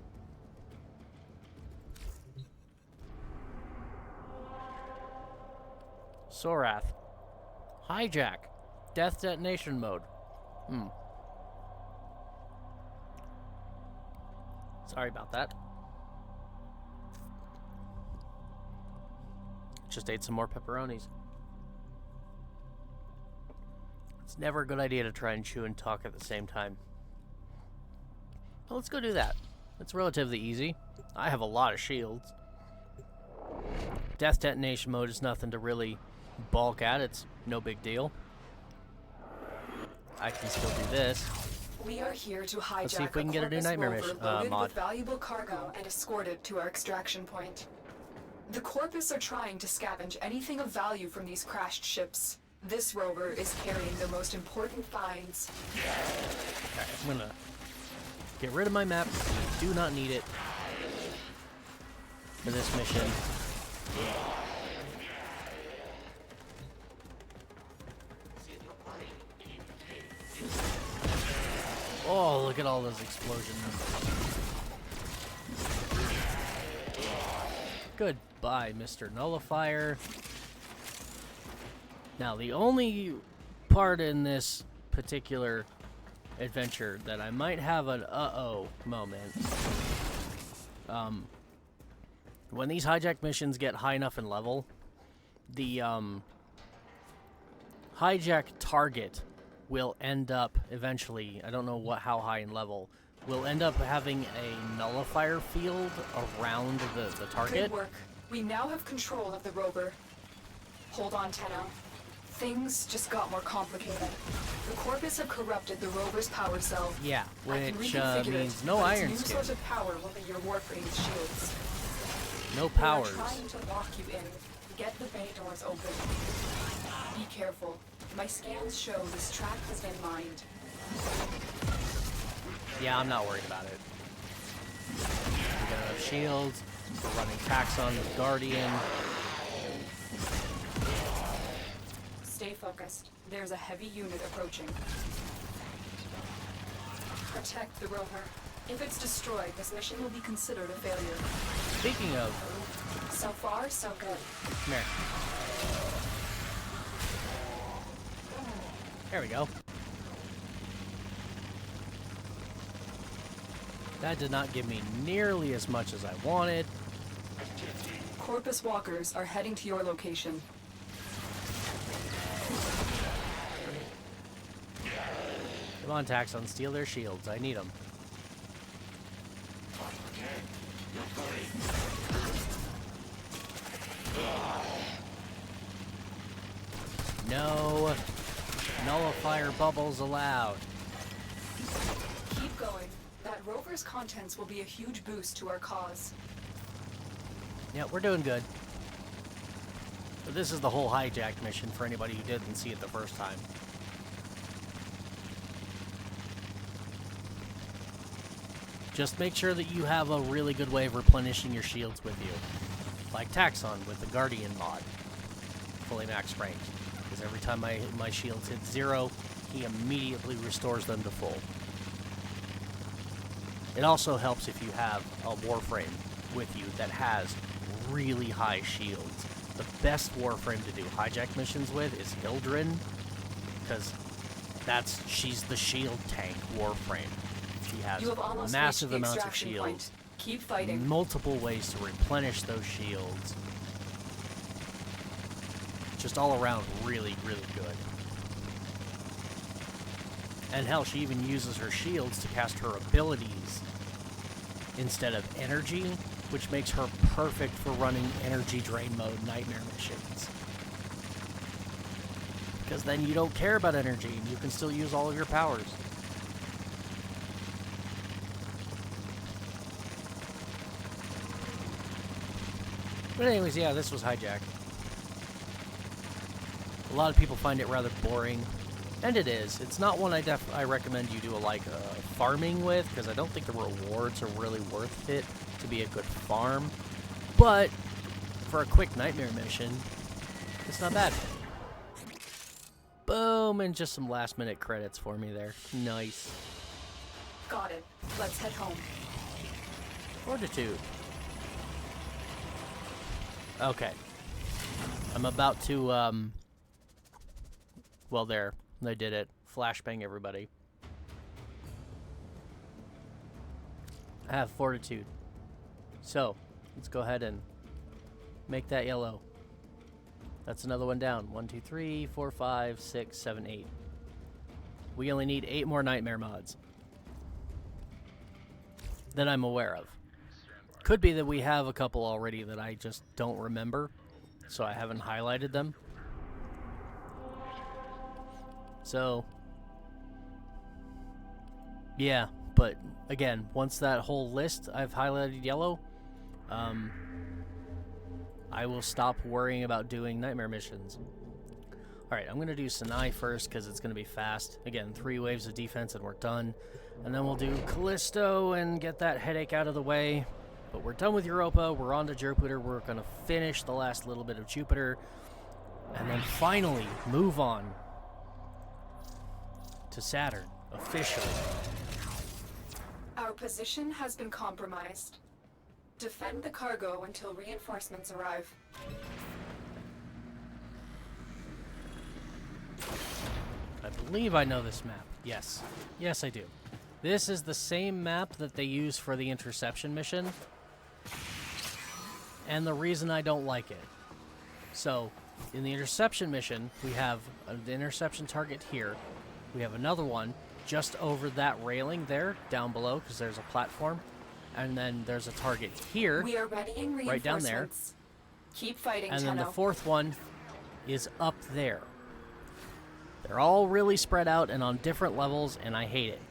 Sorath. Hijack. Death detonation mode. Sorry about that. Just ate some more pepperonis. It's never a good idea to try and chew and talk at the same time. Well, let's go do that. It's relatively easy. I have a lot of shields. Death detonation mode is nothing to really balk at. It's no big deal. I can still do this. We are here to hijack Let's see if we can get a new Corpus nightmare rover mission loaded mod. with valuable cargo and escort it to our extraction point. The Corpus are trying to scavenge anything of value from these crashed ships. This rover is carrying their most important finds. Okay, I'm gonna get rid of my map. Do not need it for this mission. Oh, look at all those explosions. Goodbye, Mr. Nullifier. Now, the only part in this particular adventure that I might have an uh-oh moment. When these hijack missions get high enough in level, the hijack target will end up eventually, I don't know how high in level, will end up having a nullifier field around the target. Good work. We now have control of the rover. Hold on, Tenno. Things just got more complicated. The Corpus have corrupted the rover's power cell. Yeah, I can which reconfigure means it, no but iron its new skin. source of power will be your Warframe's shields. No They are powers. trying to lock you in. Get the bay doors open. Be careful. My scans show this track has been mined. Yeah, I'm not worried about it. We got enough shields. We're running Taxon with Guardian. Stay focused. There's a heavy unit approaching. Protect the rover. If it's destroyed, this mission will be considered a failure. Speaking of, So far, so good. come here. There we go. That did not give me nearly as much as I wanted. Corpus walkers are heading to your location. Come on, Taxon, steal their shields. I need them. No nullifier bubbles allowed. Keep going. That rover's contents will be a huge boost to our cause. Yeah, we're doing good. But this is the whole hijack mission for anybody who didn't see it the first time. Just make sure that you have a really good way of replenishing your shields with you. Like Taxon with the Guardian mod. Fully max range. Because every time my shields hit 0, he immediately restores them to full. It also helps if you have a Warframe with you that has really high shields. The best Warframe to do hijack missions with is Hildren, because she's the shield tank Warframe. She has You have almost massive reached the amounts of extraction shields, point. Keep fighting. multiple ways to replenish those shields. Just all around really, really good. And hell, she even uses her shields to cast her abilities instead of energy, which makes her perfect for running energy drain mode nightmare missions. Because then you don't care about energy and you can still use all of your powers. But anyways, yeah, this was hijacked. A lot of people find it rather boring, and it is. It's not one I recommend you do farming with, because I don't think the rewards are really worth it to be a good farm. But for a quick nightmare mission, it's not bad. Boom, and just some last-minute credits for me there. Nice. Got it. Let's head home. Fortitude. Okay. I'm about to, well, there. I did it. Flashbang everybody. I have fortitude. So, let's go ahead and make that yellow. That's another one down. 1, 2, 3, 4, 5, 6, 7, 8. We only need 8 more nightmare mods that I'm aware of. Could be that we have a couple already that I just don't remember, so I haven't highlighted them. So, yeah, but again, once that whole list I've highlighted yellow, I will stop worrying about doing nightmare missions. Alright, I'm going to do Sinai first because it's going to be fast. Again, 3 waves of defense and we're done. And then we'll do Callisto and get that headache out of the way. But we're done with Europa, we're on to Jupiter, we're going to finish the last little bit of Jupiter. And then finally move on to Saturn, officially. Our position has been compromised. Defend the cargo until reinforcements arrive. I believe I know this map. Yes. Yes, I do. This is the same map that they use for the interception mission. And the reason I don't like it. So, in the interception mission, we have an interception target here. We have another one just over that railing there, down below, because there's a platform. And then there's a target here, We are readying reinforcements. right down there. Keep fighting, And then the Tenno. 4th one is up there. They're all really spread out and on different levels, and I hate it.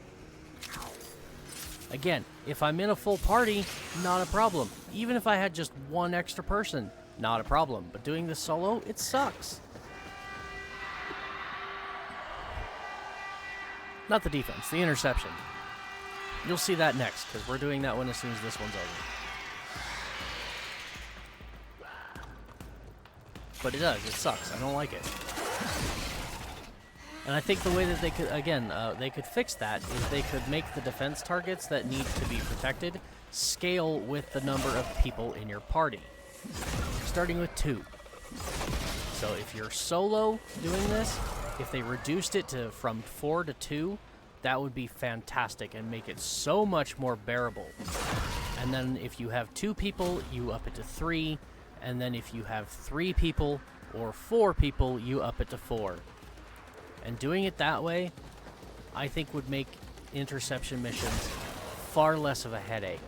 Again, if I'm in a full party, not a problem. Even if I had just one extra person, not a problem. But doing this solo, it sucks. Not the defense, the interception. You'll see that next, because we're doing that one as soon as this one's over. But it does, it sucks. I don't like it. And I think the way that they could, again, they could fix that is they could make the defense targets that need to be protected scale with the number of people in your party. Starting with 2. So if you're solo doing this, if they reduced it to from 4 to 2, that would be fantastic and make it so much more bearable. And then if you have 2 people, you up it to 3. And then if you have 3 people or 4 people, you up it to 4. And doing it that way, I think would make interception missions far less of a headache.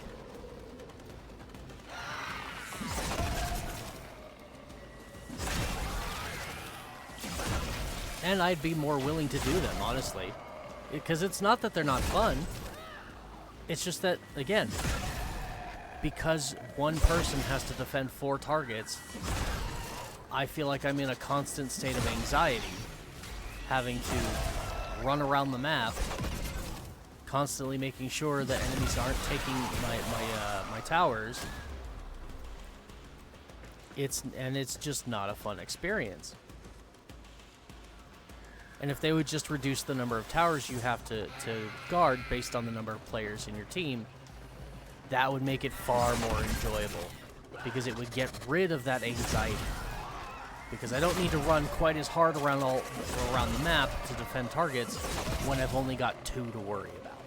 And I'd be more willing to do them, honestly. Because it's not that they're not fun. It's just that, again, because one person has to defend 4 targets, I feel like I'm in a constant state of anxiety, having to run around the map, constantly making sure that enemies aren't taking my towers. It's just not a fun experience. And if they would just reduce the number of towers you have to guard based on the number of players in your team, that would make it far more enjoyable, because it would get rid of that anxiety. Because I don't need to run quite as hard around the map to defend targets when I've only got 2 to worry about.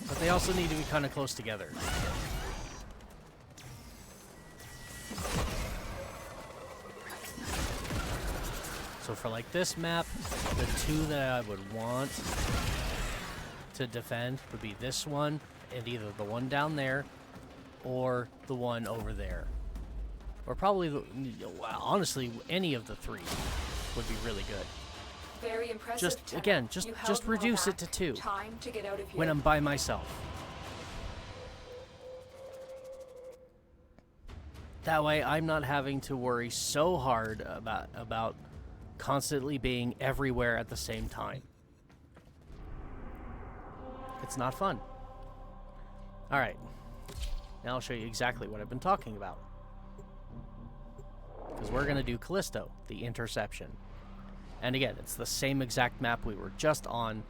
But they also need to be kind of close together. So for like this map, the 2 that I would want to defend would be this one, and either the one down there or the one over there. Or probably, honestly, any of the 3 would be really good. Very impressive. Just, Tenno. again, You just held them all reduce it back. to 2 Time to get out of here. when I'm by myself. That way, I'm not having to worry so hard about constantly being everywhere at the same time. It's not fun. Alright. Now I'll show you exactly what I've been talking about. Because we're going to do Callisto, the interception. And again, it's the same exact map we were just on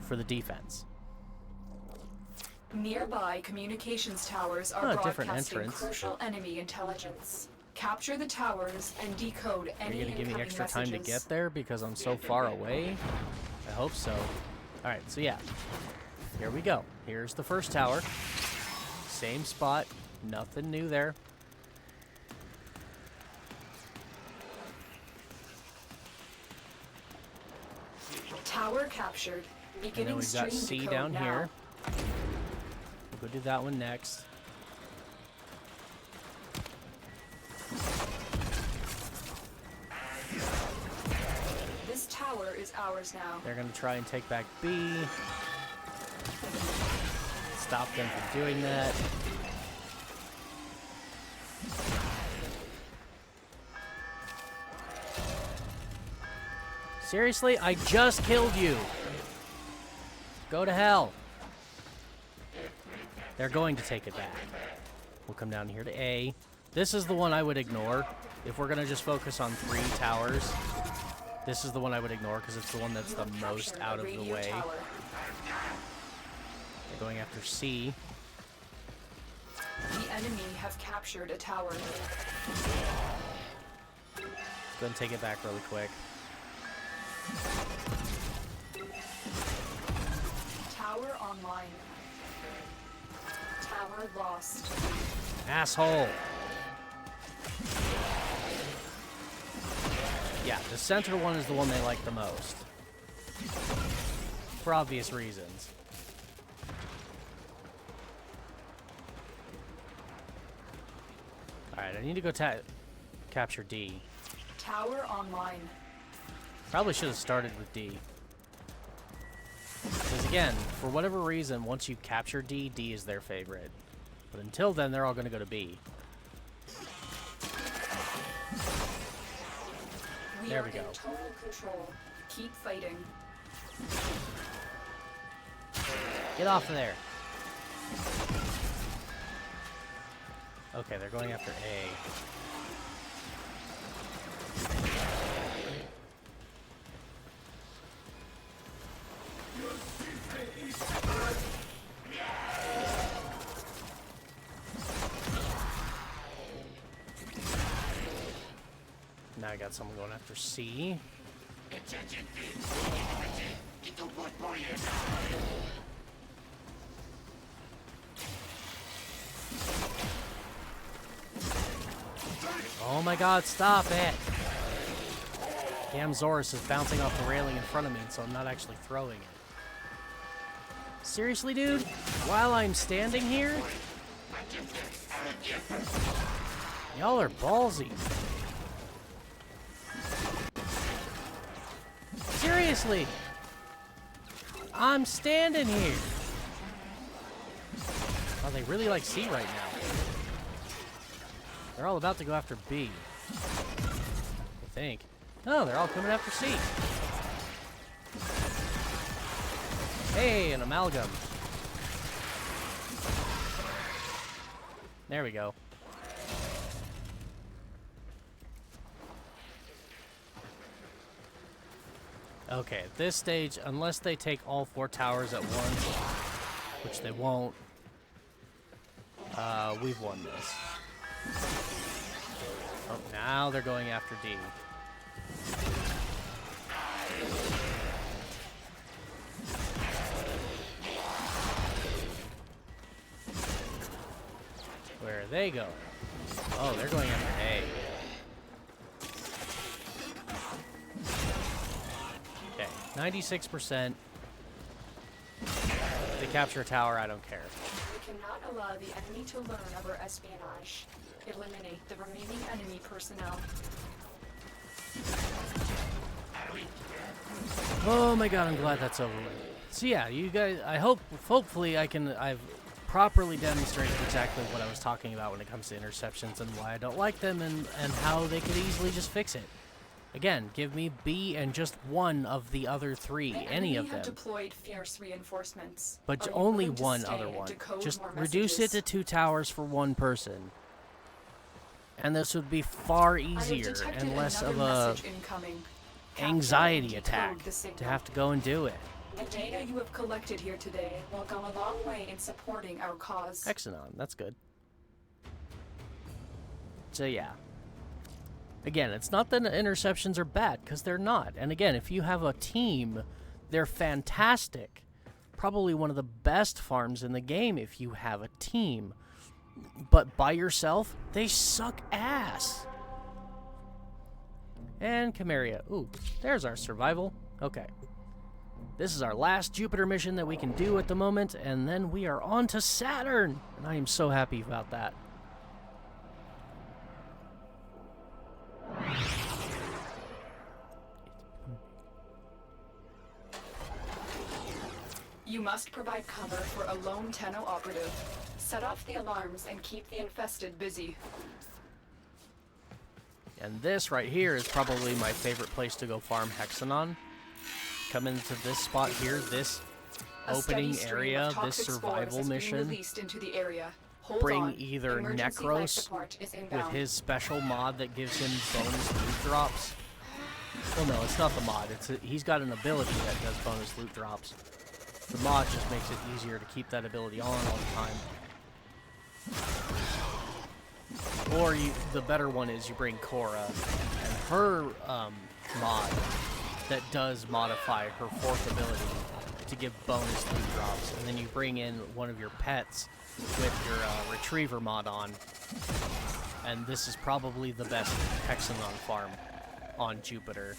for the defense. Nearby communications towers are different broadcasting entrance. crucial enemy intelligence. Capture the towers and decode Are any you going to give me incoming extra time to messages. get there because I'm so far away? I hope so. Alright, so yeah. Here we go. Here's the first tower. Same spot. Nothing new there. Tower captured. And then Beginning we've got stream C decode down now. here. We'll go do that one next. This tower is ours now. They're going to try and take back B. Stop them from doing that. Seriously? I just killed you. Go to hell. They're going to take it back. We'll come down here to A. This is the one I would ignore. If we're going to just focus on 3 towers, this is the one I would ignore because it's the one that's the most out of the way. They're going after C. The enemy have captured a tower. Let's go ahead and take it back really quick. Tower online. Tower lost. Asshole. Yeah, the center one is the one they like the most. For obvious reasons. Alright, I need to go capture D. Tower online. Probably should have started with D. Because again, for whatever reason, once you capture D, D is their favorite. But until then, they're all going to go to B. There we go. In total control. Keep fighting. Get off of there. Okay, they're going after A. Now I got someone going after C. Oh my god, stop it! Damn Zorus is bouncing off the railing in front of me, so I'm not actually throwing it. Seriously, dude? While I'm standing here? Y'all are ballsy. Seriously! I'm standing here! Oh, they really like C right now. They're all about to go after B. I think. No, they're all coming after C. Hey, an amalgam. There we go. Okay, at this stage, unless they take all 4 towers at once, which they won't, we've won this. Oh, now they're going after D. Where are they going? Oh, they're going after A. Okay, 96%. If they capture a tower, I don't care. We cannot allow the enemy to learn of our espionage. Eliminate the remaining enemy personnel. Oh my god, I'm glad that's over with. So yeah, you guys, hopefully I've properly demonstrated exactly what I was talking about when it comes to interceptions and why I don't like them and how they could easily just fix it. Again, give me B and just one of the other 3, any of them. Deployed fierce reinforcements. But Are you only willing to one stay other and one. decode Just more reduce it messages? to 2 towers for 1 person. And this would be far easier and less of a anxiety attack to have to go and do it. The data you have collected here today will go a long way in supporting our cause. Exanon, that's good. So yeah. Again, it's not that interceptions are bad, because they're not. And again, if you have a team They're fantastic. Probably one of the best farms in the game if you have a team. But by yourself, they suck ass. And Chimeria. Ooh, there's our survival. Okay. This is our last Jupiter mission that we can do at the moment, and then we are on to Saturn. And I am so happy about that. You must provide cover for a lone Tenno operative. Set off the alarms and keep the infested busy. And this right here is probably my favorite place to go farm Hexanon. Come into this spot here, this opening area, this survival mission. Into the area. Bring either Necros with his special mod that gives him bonus loot drops. Well, no, it's not the mod. He's got an ability that does bonus loot drops. The mod just makes it easier to keep that ability on all the time. Or the better one is you bring Korra and her mod that does modify her fourth ability to give bonus loot drops, and then you bring in one of your pets with your retriever mod on, and this is probably the best Hexanon farm on Jupiter.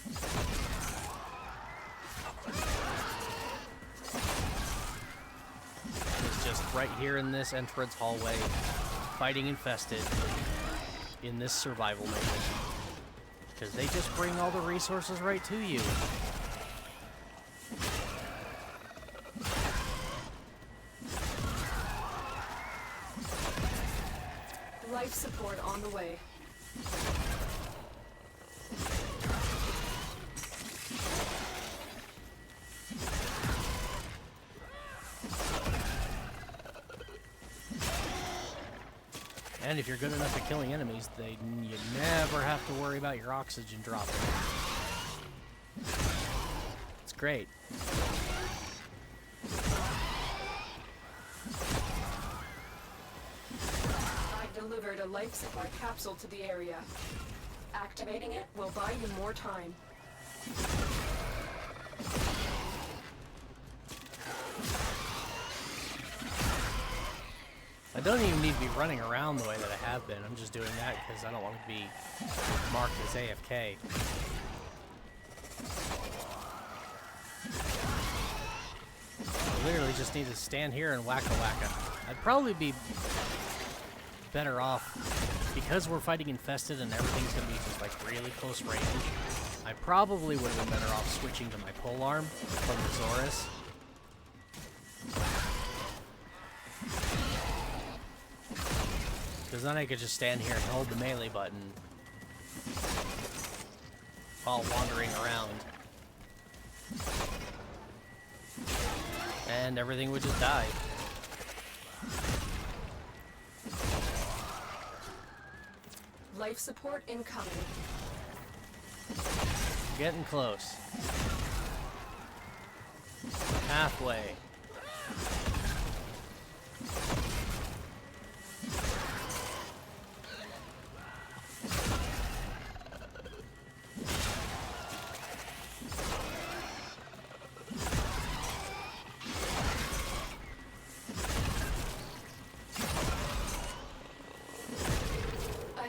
It's just right here in this entrance hallway, fighting infested in this survival mission. Because they just bring all the resources right to you. Life support on the way. And if you're good enough at killing enemies, you never have to worry about your oxygen dropping. It's great. I've delivered a life support capsule to the area. Activating it will buy you more time. I don't even need to be running around the way that I have been. I'm just doing that because I don't want to be marked as AFK. I literally just need to stand here and wacka-wacka. I'd probably be better off, because we're fighting infested and everything's going to be just like really close range. I probably would have been better off switching to my polearm from the Zorus. Because then I could just stand here and hold the melee button while wandering around. And everything would just die. Life support incoming. Getting close. Halfway.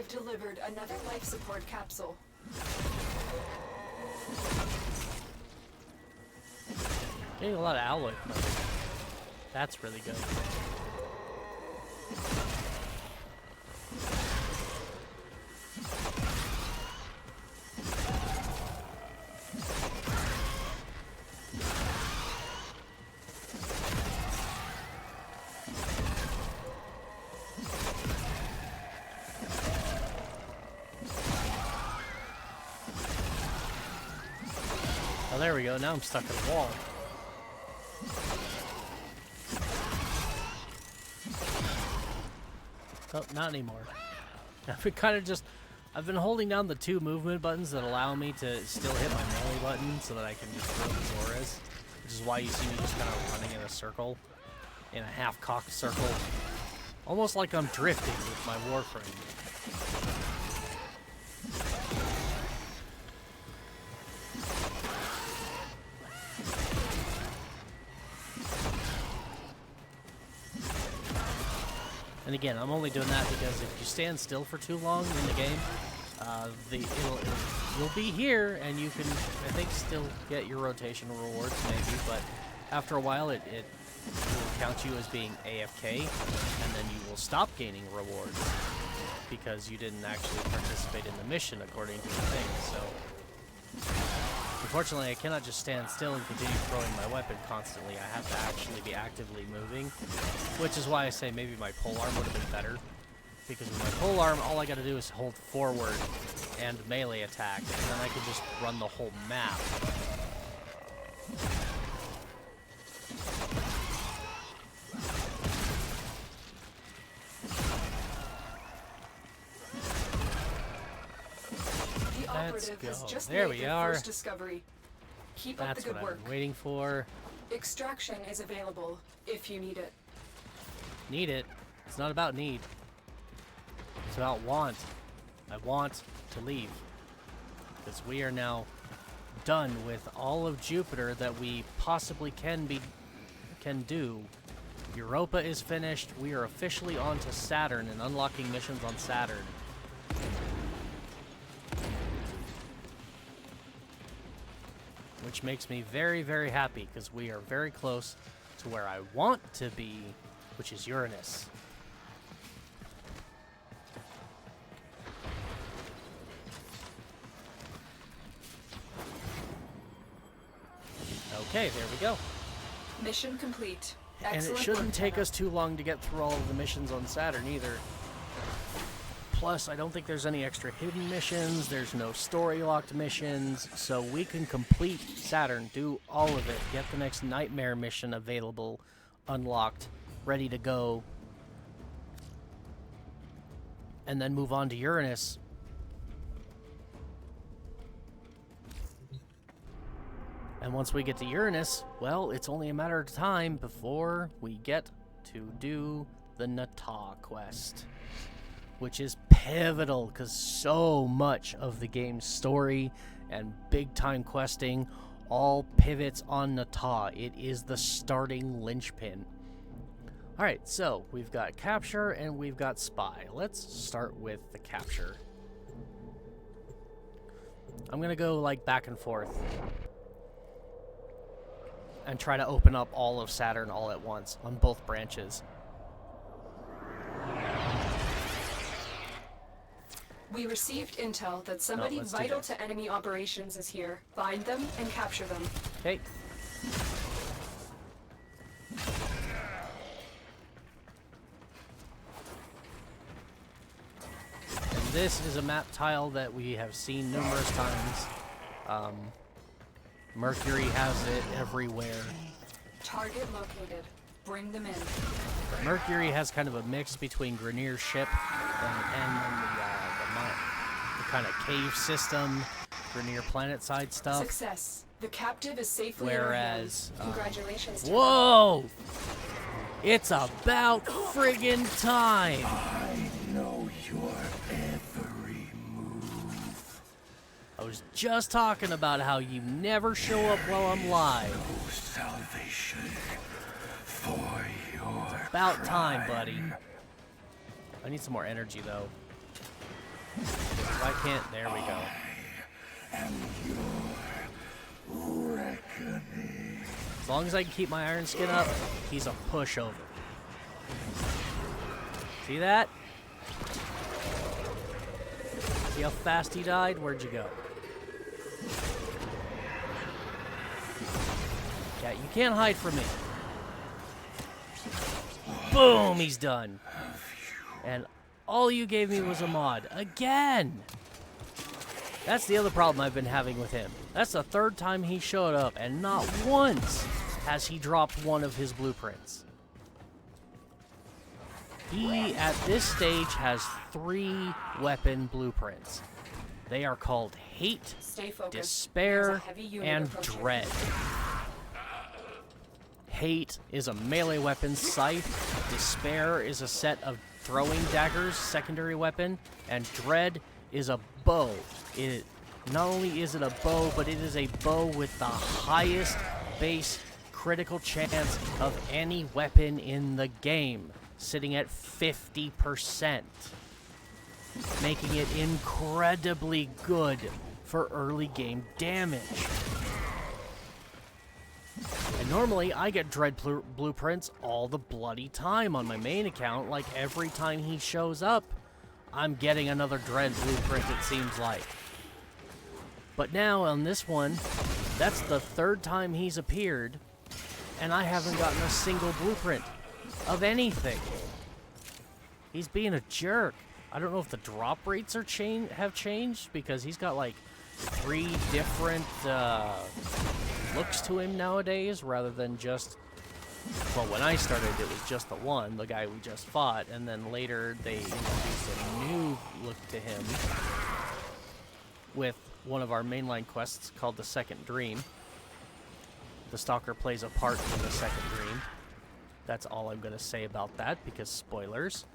Delivered another life support capsule. Getting a lot of alloy. That's really good. Oh, there we go. Now I'm stuck in a wall. Oh, not anymore. I've been holding down the two movement buttons that allow me to still hit my melee button so that I can just throw the Zoras, which is why you see me just kind of running in a circle, in a half-cocked circle, almost like I'm drifting with my Warframe. And again, I'm only doing that because if you stand still for too long in the game, you'll be here, and you can, I think, still get your rotational rewards, maybe, but after a while, it will count you as being AFK, and then you will stop gaining rewards because you didn't actually participate in the mission according to the thing. So, unfortunately, I cannot just stand still and continue throwing my weapon constantly. I have to actually be actively moving, which is why I say maybe my polearm would have been better. Because with my polearm, all I gotta do is hold forward and melee attack, and then I can just run the whole map. The operative has just There made we their are. first discovery. Keep up That's the good what work. I'm waiting for. Extraction is available if you need it. Need it. It's not about need. It's about want. I want to leave. Because we are now done with all of Jupiter that we possibly can do. Europa is finished. We are officially on to Saturn and unlocking missions on Saturn. Which makes me very, very happy because we are very close to where I want to be, which is Uranus. Okay, there we go. Mission complete. And it Excellent shouldn't work, take Jenna. us too long to get through all of the missions on Saturn either. Plus, I don't think there's any extra hidden missions, there's no story-locked missions, so we can complete Saturn, do all of it, get the next Nightmare mission available, unlocked, ready to go, and then move on to Uranus. And once we get to Uranus, well, it's only a matter of time before we get to do the Nata quest, which is pivotal because so much of the game's story and big-time questing all pivots on Nata. It is the starting linchpin. Alright, so we've got capture and we've got spy. Let's start with the capture. I'm gonna go like back and forth and try to open up all of Saturn all at once on both branches. We received intel that somebody let's do vital this. to enemy operations is here. Find them and capture them. Okay. And this is a map tile that we have seen numerous times. Mercury has it everywhere. Target located. Bring them in. Mercury has kind of a mix between Grenier's ship and the kind of cave system, Grenier planet side stuff. Success. The captive is safely in our hands. Whereas, Congratulations. Jenna. whoa! It's about friggin' time! I know your every move. I was just talking about how you never show up while I'm live. No salvation for your About time, crime. buddy. I need some more energy, though. Why can't... There we go. And your reckoning. As long as I can keep my iron skin up, he's a pushover. See that? See how fast he died? Where'd you go? Yeah, you can't hide from me. Boom, he's done. And all you gave me was a mod. Again! That's the other problem I've been having with him. That's the third time he showed up, and not once has he dropped one of his blueprints. He, at this stage, has 3 weapon blueprints. They are called Hate, Stay focused. There's a Despair, heavy unit and approaching. Dread. Hate is a melee weapon, Scythe. Despair is a set of throwing daggers, secondary weapon. And Dread is a bow. Not only is it a bow, but it is a bow with the highest base critical chance of any weapon in the game. sitting at 50%, making it incredibly good for early game damage. And normally I get Dread blueprints all the bloody time on my main account. Like every time he shows up, I'm getting another Dread blueprint, it seems like. But now on this one, that's the third time he's appeared, and I haven't gotten a single blueprint of anything. He's being a jerk. I don't know if the drop rates are have changed, because he's got like 3 different looks to him nowadays, rather than just, well, when I started it was just the one, the guy we just fought, and then later they introduced a new look to him with one of our mainline quests called the Second Dream. The Stalker plays a part in the Second Dream. That's all I'm going to say about that, because spoilers.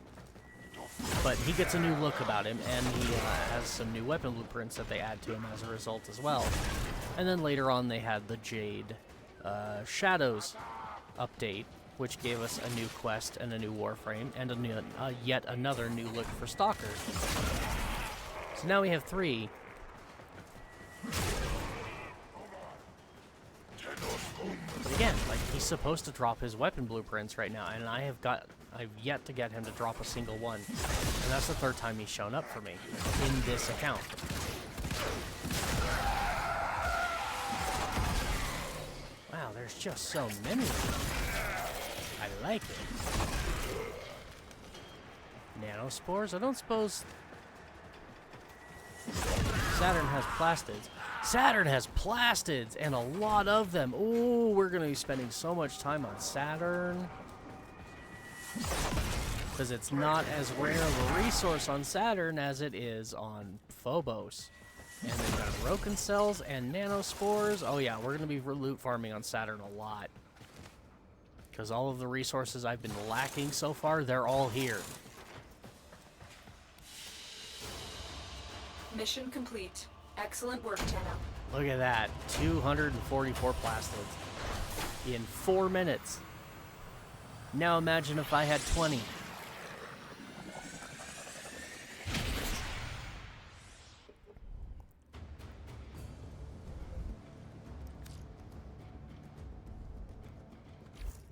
But he gets a new look about him, and he has some new weapon blueprints that they add to him as a result as well. And then later on they had the Jade Shadows update, which gave us a new quest and a new Warframe, and a new, yet another new look for Stalker. So now we have 3. But again, like, he's supposed to drop his weapon blueprints right now, and I've yet to get him to drop a single one. And that's the 3rd time he's shown up for me in this account. Wow, there's just so many of them. I like it. Nanospores? I don't suppose Saturn has plastids. Saturn has plastids, and a lot of them. Ooh, we're going to be spending so much time on Saturn, because it's not as rare of a resource on Saturn as it is on Phobos. And they've got broken cells and nanospores. Oh yeah, we're going to be loot farming on Saturn a lot, because all of the resources I've been lacking so far, they're all here. Mission complete. Excellent work, Tenno. Look at that. 244 plastids in 4 minutes. Now imagine if I had 20.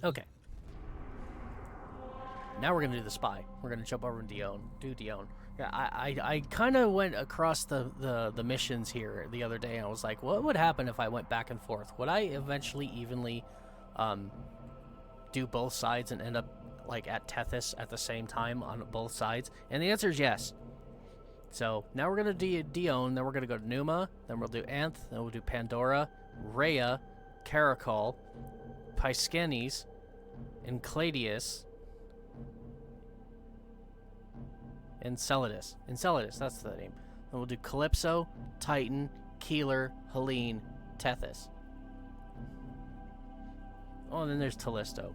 Okay. Now we're going to do the spy. We're going to jump over and do Dione. Yeah, I kind of went across the missions here the other day, and I was like, what would happen if I went back and forth? Would I eventually evenly do both sides and end up like at Tethys at the same time on both sides? And the answer is yes. So now we're going to do Dione, then we're going to go to Numa, then we'll do Anth, then we'll do Pandora, Rhea, Caracol, Piscenes, Encladius, Enceladus, that's the name. Then we'll do Calypso, Titan, Keeler, Helene, Tethys. Oh, and then there's Callisto.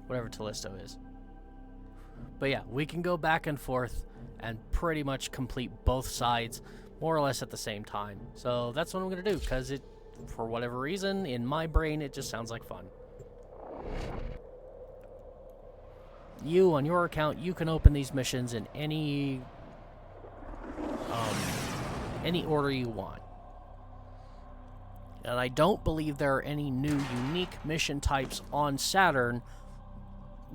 Whatever Callisto is. But yeah, we can go back and forth and pretty much complete both sides more or less at the same time. So that's what I'm going to do, because it, for whatever reason, in my brain, it just sounds like fun. You, on your account, you can open these missions in any order you want. And I don't believe there are any new unique mission types on Saturn,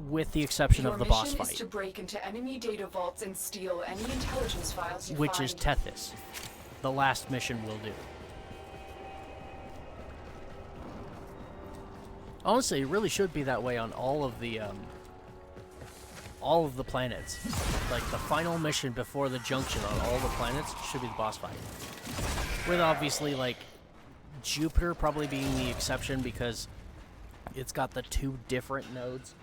with the exception of the boss fight. Your mission is to break into enemy data vaults and steal any intelligence files you find. Which is Tethys. The last mission will do. Honestly, it really should be that way on all of the planets. Like, the final mission before the junction on all the planets should be the boss fight. With obviously, like, Jupiter probably being the exception, because it's got the 2 different nodes.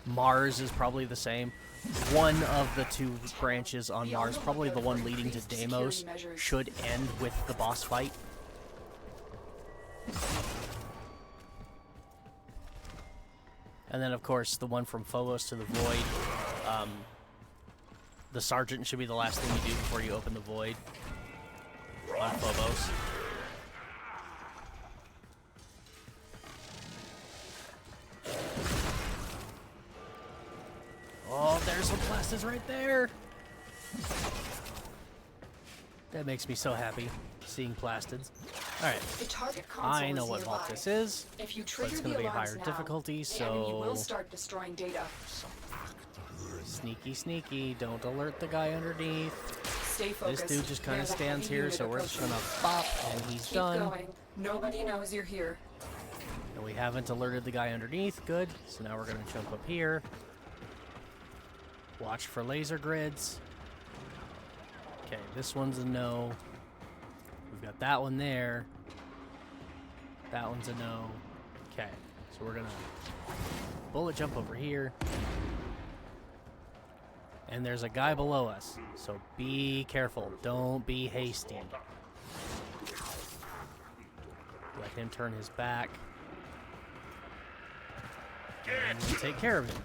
Mars is probably the same. One of the 2 branches on Mars, probably the one leading to Deimos, should end with the boss fight. And then, of course, the one from Phobos to the Void. The Sergeant should be the last thing you do before you open the Void on Phobos. there's some plastids right there. That makes me so happy, seeing plastids. Alright, The target console I know is what nearby. vault this is. If you But trigger it's the going to be a alarms higher now, difficulty, the enemy will so... start destroying data. Sneaky, sneaky. Don't alert the guy underneath. Stay This focused. dude just kind of There's a stands heavy here, unit so we're just approaching. going to bop, and he's Keep done. going. Nobody knows you're here. And we haven't alerted the guy underneath. Good. So now we're going to jump up here. Watch for laser grids. Okay, this one's a no. We've got that one there. That one's a no. Okay, so we're going to bullet jump over here. And there's a guy below us, so be careful. Don't be hasty. Let him turn his back. And we'll take care of him.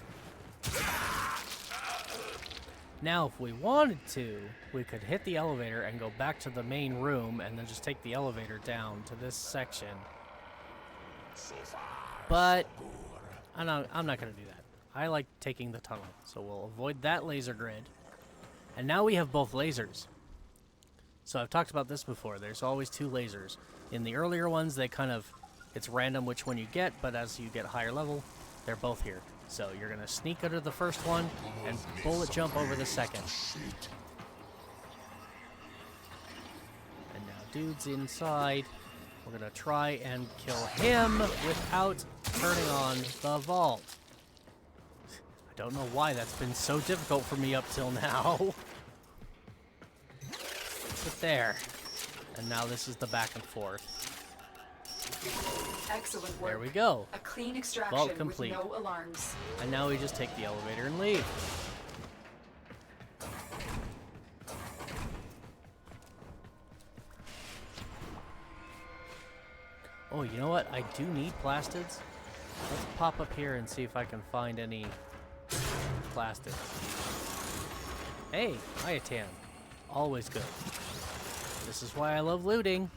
Now, if we wanted to, we could hit the elevator and go back to the main room and then just take the elevator down to this section. But I'm not going to do that. I like taking the tunnel, so we'll avoid that laser grid. And now we have both lasers. So I've talked about this before. There's always two lasers. In the earlier ones, they kind of, it's random which one you get, but as you get higher level, they're both here. So you're going to sneak under the first one and bullet jump over the second. And now dude's inside. We're going to try and kill him without turning on the vault. I don't know why that's been so difficult for me up till now. But there. And now this is the back and forth. Excellent work. There we go. A clean extraction Vault complete. with no alarms. And now we just take the elevator and leave. Oh, you know what? I do need plastids. Let's pop up here and see if I can find any plastids. Hey, Iatan. Always good. This is why I love looting.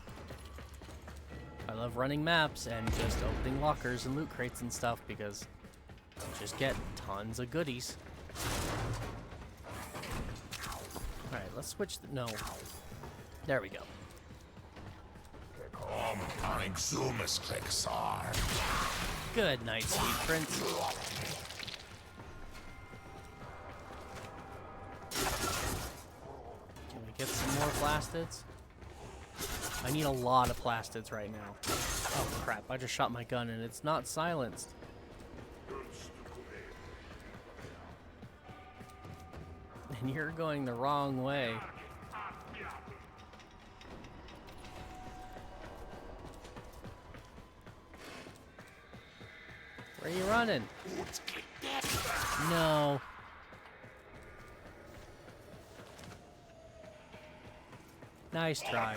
I love running maps and just opening lockers and loot crates and stuff because you just get tons of goodies. Alright, let's switch the... No. There we go. Good night, sweet prince. Can we get some more plastids? I need a lot of plastids right now. Oh crap, I just shot my gun and it's not silenced. And you're going the wrong way. Where are you running? No. Nice try.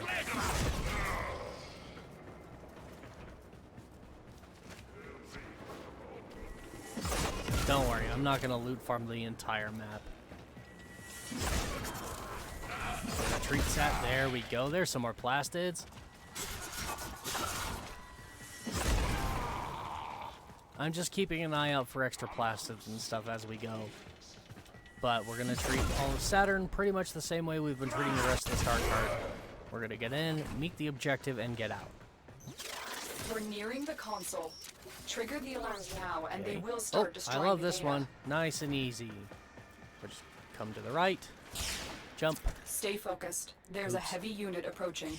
Don't worry, I'm not gonna loot farm the entire map. Retreat set, there we go. There's some more plastids. I'm just keeping an eye out for extra plastids and stuff as we go. But we're going to treat all of Saturn pretty much the same way we've been treating the rest of the star card. We're going to get in, meet the objective, and get out. We're nearing the console. Trigger the alarms now, and Okay. they will start I destroying love the this data. one. Nice and easy. We'll just come to the right. Jump. Stay focused. There's a Oops. heavy unit approaching.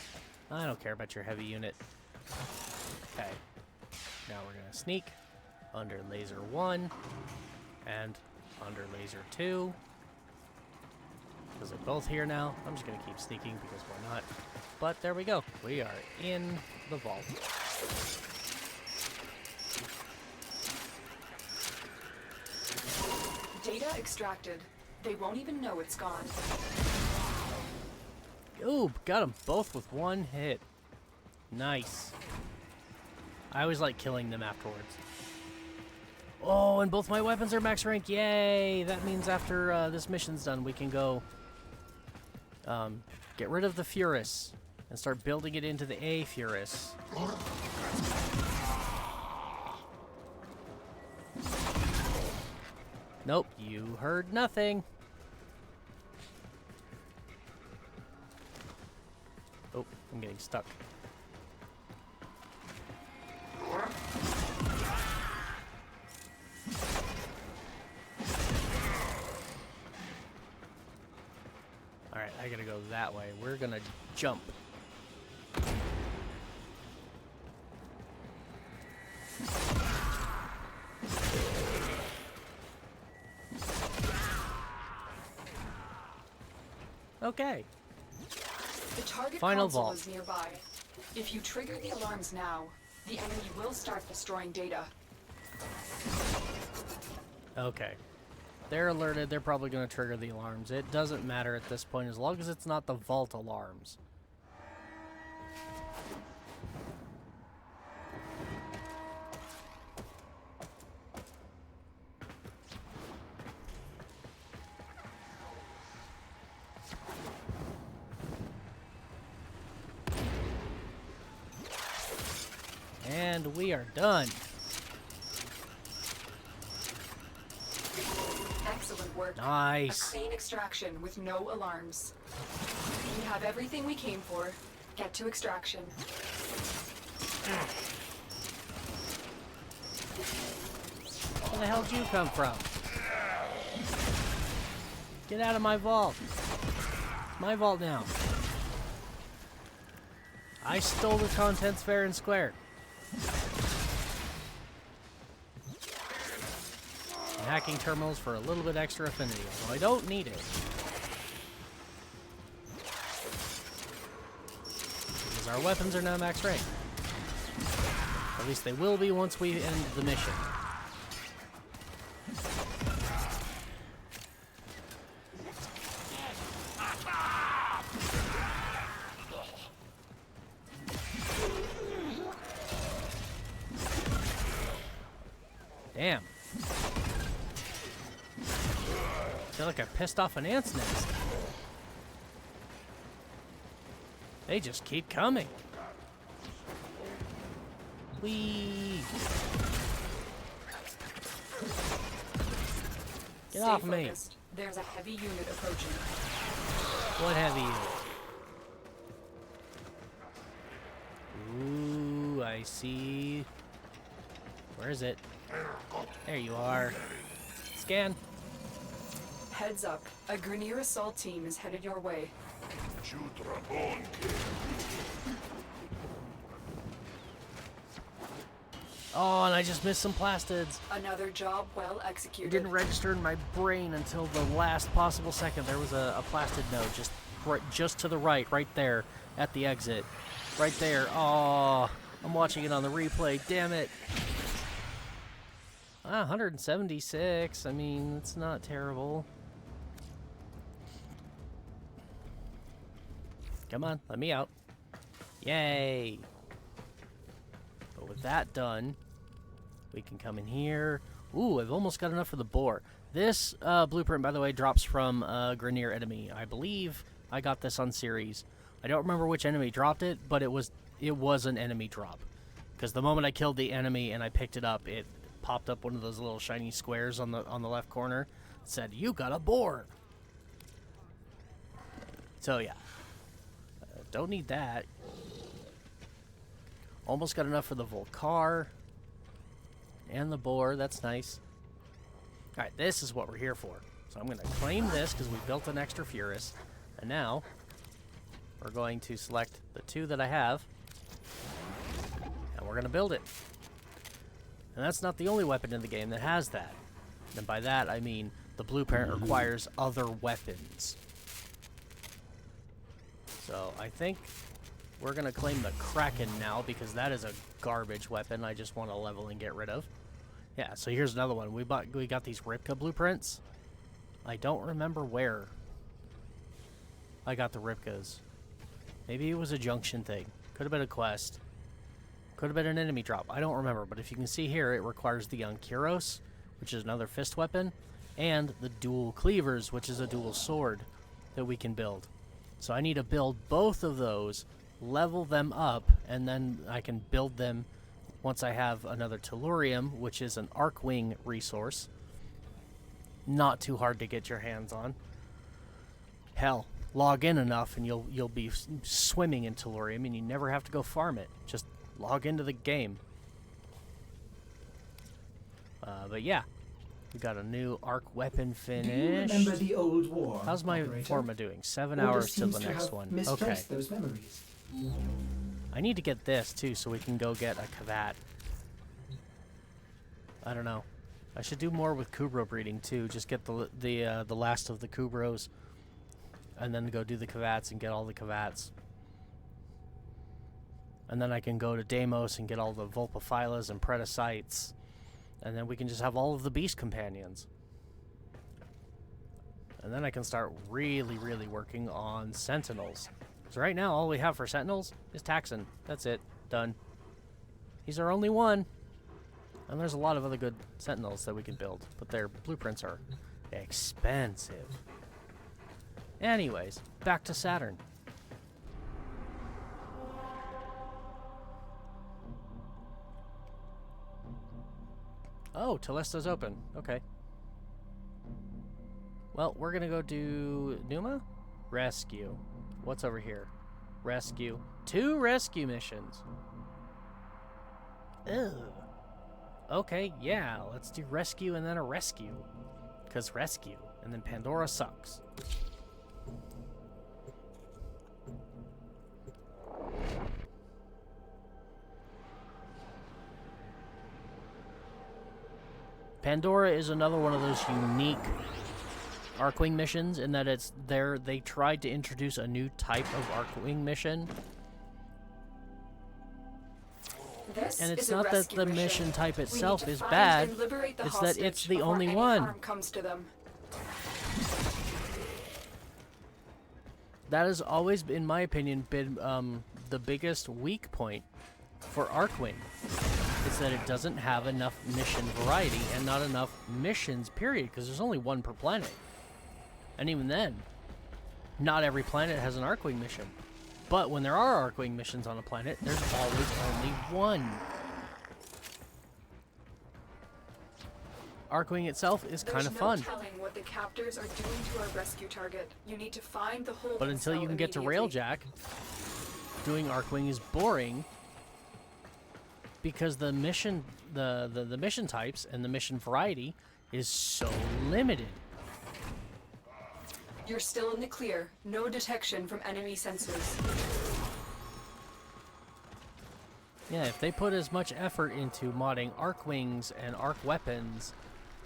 I don't care about your heavy unit. Okay. Now we're going to sneak under laser 1 and under laser 2. Because they're both here now. I'm just going to keep sneaking because why not? But there we go. We are in the vault. Data extracted. They won't even know it's gone. Ooh, got them both with one hit. Nice. I always like killing them afterwards. Oh, and both my weapons are max rank. Yay! That means after this mission's done, we can go get rid of the Furus and start building it into the A Furus. Nope, you heard nothing. Oh, I'm getting stuck. Alright, I gotta go that way. We're gonna jump. Okay. The target Final console vault. is nearby. If you trigger the alarms now, the enemy will start destroying data. Okay. They're alerted. They're probably going to trigger the alarms. It doesn't matter at this point as long as it's not the vault alarms. And we are done. Excellent work. Nice. A clean extraction with no alarms. We have everything we came for. Get to extraction. Where the hell did you come from? Get out of my vault. My vault now. I stole the contents fair and square. I'm hacking terminals for a little bit extra affinity, although I don't need it. Because our weapons are now max rank. At least they will be once we end the mission. Damn. I feel like I pissed off an ant's nest. They just keep coming. Whee! Get off me. Focused. There's a heavy unit approaching. What heavy unit? Ooh, I see. Where is it? There you are. Scan. Heads up. A Grenier assault team is headed your way. Oh, and I just missed some plastids. Another job well It executed. didn't register in my brain until the last possible second. There was a plastid node just to the right there at the exit. Right there. Oh, I'm watching it on the replay. Damn it. 176. I mean, it's not terrible. Come on, let me out. Yay. But with that done, we can come in here. Ooh, I've almost got enough for the boar. This blueprint, by the way, drops from a Grenier enemy. I believe I got this on series. I don't remember which enemy dropped it, but it was an enemy drop. Because the moment I killed the enemy and I picked it up, it popped up one of those little shiny squares on the left corner. It said, "You got a boar." So yeah, don't need that. Almost got enough for the Volcar and the boar. That's nice. All right, this is what we're here for. So I'm going to claim this because we built an extra Furus, and now we're going to select the two that I have, and we're going to build it. And that's not the only weapon in the game that has that. And by that, I mean the blueprint requires other weapons. So I think we're going to claim the Kraken now because that is a garbage weapon I just want to level and get rid of. Yeah, so here's another one. We got these Ripka blueprints. I don't remember where I got the Ripkas. Maybe it was a junction thing. Could have been a quest. Could have been an enemy drop. I don't remember, but if you can see here, it requires the Ankyros, which is another fist weapon, and the dual cleavers, which is a dual sword that we can build. So I need to build both of those, level them up, and then I can build them once I have another Tellurium, which is an Arcwing resource. not too hard to get your hands on. Hell, log in enough and you'll be swimming in tellurium, and you never have to go farm it. Just log into the game. But yeah, we got a new arc weapon finished. Do you remember the old war? How's my operator? Forma doing? 7 Order hours till seems the to next have one. misplaced Okay. those memories. I need to get this too, so we can go get a Kavat. I don't know. I should do more with Kubro breeding too. Just get the last of the Kubros, and then go do the Kavats and get all the Kavats. And then I can go to Deimos and get all the Vulpaphilas and Predacites, and then we can just have all of the Beast Companions. And then I can start really, really working on Sentinels. So right now, all we have for Sentinels is Taxon. That's it. Done. He's our only one. And there's a lot of other good Sentinels that we can build, but their blueprints are expensive. Anyways, back to Saturn. Oh, Telesta's open. Okay. Well, we're gonna go do Numa? Rescue. What's over here? Rescue. 2 rescue missions. Ugh. Okay, yeah, let's do rescue and then a rescue. Because rescue. And then Pandora sucks. Pandora is another one of those unique Archwing missions in that it's there. They tried to introduce a new type of Archwing mission. This And it's is a not that rescue the mission type We need itself to is find bad, and liberate the it's that hostage it's the before only any one. harm comes to them. That has always, in my opinion, been the biggest weak point for Archwing. Is that it doesn't have enough mission variety and not enough missions, period, because there's only one per planet. And even then, not every planet has an Archwing mission. But when there are Archwing missions on a planet, there's always only one. Archwing itself is kind of fun. There's no telling what the captors are doing to our rescue target. You need to find the hole. But until you can get to Railjack, doing Archwing is boring because the mission, the mission types and the mission variety is so limited. You're still in the clear. No detection from enemy sensors. Yeah, if they put as much effort into modding Archwings and Arc weapons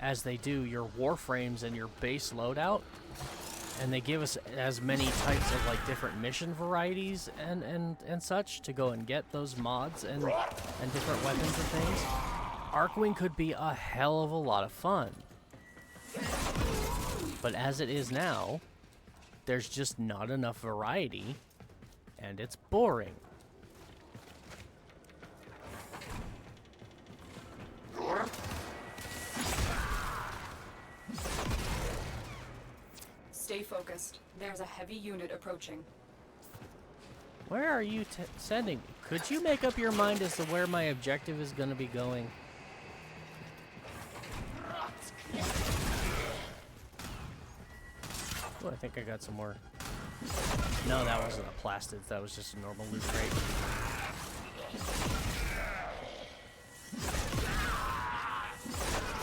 as they do your Warframes and your base loadout, and they give us as many types of like different mission varieties and such to go and get those mods and different weapons and things, Archwing could be a hell of a lot of fun. But as it is now, there's just not enough variety, and it's boring. Stay focused. There's a heavy unit approaching. Where are you sending? Could you make up your mind as to where my objective is going to be going? Oh, I think I got some more. No, that wasn't a plastid. That was just a normal loot crate.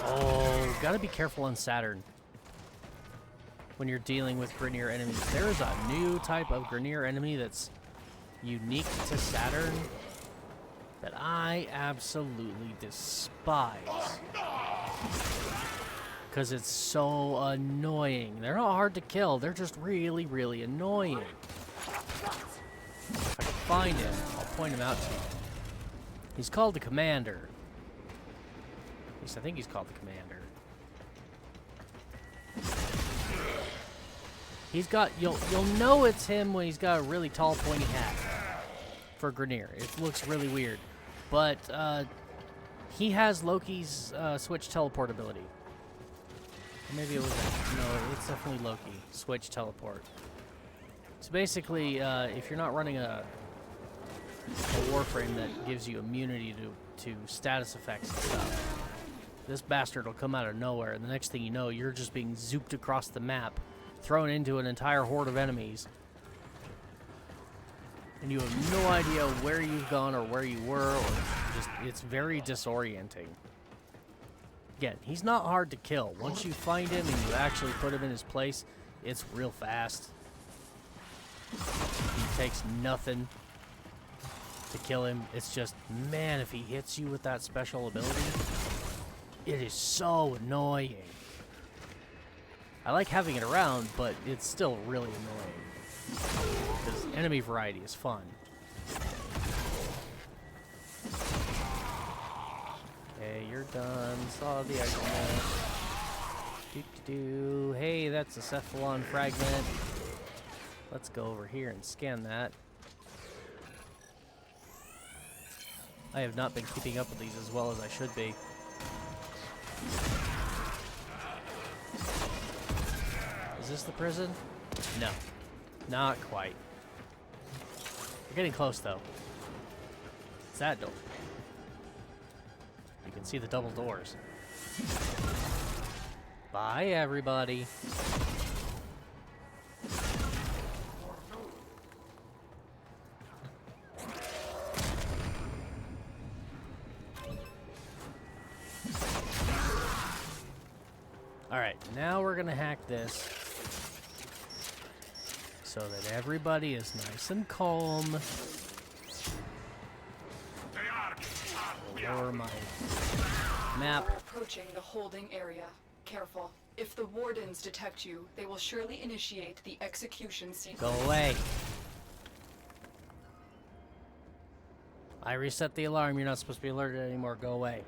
Oh, gotta be careful on Saturn when you're dealing with Grineer enemies. There is a new type of Grineer enemy that's unique to Saturn that I absolutely despise. Because it's so annoying. They're not hard to kill, they're just really, really annoying. If I can find him, I'll point him out to you. He's called the Commander. At least I think he's called the Commander. He's got, you'll know it's him when he's got a really tall pointy hat for Grineer. It looks really weird. But he has Loki's switch teleport ability. Or maybe it was no, it's definitely Loki. Switch teleport. So basically, if you're not running a Warframe that gives you immunity to status effects and stuff, this bastard will come out of nowhere, and the next thing you know, you're just being zooped across the map, thrown into an entire horde of enemies. And you have no idea where you've gone or where you were, or just, it's very disorienting. Again, he's not hard to kill. Once you find him and you actually put him in his place, it's real fast. He takes nothing to kill him. It's just, man, if he hits you with that special ability, it is so annoying. I like having it around, but it's still really annoying. Because enemy variety is fun. Okay, you're done. Saw the argument. Do-do-do. Hey, that's a cephalon fragment. Let's go over here and scan that. I have not been keeping up with these as well as I should be. Is this the prison? No. Not quite. We're getting close, though. It's that door. You can see the double doors. Bye, everybody. Alright, now we're gonna hack this so that everybody is nice and calm. Lower my map. We're approaching the holding area. Careful. If the wardens detect you, they will surely initiate the execution sequence. Go away. I reset the alarm. You're not supposed to be alerted anymore. Go away.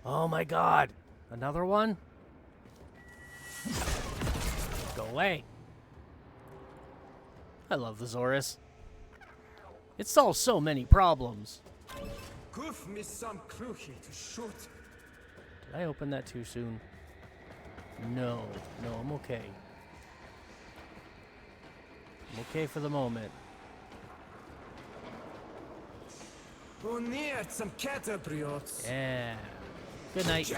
Oh my god. Another one? Go away. I love the Zorus. It solves so many problems. Did I open that too soon? No. No, I'm okay. I'm okay for the moment. Yeah. Good night.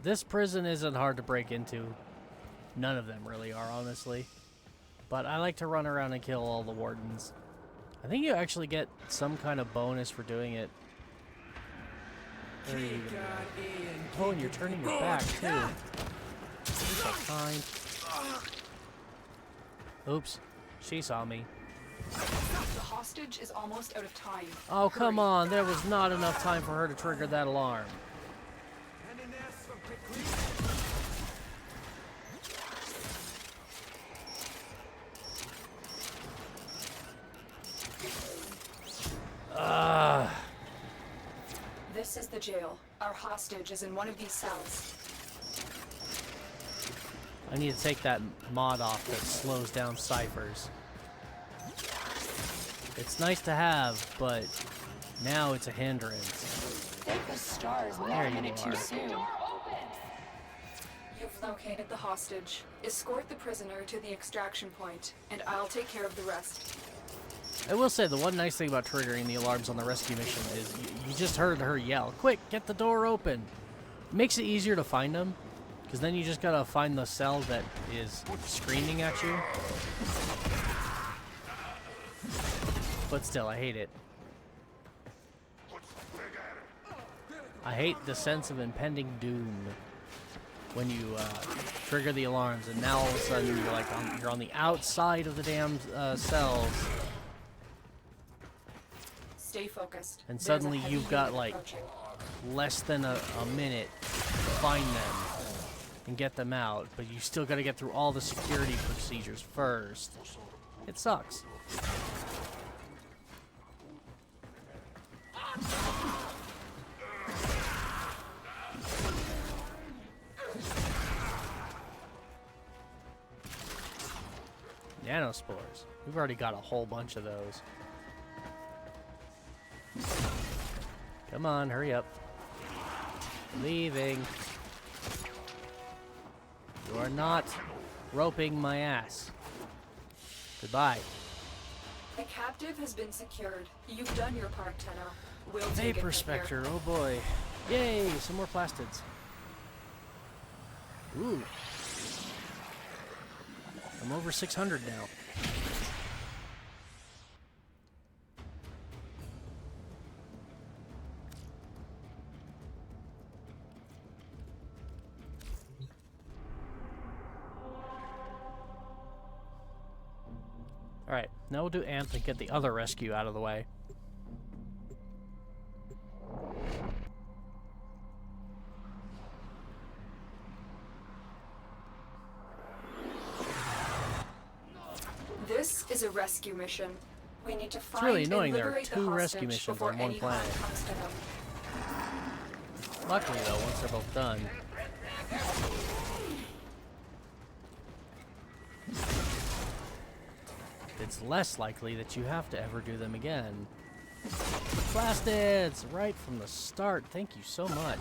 This prison isn't hard to break into. None of them really are, honestly. But I like to run around and kill all the wardens. I think you actually get some kind of bonus for doing it. Where are you gonna... Oh, and you're turning your back, too. You're so kind. Oops. She saw me. The hostage is almost out of time. Oh, come on. There was not enough time for her to trigger that alarm. This is the jail. Our hostage is in one of these cells. I need to take that mod off that slows down ciphers. It's nice to have, but now it's a hindrance. Thank the stars, we're not a minute too soon. You've located the hostage. Escort the prisoner to the extraction point, and I'll take care of the rest. I will say the one nice thing about triggering the alarms on the rescue mission is you just heard her yell, "Quick, get the door open!" Makes it easier to find them, because then you just gotta find the cell that is screaming at you. But still, I hate it. I hate the sense of impending doom when you trigger the alarms, and now all of a sudden you're like you're on the outside of the damn cells. Stay focused. And suddenly you've got like less than a minute to find them and get them out, but you still got to get through all the security procedures first. It sucks. Nanospores. We've already got a whole bunch of those. Come on, hurry up. Leaving. You are not roping my ass. Goodbye. The captive has been secured. You've done your part, Tenno. We'll take it Vapor from here. Spectre, oh boy. Yay, some more plastids. Ooh. I'm over 600 now. Alright, now we'll do Amp and get the other rescue out of the way. This is a rescue mission. We need to find really annoying and there are liberate two the rescue hostage missions before on one any harm planet. comes to them. Luckily though, once they're both done, it's less likely that you have to ever do them again. Plastids! Right from the start. Thank you so much.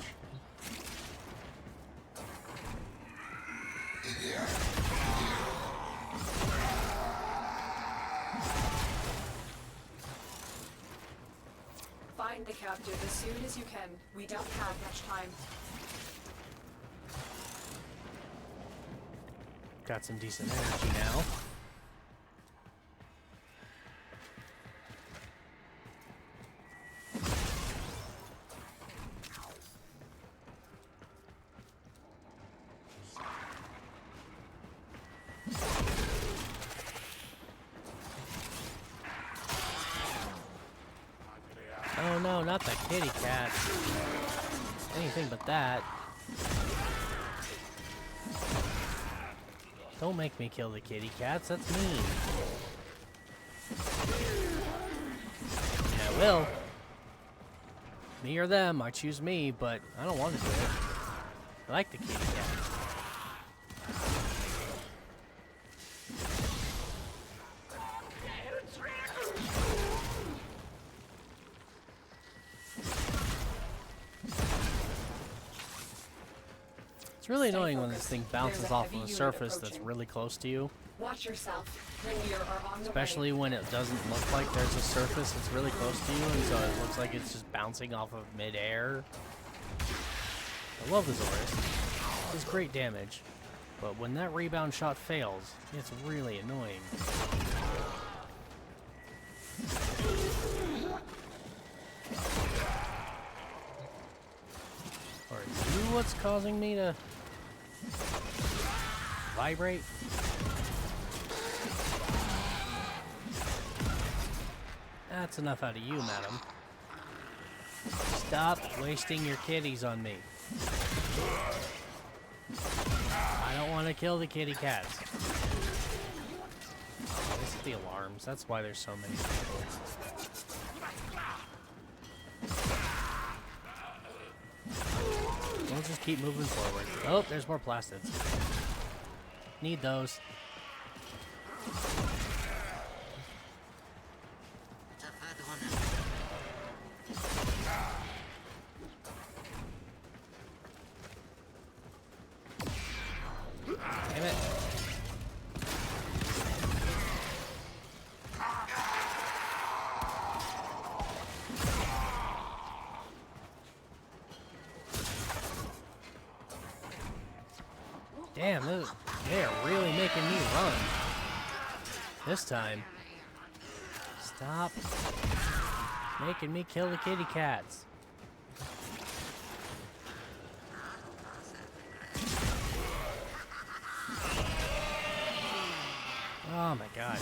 Find the captive as soon as you can. We don't have much time. Got some decent energy now. Oh no, not the kitty cat. Anything but that. Don't make me kill the kitty cats, that's mean. Yeah, I will. Me or them, I choose me, but I don't want to do it. I like the kitty cat. It's really annoying when this thing bounces off of a surface that's really close to you. Watch yourself. Rainier are on the Especially when it doesn't look like there's a surface that's really close to you, and so it looks like it's just bouncing off of midair. I love the Zorus. It does great damage. But when that rebound shot fails, it's really annoying. Are you what's causing me to vibrate? That's enough out of you, madam. Stop wasting your kitties on me. I don't want to kill the kitty cats. Oh, this is the alarms. That's why there's so many people. We'll just keep moving forward. Oh, there's more plastids. Need those. Damn it. Damn, they are really making me run. This time. Stop making me kill the kitty cats. Oh my god.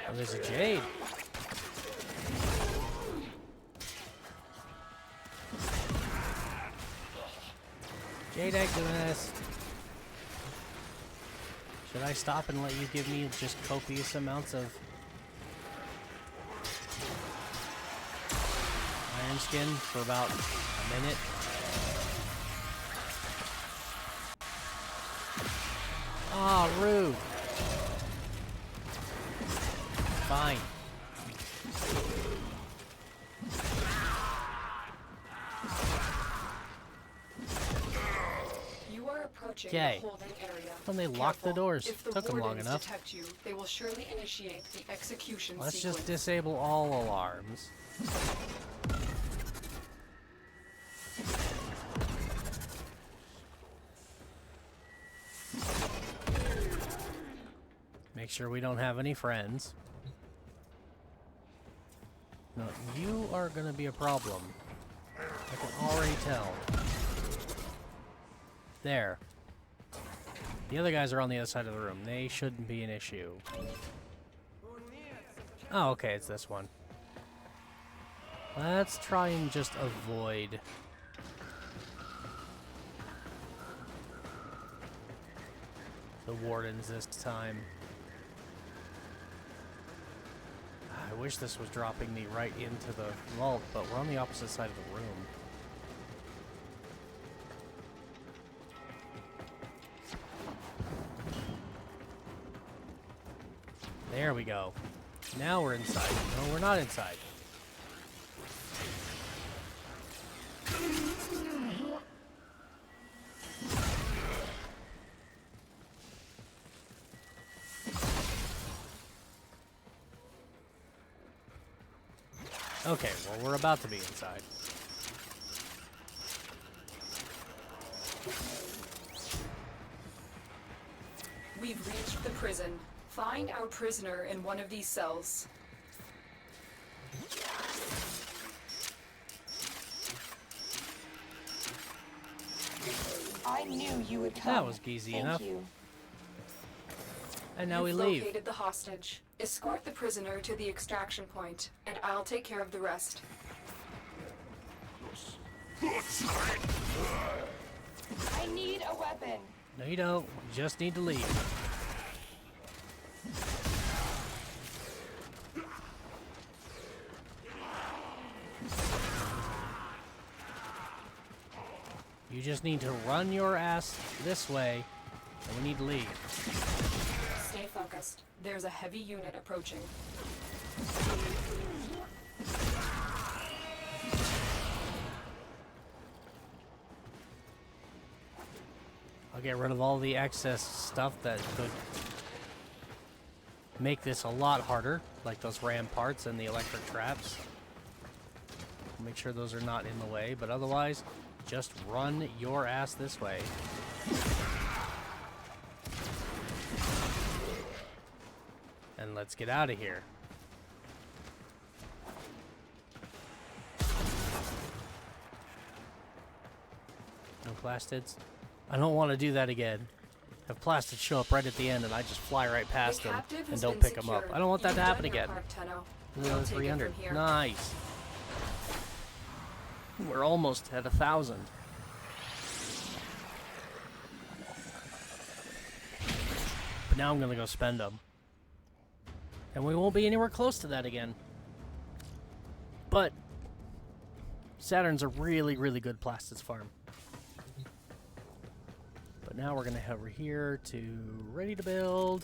Oh, there's a Jade. Jade activist. Should I stop and let you give me just copious amounts of iron skin for about a minute? Oh, rude. fine. You are approaching Okay. the holding area. When they locked the Careful. doors. If the Took them long wardens enough. detect you, they will surely initiate the execution Let's sequence. just disable all alarms. Make sure we don't have any friends. No, you are gonna be a problem. I can already tell. There. The other guys are on the other side of the room. They shouldn't be an issue. Oh, okay, it's this one. Let's try and just avoid the wardens this time. I wish this was dropping me right into the vault, but we're on the opposite side of the room. There we go. Now we're inside. No, we're not inside. Okay, well, we're about to be inside. We've reached the prison. Find our prisoner in one of these cells. I knew you would come. That was easy enough. Thank you. And now we You've leave. located the hostage. Escort the prisoner to the extraction point, and I'll take care of the rest. I need a weapon. No, you don't. You just need to leave. You just need to run your ass this way, and we need to leave. Stay focused. There's a heavy unit approaching. I'll get rid of all the excess stuff that could make this a lot harder, like those ramparts and the electric traps. Make sure those are not in the way, but otherwise, just run your ass this way. And let's get out of here. No plastids? I don't want to do that again. Have plastids show up right at the end and I just fly right past them and don't pick them up. I don't want that to happen again. Another 300. Nice. We're almost at 1,000. But now I'm going to go spend them. And we won't be anywhere close to that again. But Saturn's a really, really good plastids farm. But now we're going to head over here to ready to build.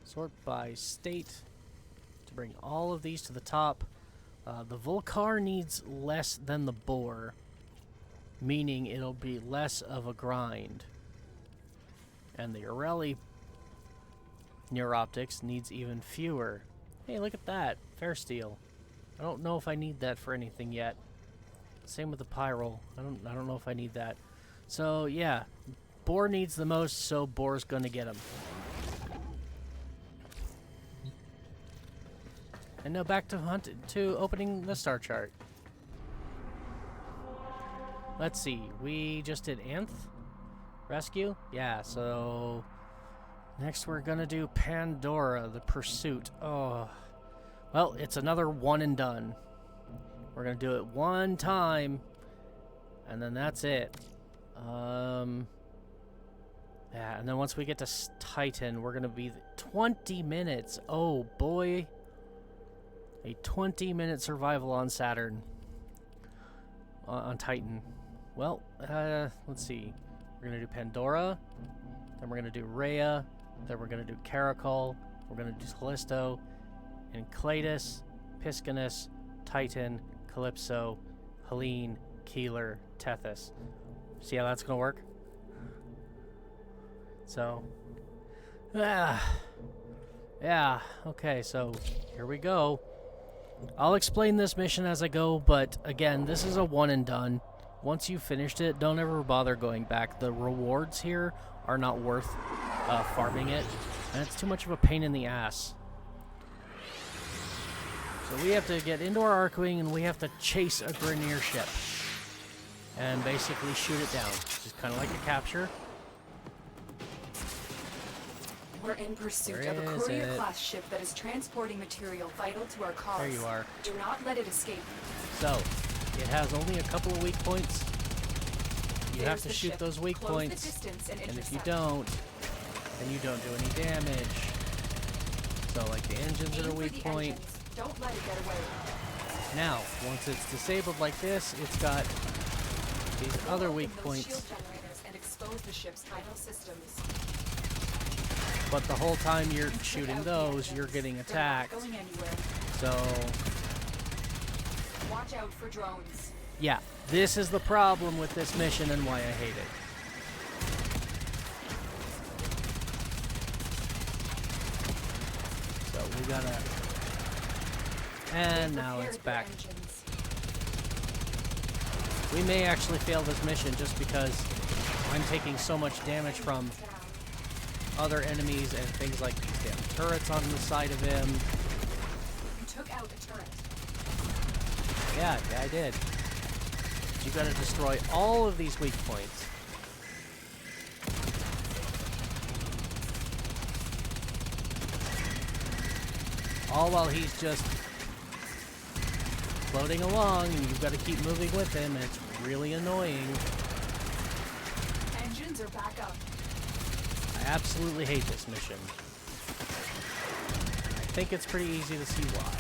Sort by state to bring all of these to the top. The Volcar needs less than the Boar, meaning it'll be less of a grind. And the Arelli Neuroptics needs even fewer. Hey, look at that. Fair steel. I don't know if I need that for anything yet. Same with the Pyral. I don't know if I need that. So, yeah. Boar needs the most, so Boar's gonna get him. And now back to opening the star chart. Let's see. We just did Nth Rescue? Yeah, so next we're gonna do Pandora, the Pursuit. Oh. Well, it's another one and done. We're gonna do it one time, and then that's it. Yeah, and then once we get to Titan, we're gonna be 20 minutes. Oh boy. A 20-minute survival on Saturn. On Titan. Well, let's see. We're gonna do Pandora, then we're gonna do Rhea, then we're gonna do Caracol, we're gonna do Callisto, Enclatus, Piscanus, Titan, Calypso, Helene, Keeler, Tethys. See how that's going to work? So, yeah, okay, so here we go. I'll explain this mission as I go, but again, this is a one and done. Once you've finished it, don't ever bother going back. The rewards here are not worth farming it, and it's too much of a pain in the ass. So we have to get into our Archwing, and we have to chase a Grineer ship and basically shoot it down, just kind of like a capture. We're in pursuit of a courier-class ship that is transporting material vital to our cause. There you are. Do not let it escape. So, it has only a couple of weak points. You have to shoot those weak points, and if you don't, then you don't do any damage. So, like the engines are a weak point. Don't let it get away. Now, once it's disabled like this, it's got these other weak points. And expose the ship's vital systems. But the whole time you're shooting those, you're getting attacked. So, watch out for drones. Yeah, this is the problem with this mission and why I hate it. So we gotta... And now it's back. We may actually fail this mission just because I'm taking so much damage from other enemies and things like these damn turrets on the side of him. You took out a turret. Yeah, I did. But you gotta destroy all of these weak points. All while he's just floating along, and you've got to keep moving with him, and it's really annoying. Engines are back up. I absolutely hate this mission. I think it's pretty easy to see why.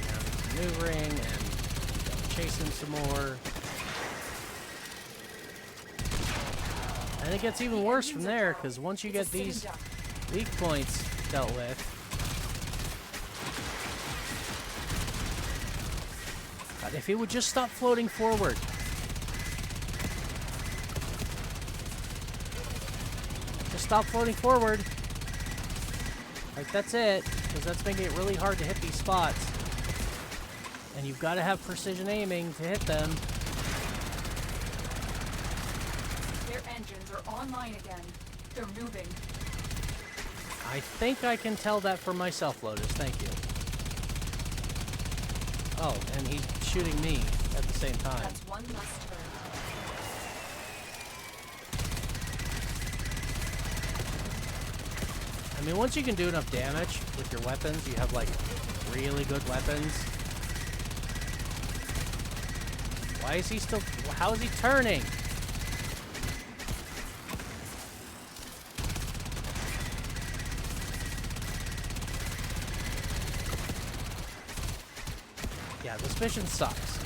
Now he's maneuvering, and chase him some more. And it gets even worse from there, because once you get these weak points dealt with, God, if he would just stop floating forward. Just stop floating forward. Like, that's it, because that's making it really hard to hit these spots. And you've got to have precision aiming to hit them. Their engines are online again. They're moving. I think I can tell that for myself, Lotus. Thank you. Oh, and he's shooting me at the same time. That's one less turn. I mean, once you can do enough damage with your weapons, you have, like, really good weapons. Why is he still... How is he turning? Yeah, this mission sucks.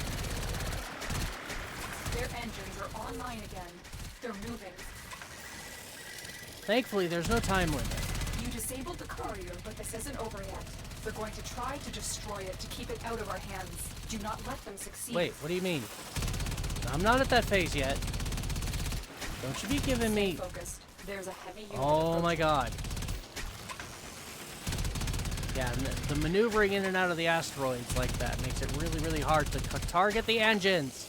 Their engines are online again. They're moving. Thankfully, there's no time limit. You disabled the courier, but this isn't over yet. They're going to try to destroy it to keep it out of our hands. Do not let them succeed. Wait, what do you mean? I'm not at that phase yet. Don't you be giving me... Focused. There's a heavy unit Oh my god. Yeah, the maneuvering in and out of the asteroids like that makes it really, really hard to target the engines.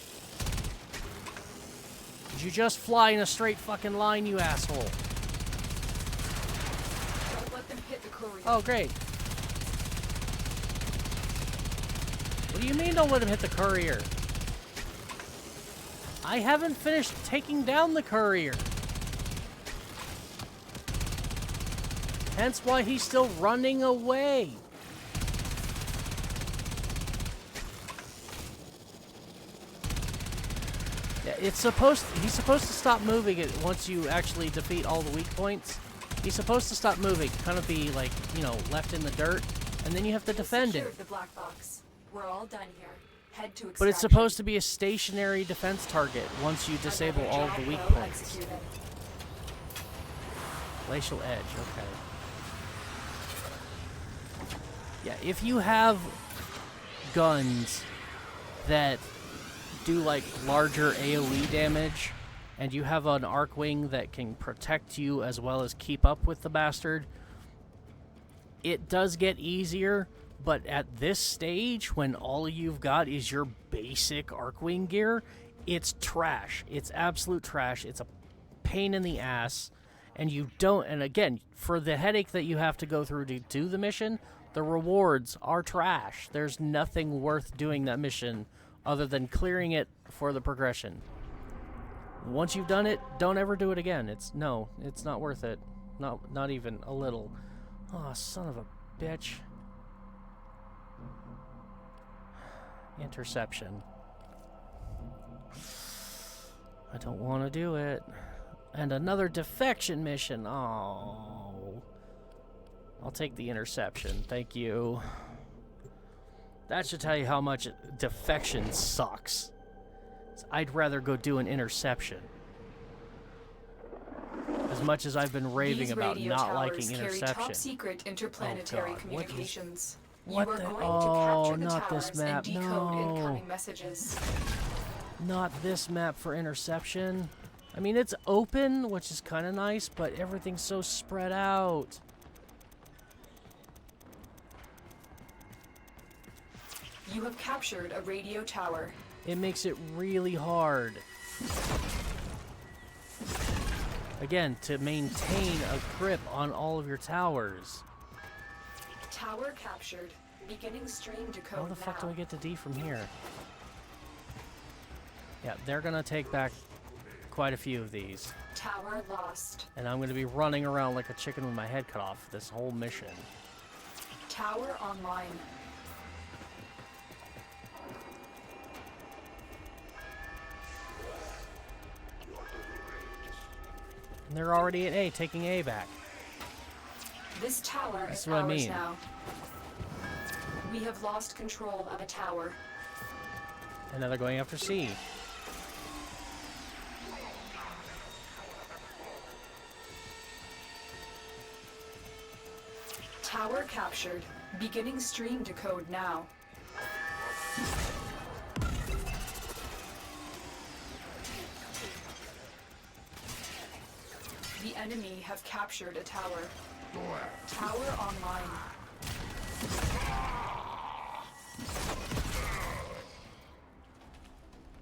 Did you just fly in a straight fucking line, you asshole? Don't let them hit the courier. Oh, great. What do you mean don't let him hit the courier? I haven't finished taking down the courier. Hence why he's still running away. Yeah, he's supposed to stop moving it once you actually defeat all the weak points. He's supposed to stop moving, kind of be like, you know, left in the dirt, and then you have to defend it. The black box. We're all done here. Head to extraction. But it's supposed to be a stationary defense target once you disable all of the weak points. Glacial Edge, okay. Yeah, if you have guns that do like larger AoE damage, and you have an Arcwing that can protect you as well as keep up with the bastard, it does get easier, but at this stage, when all you've got is your basic Arcwing gear, it's trash. It's absolute trash. It's a pain in the ass, and you don't, and again, for the headache that you have to go through to do the mission, the rewards are trash. There's nothing worth doing that mission other than clearing it for the progression. Once you've done it, don't ever do it again. It's not worth it. Not even a little. Oh, son of a bitch. Interception. I don't want to do it. And another defection mission. Oh. I'll take the interception. Thank you. That should tell you how much defection sucks. I'd rather go do an interception. As much as I've been raving about not liking interception. Top secret interplanetary communications. What you are the? going Oh, to capture the not towers this map. and decode incoming messages. Not this map for interception. I mean, it's open, which is kind of nice, but everything's so spread out. You have captured a radio tower. It makes it really hard. Again, to maintain a grip on all of your towers. Tower captured. Beginning stream decode How the fuck now. do I get to D from here? Yeah, they're gonna take back quite a few of these. Tower lost. And I'm gonna be running around like a chicken with my head cut off this whole mission. Tower online. And they're already at A, taking A back. This tower This is is what I ours mean. now. We have lost control of a tower. And now they're going after C. Tower captured. Beginning stream decode now. The enemy have captured a tower. Tower online.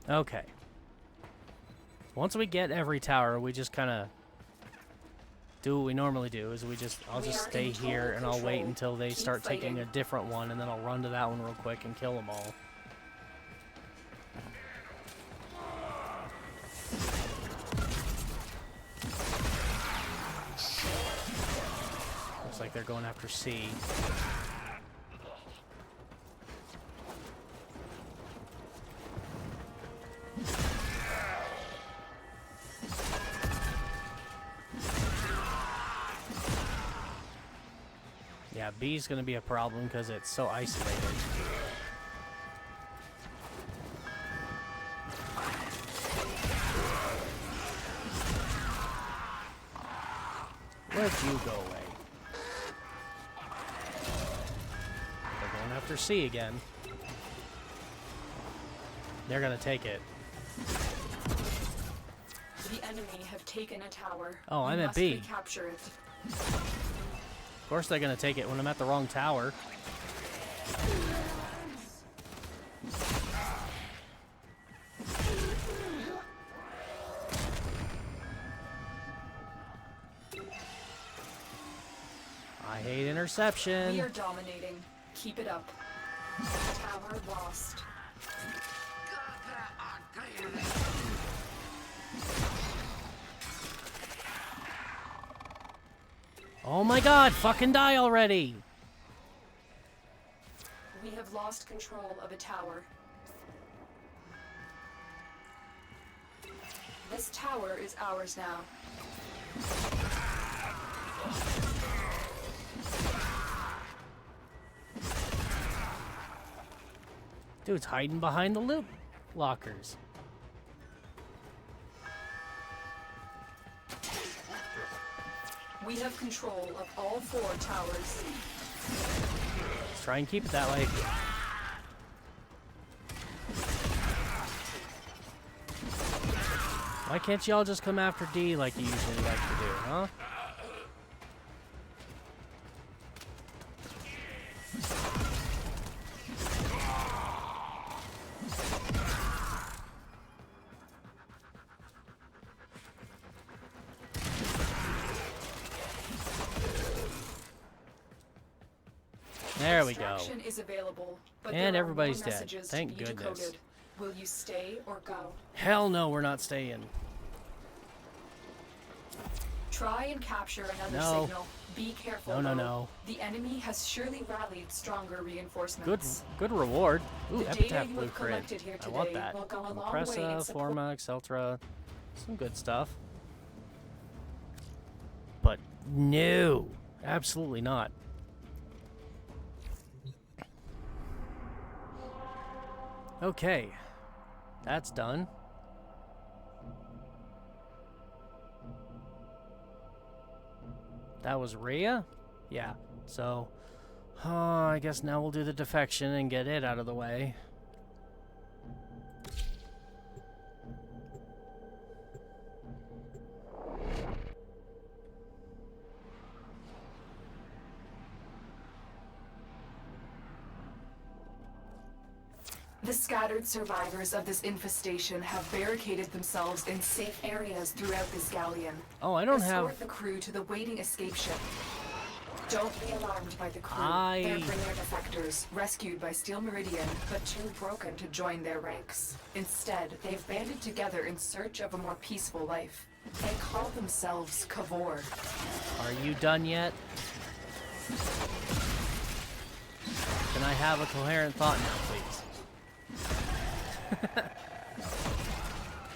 Okay. Once we get every tower, we just kind of do what we normally do. Is I'll just stay here and I'll wait until they start taking a different one, and then I'll run to that one real quick and kill them all. Looks like they're going after C. Yeah, B's gonna be a problem because it's so isolated. Where'd you go away? They're going after C again. They're gonna take it. The enemy have taken a tower. Oh, I'm You at must B. recapture it. Of course they're gonna take it when I'm at the wrong tower. I hate interception. We are dominating. Keep it up. Tower lost. Oh my god, fucking die already! We have lost control of a tower. This tower is ours now. Dude's hiding behind the loop lockers. We have control of all 4 towers. Let's try and keep it that way. Why can't y'all just come after D like you usually like to do, huh? There we go. Extraction is available, but And there are everybody's more dead. messages to Thank be goodness. decoded. Will you stay or go? Hell no, we're not staying. Try and capture another No. signal. Be careful. No, no, though. no. The enemy has surely rallied stronger reinforcements. Good reward. Ooh, The data epitaph you have blueprint. collected here I want today that. will go a long way in Impressa, support- Forma, Exceltra. Some good stuff. But no, absolutely not. Okay, that's done. That was Rhea? Yeah, so I guess now we'll do the defection and get it out of the way. The scattered survivors of this infestation have barricaded themselves in safe areas throughout this galleon. Oh, I don't Escort have... the crew to the waiting escape ship. Don't be alarmed by the crew. I- They're bringer defectors, rescued by Steel Meridian, but too broken to join their ranks. Instead, they've banded together in search of a more peaceful life. They call themselves Kavor. Are you done yet? Can I have a coherent thought now, please?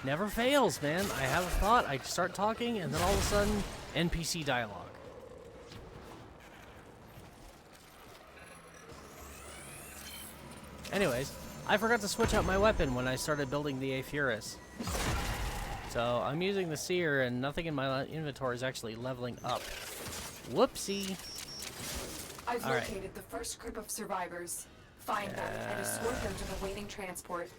Never fails, man. I have a thought, I start talking, and then all of a sudden, NPC dialogue. Anyways, I forgot to switch out my weapon when I started building the Aephyris. So I'm using the Seer, and nothing in my inventory is actually leveling up. Whoopsie. I've All right. located the first group of survivors. Find them and escort them to the waiting transport.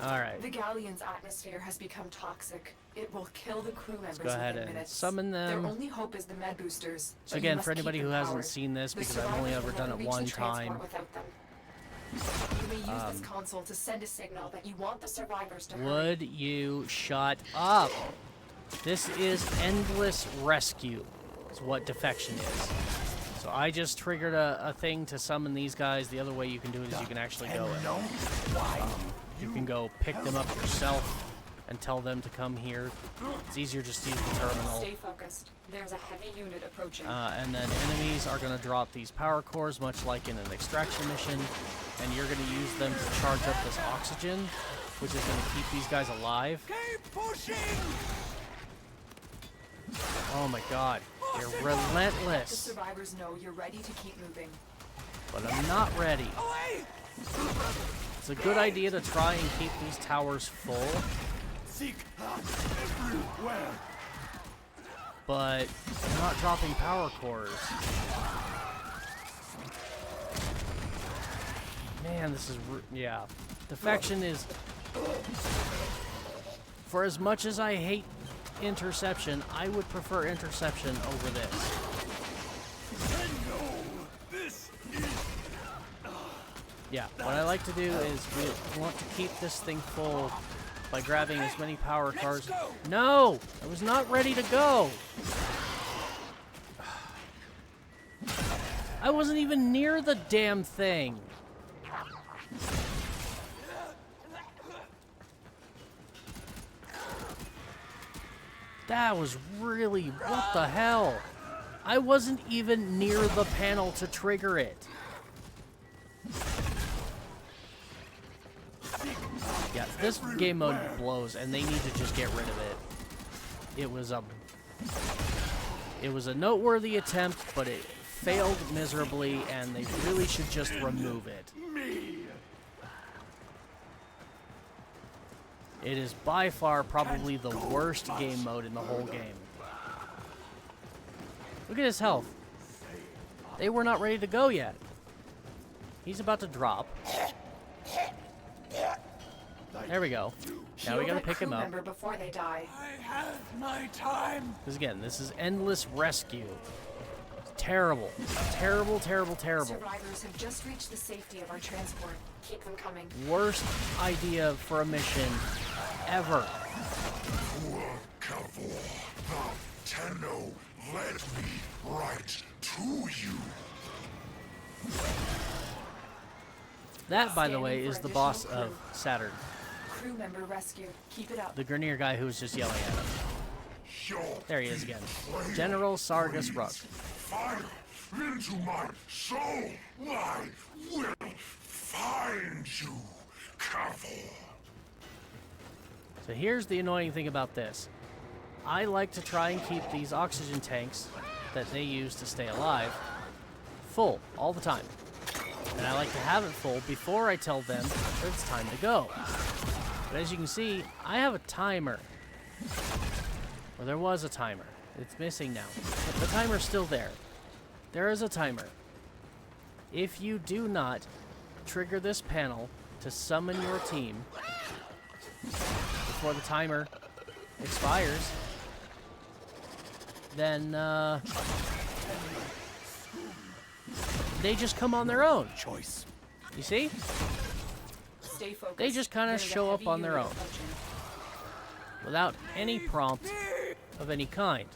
Alright. The galleon's atmosphere has become toxic. It will kill the crew members Go ahead within and minutes. summon them. Their only hope is the med boosters. So but you again, must for anybody keep who them hasn't powered. seen this, The because I've only survivors ever will done never it reach one the transport time, without them. You may use this console to send a signal that you want the survivors to hurry. would you shut up? This is endless rescue, is what defection is. So I just triggered a thing to summon these guys. The other way you can do it is you can actually go and you can go pick them up yourself and tell them to come here. It's easier just to use the terminal. Stay focused. There's a heavy unit approaching. And then enemies are going to drop these power cores, much like in an extraction mission, and you're going to use them to charge up this oxygen, which is going to keep these guys alive. Keep pushing! Oh my god, you're The relentless. survivors know you're ready to keep moving. But I'm not ready. Away! It's a good idea to try and keep these towers full, Seek everywhere. but I'm not dropping power cores. Man, this is... yeah. Defection is... For as much as I hate interception, I would prefer interception over this. Yeah, what I like to do is we want to keep this thing full by grabbing as many power cars. No! I was not ready to go! I wasn't even near the damn thing! That was really... what the hell? I wasn't even near the panel to trigger it. Yeah, this game mode blows, and they need to just get rid of it. It was a noteworthy attempt, but it failed miserably, and they really should just remove it. It is by far probably the worst game mode in the whole game. Look at his health. They were not ready to go yet. He's about to drop. There we go. Now we gotta pick him up. Before they die. I have my time. Because again, this is endless rescue. Terrible. Terrible, terrible, terrible. Survivors have just reached the safety of our transport. Keep them coming. Worst idea for a mission ever. Tenno led me right to you. That, by the way, is the boss of Saturn. Crew member rescued. Keep it up. The Grenier guy who was just yelling at him. There he is again. General Sargus Ruck. Fire into my soul. I will find you, Cavill. So here's the annoying thing about this. I like to try and keep these oxygen tanks that they use to stay alive full all the time. And I like to have it full before I tell them that it's time to go. But as you can see, I have a timer. Or there was a timer. It's missing now. But the timer's still there. There is a timer. If you do not trigger this panel to summon your team before the timer expires, then they just come on their own. Choice. You see? Stay focused. They just kind of show up on their own without any prompt of any kind.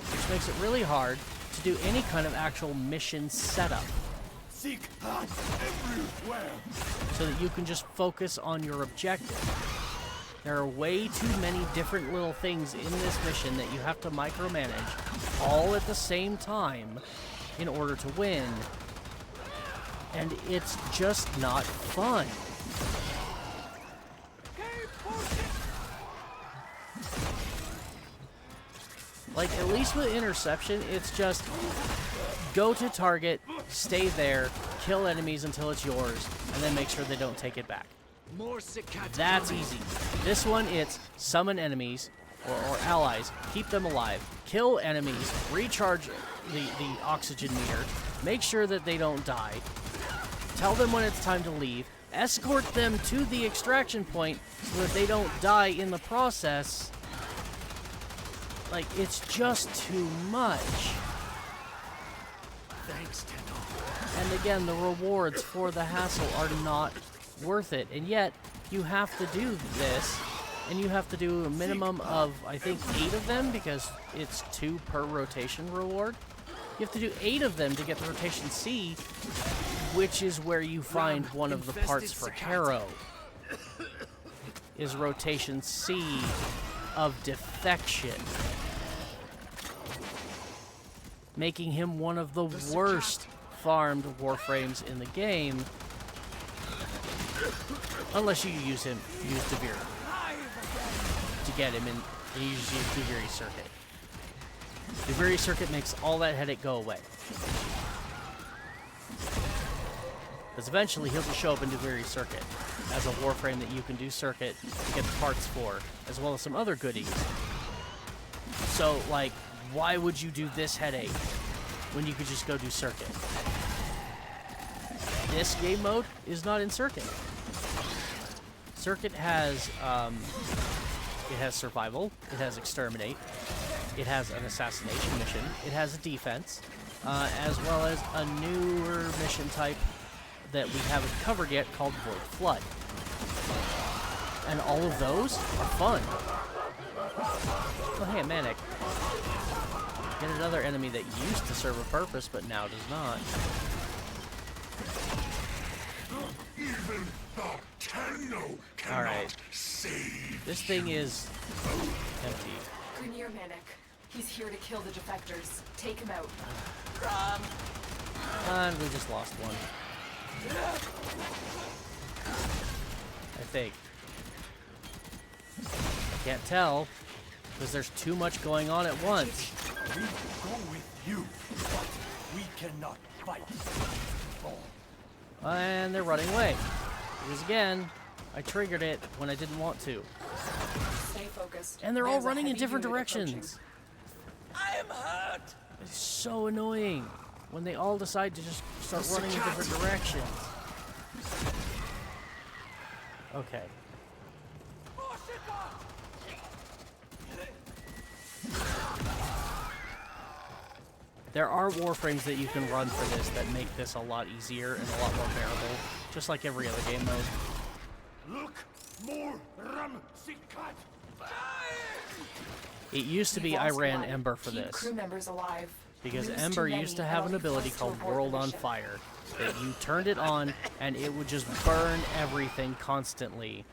Which makes it really hard to do any kind of actual mission setup. Seek everywhere. So that you can just focus on your objective. There are way too many different little things in this mission that you have to micromanage all at the same time in order to win. And it's just not fun. Like, at least with interception, it's just go to target, stay there, kill enemies until it's yours, and then make sure they don't take it back. That's easy. This one, it's summon enemies or allies, keep them alive, kill enemies, recharge the oxygen meter, make sure that they don't die, tell them when it's time to leave, escort them to the extraction point so that they don't die in the process. Like, it's just too much. Thanks, Tenno. And again, the rewards for the hassle are not worth it. And yet, you have to do this, and you have to do a minimum of, I think, 8 of them, because it's 2 per rotation reward. You have to do 8 of them to get the rotation C, which is where you find one of the parts for Harrow. Is rotation C of defection. Making him one of the worst farmed Warframes in the game. Unless you use Devere to get him, and you use Devere Circuit. Devere Circuit makes all that headache go away. Because eventually he'll just show up in Devere Circuit as a Warframe that you can do Circuit to get the parts for, as well as some other goodies. So, like, why would you do this headache when you could just go do Circuit? This game mode is not in Circuit. Circuit has, it has Survival, it has Exterminate, it has an Assassination mission, it has a Defense, as well as a newer mission type that we haven't covered yet called Void Flood. And all of those are fun. Oh, hey, a Manic. Get another enemy that used to serve a purpose, but now does not. Even the Tenno Alright. save. This thing is empty. Grenier Manic. He's here to kill the defectors. Take him out. And we just lost one. I think. I can't tell, because there's too much going on at once. We go with you, but we cannot fight. And they're running away. Because again, I triggered it when I didn't want to. Stay focused. And they're all There's a running in heavy different unit directions. I am hurt! It's so annoying when they all decide to just start running in different directions. Okay. There are Warframes that you can run for this that make this a lot easier and a lot more bearable, just like every other game mode. Look, more rum sikat. It used to be I ran Ember for Keep this, crew members alive. because Lose Ember too used to many have and an I'll be ability forced to called abort the World on mission. Fire, that you turned it on and it would just burn everything constantly.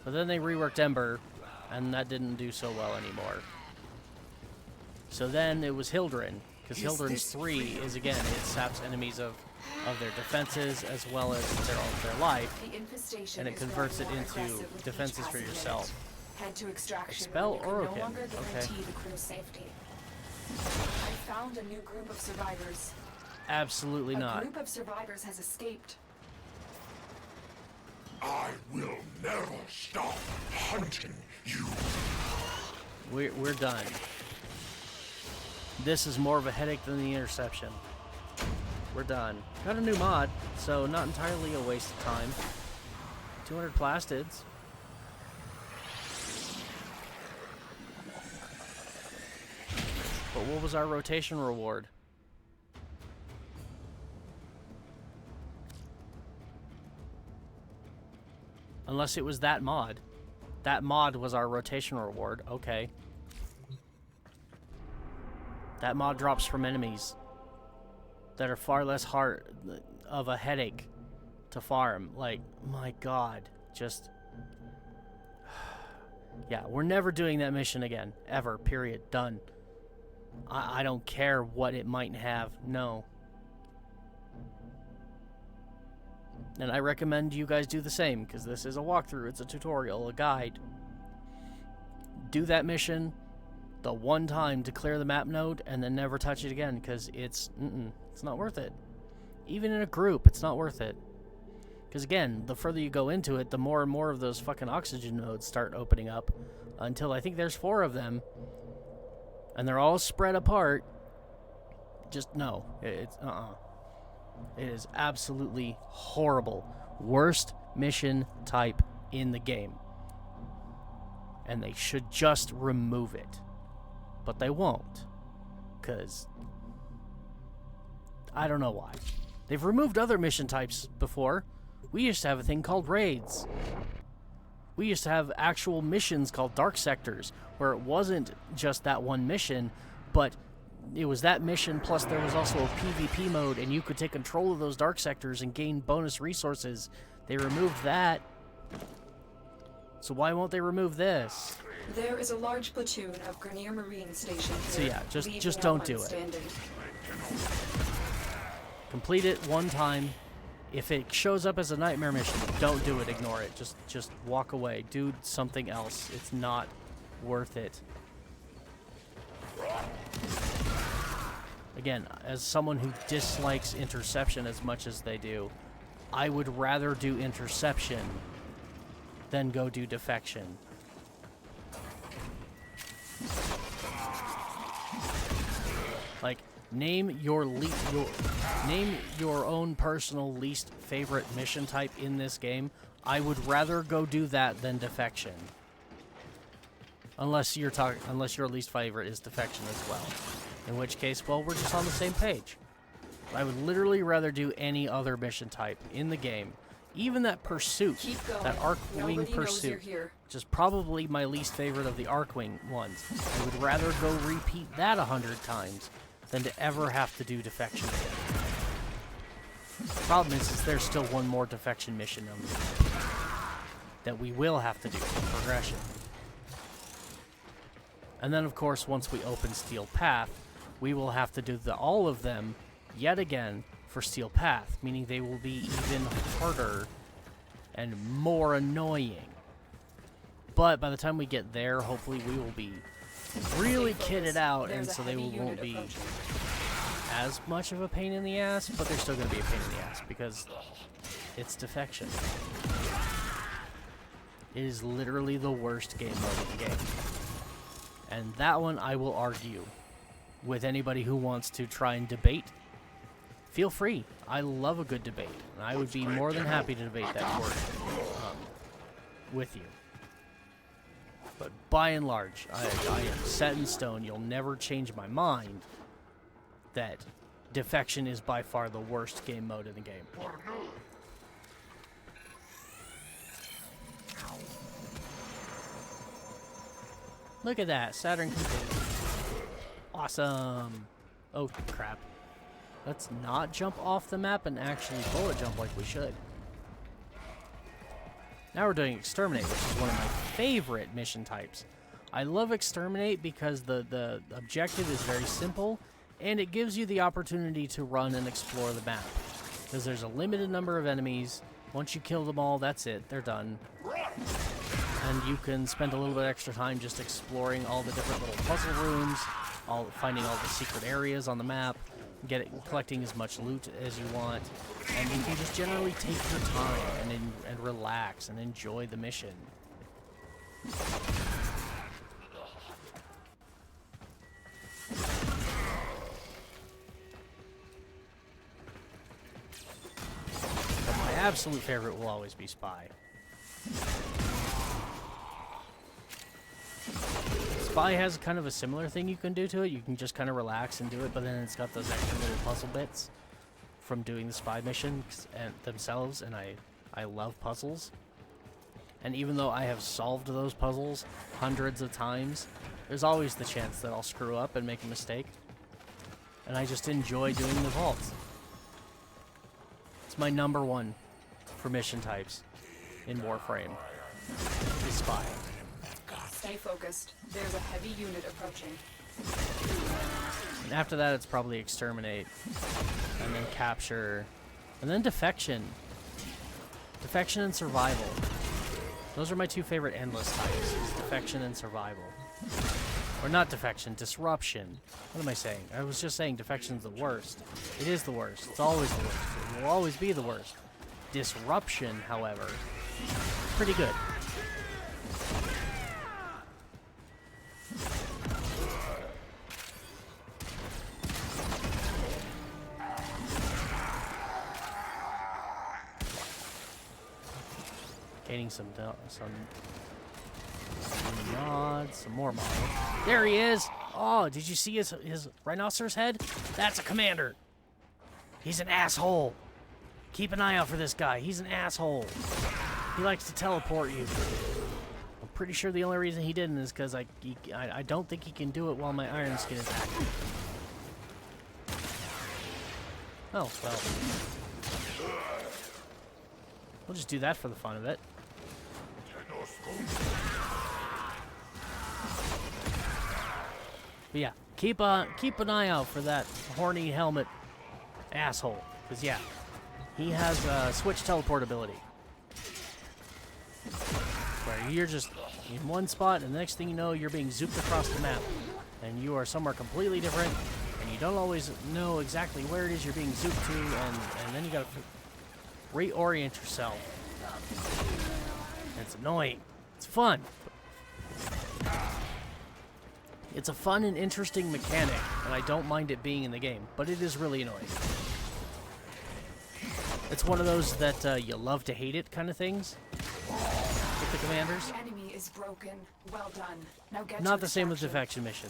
But then they reworked Ember, and that didn't do so well anymore. So then it was Hildren, because Hildren's 3 is, again, it saps enemies of their defenses as well as their life, The infestation and it is converts it growing more into aggressive with each defenses for passing yourself. minute. Head to extraction. Expel where you can Orokin. no longer Okay. guarantee the crew's safety. I found a new group of survivors. Absolutely A not. group of survivors has escaped. I will never stop hunting you. We're done. This is more of a headache than the interception. We're done. Got a new mod, so not entirely a waste of time. 200 plastids. But what was our rotation reward? Unless it was that mod. That mod was our rotation reward. Okay. That mod drops from enemies that are far less hard of a headache to farm. Like, my god. Just... yeah, we're never doing that mission again. Ever. Period. Done. I don't care what it might have. No. And I recommend you guys do the same, because this is a walkthrough, it's a tutorial, a guide. Do that mission the one time to clear the map node, and then never touch it again, because it's not worth it. Even in a group, it's not worth it. Because again, the further you go into it, the more and more of those fucking oxygen nodes start opening up, until I think there's 4 of them, and they're all spread apart. Just, no. It's, It is absolutely horrible. Worst mission type in the game. And they should just remove it. But they won't. Because I don't know why. They've removed other mission types before. We used to have a thing called raids. We used to have actual missions called dark sectors, where it wasn't just that one mission, but it was that mission, plus there was also a PvP mode, and you could take control of those dark sectors and gain bonus resources. They removed that. So why won't they remove this? There is a large platoon of Grenier Marine stationed here. So yeah, just leaving don't out do it. standing. Complete it one time. If it shows up as a nightmare mission, don't do it. Ignore it. Just walk away. Do something else. It's not worth it. Again, as someone who dislikes interception as much as they do, I would rather do interception than go do defection. Like, name your own personal least favorite mission type in this game. I would rather go do that than defection. Unless your least favorite is defection as well. In which case, well, we're just on the same page. I would literally rather do any other mission type in the game. Even that pursuit, that Arcwing pursuit, which is probably my least favorite of the Arcwing ones. I would rather go repeat that 100 times than to ever have to do defection again. The problem is there's still one more defection mission that we will have to do for progression. And then, of course, once we open Steel Path, we will have to do all of them yet again for Steel Path, meaning they will be even harder and more annoying. But by the time we get there, hopefully we will be really kitted out, and so they won't be as much of a pain in the ass, but they're still going to be a pain in the ass because it's defection. It is literally the worst game mode in the game. And that one I will argue with anybody who wants to try and debate. Feel free. I love a good debate. And I would be more than happy to debate that word with you. But by and large, I am set in stone. You'll never change my mind that defection is by far the worst game mode in the game. Look at that, Saturn complete. Awesome. Oh, crap. Let's not jump off the map and actually bullet jump like we should. Now we're doing Exterminate, which is one of my favorite mission types. I love Exterminate because the objective is very simple, and it gives you the opportunity to run and explore the map. Because there's a limited number of enemies. Once you kill them all, that's it. They're done. And you can spend a little bit extra time just exploring all the different little puzzle rooms, finding all the secret areas on the map, collecting as much loot as you want, and you can just generally take your time and relax and enjoy the mission. But my absolute favorite will always be Spy. Spy has kind of a similar thing you can do to it. You can just kind of relax and do it, but then it's got those extra little puzzle bits from doing the spy missions themselves, and I love puzzles. And even though I have solved those puzzles hundreds of times, there's always the chance that I'll screw up and make a mistake. And I just enjoy doing the vaults. It's my number one for mission types in Warframe, is Spy. Stay focused. There's a heavy unit approaching. And after that, it's probably Exterminate, and then Capture, and then Defection. Defection and Survival. Those are my two favorite endless types, is Defection and Survival. Or not Defection, Disruption. What am I saying? I was just saying Defection's the worst. It is the worst. It's always the worst. It will always be the worst. Disruption, however, pretty good. Gaining some mods, some more mods. There he is! Oh, did you see his rhinoceros head? That's a commander. He's an asshole. Keep an eye out for this guy. He's an asshole. He likes to teleport you. I'm pretty sure the only reason he didn't is because I don't think he can do it while my iron skin is active. Oh, well. We'll just do that for the fun of it. But yeah, keep an eye out for that horny helmet asshole, because yeah, he has switch teleport ability, where you're just in one spot, and the next thing you know, you're being zooped across the map, and you are somewhere completely different, and you don't always know exactly where it is you're being zooped to, and then you gotta reorient yourself. It's annoying. It's fun. It's a fun and interesting mechanic, and I don't mind it being in the game, but it is really annoying. It's one of those that you love to hate it kind of things with the commanders. The enemy is broken. Well done. Now get Not to the same with extraction. defection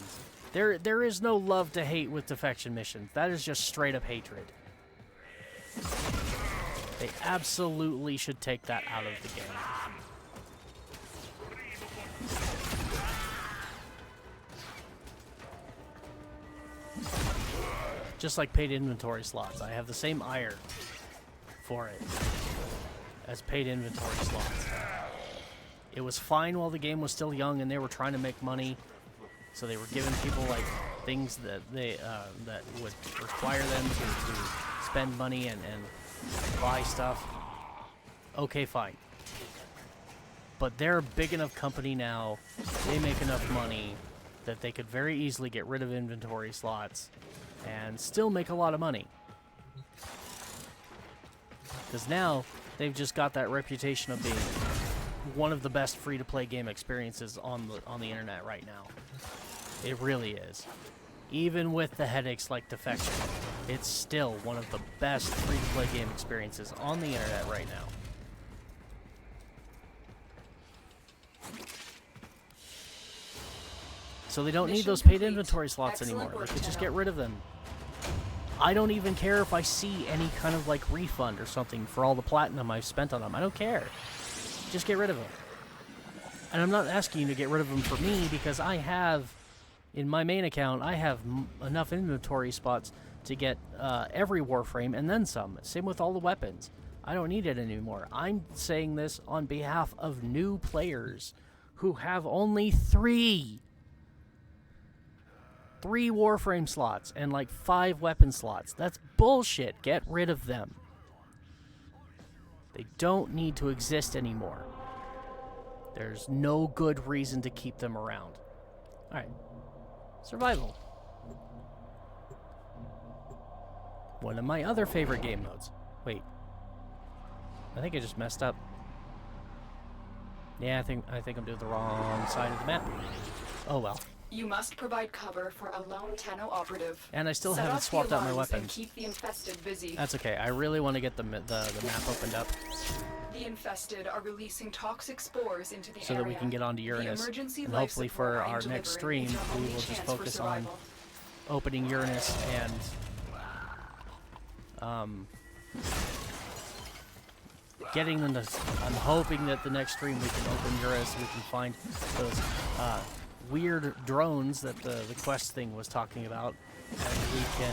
missions. There is no love to hate with defection missions. That is just straight up hatred. They absolutely should take that out of the game. Just like paid inventory slots. I have the same ire for it as paid inventory slots. It was fine while the game was still young and they were trying to make money, so they were giving people like things that they that would require them to spend money and buy stuff. Okay, fine. But they're a big enough company now, they make enough money that they could very easily get rid of inventory slots and still make a lot of money. Because now they've just got that reputation of being one of the best free-to-play game experiences on the internet right now. It really is. Even with the headaches like defection, it's still one of the best free-to-play game experiences on the internet right now. So they don't need those paid inventory slots anymore. They could just get rid of them. I don't even care if I see any kind of like refund or something for all the platinum I've spent on them. I don't care. Just get rid of them. And I'm not asking you to get rid of them for me, because I have, in my main account, I have enough inventory spots to get every Warframe and then some. Same with all the weapons. I don't need it anymore. I'm saying this on behalf of new players who have only 3 Warframe slots and like 5 weapon slots. That's bullshit. Get rid of them. They don't need to exist anymore. There's no good reason to keep them around. Alright. Survival. One of my other favorite game modes. Wait. I think I just messed up. Yeah, I think I'm doing the wrong side of the map. Oh well. You must provide cover for a lone Tenno operative. And I still haven't swapped out my weapons. Keep the infested busy. That's okay. I really want to get the map opened up. The infested are releasing toxic spores into the so area. that we can get onto Uranus. And hopefully for our next stream, we will just focus on opening Uranus and getting them to... I'm hoping that the next stream we can open Uranus and we can find those weird drones that the quest thing was talking about, and we can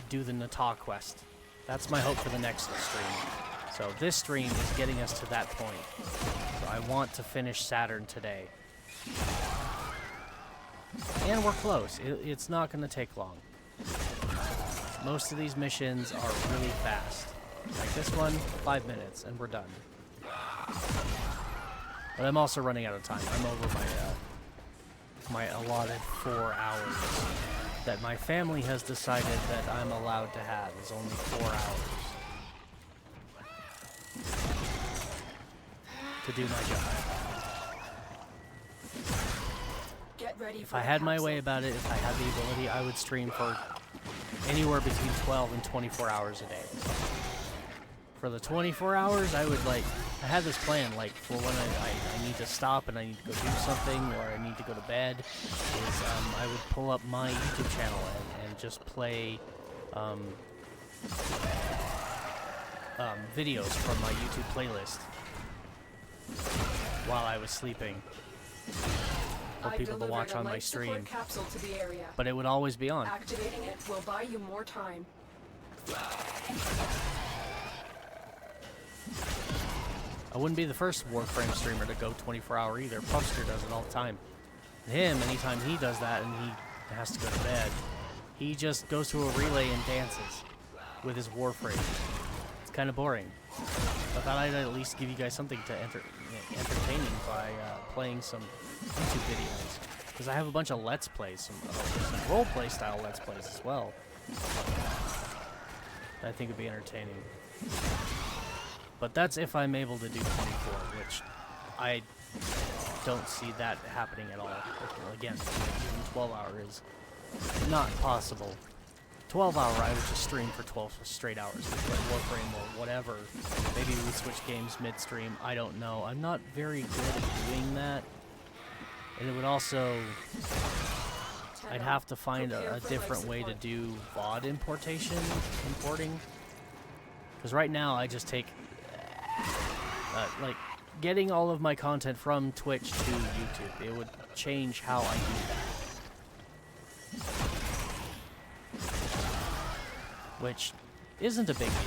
do the Natah quest. That's my hope for the next stream. So this stream is getting us to that point. So I want to finish Saturn today. And we're close. It's not going to take long. Most of these missions are really fast. Like this one, 5 minutes, and we're done. But I'm also running out of time. I'm over my allotted 4 hours that my family has decided that I'm allowed to have is only 4 hours to do my job. Get ready if I had my way about it, if I had the ability, I would stream for anywhere between 12 and 24 hours a day. For the 24 hours, I would I had this plan, like, for when I need to stop and I need to go do something, or I need to go to bed, is I would pull up my YouTube channel and just play videos from my YouTube playlist while I was sleeping for people to watch on my stream. To the area. But it would always be on. Activating it will buy you more time. I wouldn't be the first Warframe streamer to go 24-hour either. Puffster does it all the time. Him, anytime he does that and he has to go to bed, he just goes to a relay and dances with his Warframe. It's kind of boring. I thought I'd at least give you guys something to entertaining by playing some YouTube videos. Because I have a bunch of Let's Plays, some role-play style Let's Plays as well. I think it'd be entertaining. But that's if I'm able to do 24, which I don't see that happening at all. Again, even 12 hour is not possible. 12 hour, I would just stream for 12 straight hours. We play Warframe or whatever. Maybe we switch games midstream. I don't know. I'm not very good at doing that. And it would also... I'd have to find a different way to do VOD importing. Because right now I just take... like, getting all of my content from Twitch to YouTube. It would change how I do that. Which isn't a big deal.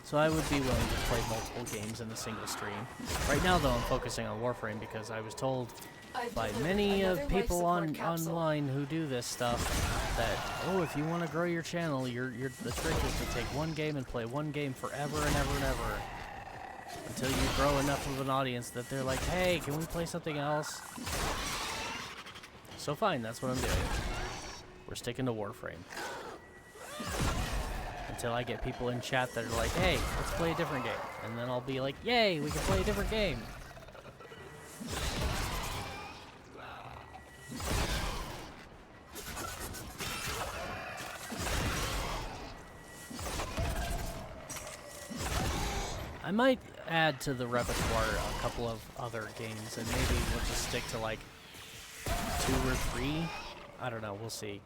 So I would be willing to play multiple games in a single stream. Right now, though, I'm focusing on Warframe because I was told by many people online who do this stuff that, oh, if you want to grow your channel, the trick is to take one game and play one game forever and ever and ever until you grow enough of an audience that they're like, hey, can we play something else? So fine, that's what I'm doing. We're sticking to Warframe. Until I get people in chat that are like, hey, let's play a different game. And then I'll be like, yay, we can play a different game. I might add to the repertoire a couple of other games, and maybe we'll just stick to like 2 or 3. I don't know, we'll see.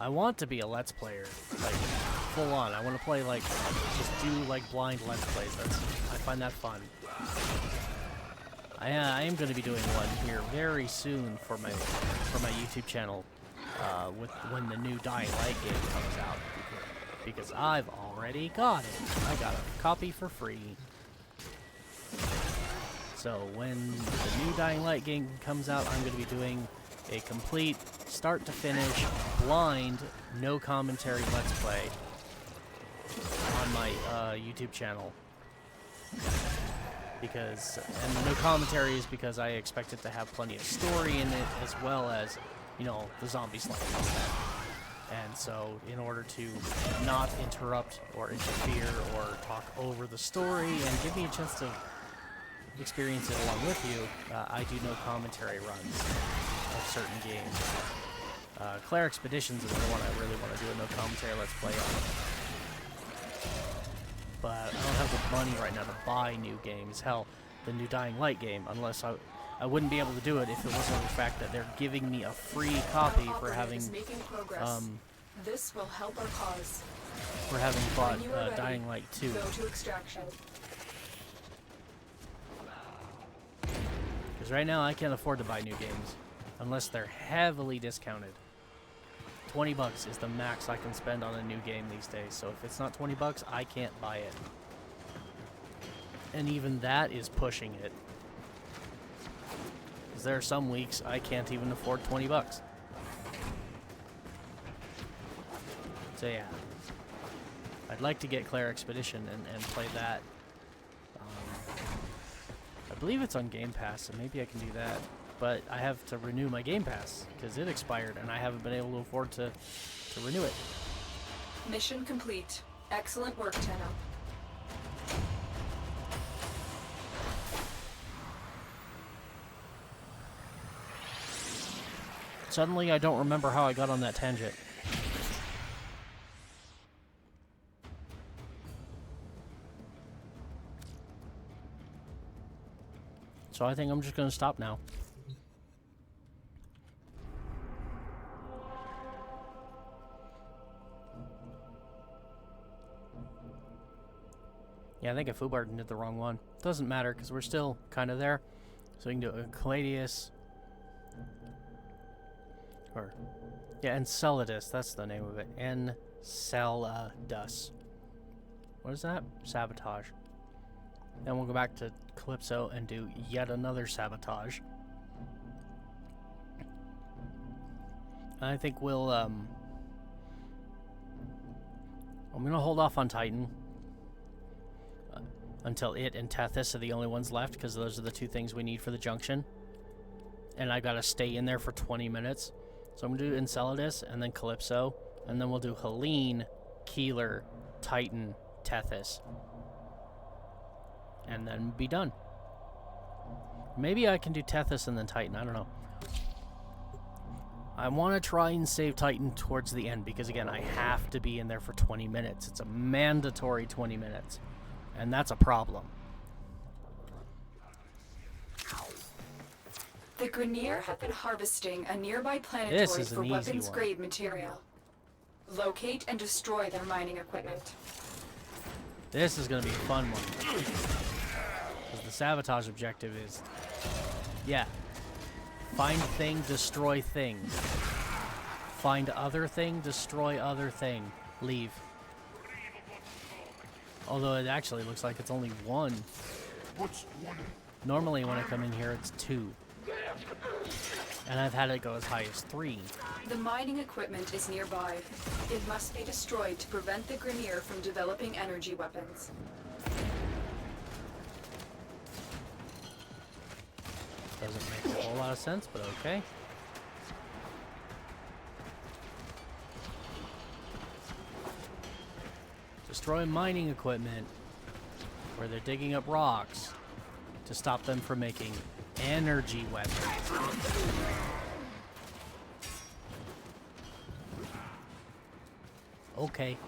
I want to be a Let's Player, like full on. I want to play like, just do like blind Let's Plays. I find that fun. I am going to be doing one here very soon for my YouTube channel, when the new Dying Light game comes out, because I've already got it. I got a copy for free. So when the new Dying Light game comes out, I'm going to be doing a complete start to finish, blind, no commentary Let's Play on my YouTube channel. And the no commentary is because I expect it to have plenty of story in it, as well as, you know, the zombie slaying stuff. And so, in order to not interrupt or interfere or talk over the story and give me a chance to experience it along with you, I do no commentary runs of certain games. Claire Expeditions is the one I really want to do a no commentary Let's Play on. But I don't have the money right now to buy new games. Hell, the new Dying Light game, unless I wouldn't be able to do it if it wasn't for the fact that they're giving me a free copy for having this will help our cause. For having bought Dying Light 2. Go to extraction. Because right now I can't afford to buy new games unless they're heavily discounted. $20 is the max I can spend on a new game these days. So if it's not $20, I can't buy it. And even that is pushing it. Because there are some weeks I can't even afford $20. So yeah, I'd like to get Claire Expedition and play that. I believe it's on Game Pass, so maybe I can do that. But I have to renew my Game Pass, because it expired, and I haven't been able to afford to renew it. Mission complete. Excellent work, Tenno. Suddenly, I don't remember how I got on that tangent. So I think I'm just going to stop now. Yeah, I think I Fubarden did the wrong one. Doesn't matter, because we're still kind of there. So we can do Caladius. Or, yeah, Enceladus, that's the name of it. Enceladus. What is that? Sabotage. Then we'll go back to Calypso and do yet another sabotage. I think we'll, I'm gonna hold off on Titan until it and Tethys are the only ones left, because those are the 2 things we need for the junction. And I gotta stay in there for 20 minutes. So I'm gonna do Enceladus and then Calypso, and then we'll do Helene, Keeler, Titan, Tethys. And then be done. Maybe I can do Tethys and then Titan, I don't know. I want to try and save Titan towards the end, because again, I have to be in there for 20 minutes. It's a mandatory 20 minutes. And that's a problem. The Grineer have been harvesting a nearby planetoid for weapons-grade material. Locate and destroy their mining equipment. This is going to be a fun one. Because the sabotage objective is, yeah, find thing, destroy thing. Find other thing, destroy other thing. Leave. Although it actually looks like it's only 1. Normally when I come in here it's 2. And I've had it go as high as 3. The mining equipment is nearby. It must be destroyed to prevent the Grineer from developing energy weapons. Doesn't make a whole lot of sense, but okay. destroy mining equipment where they're digging up rocks to stop them from making energy weapons. Okay.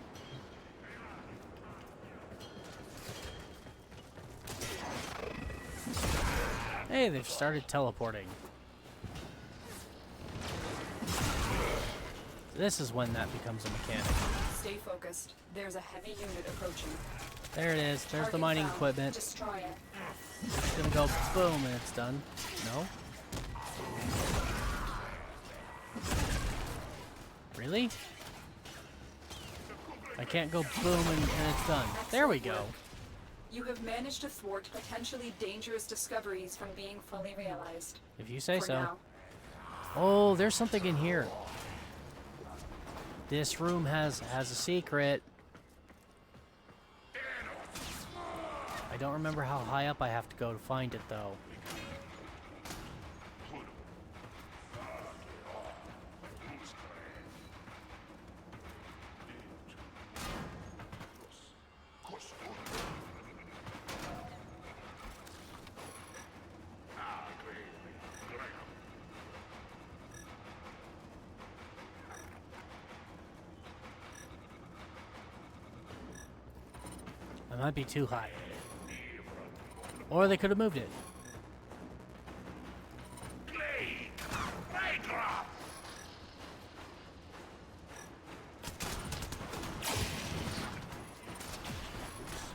Hey, they've started teleporting. This is when that becomes a mechanic. Stay focused. There's a heavy unit approaching. There it is. There's the Target mining found. equipment. Destroy it. It's gonna go boom and it's done. No? Really? I can't go boom and it's done. There we go. You have managed to thwart potentially dangerous discoveries from being fully realized. If you say For so. now. Oh, there's something in here. This room has a secret. I don't remember how high up I have to go to find it, though. I might be too high. Or they could have moved it.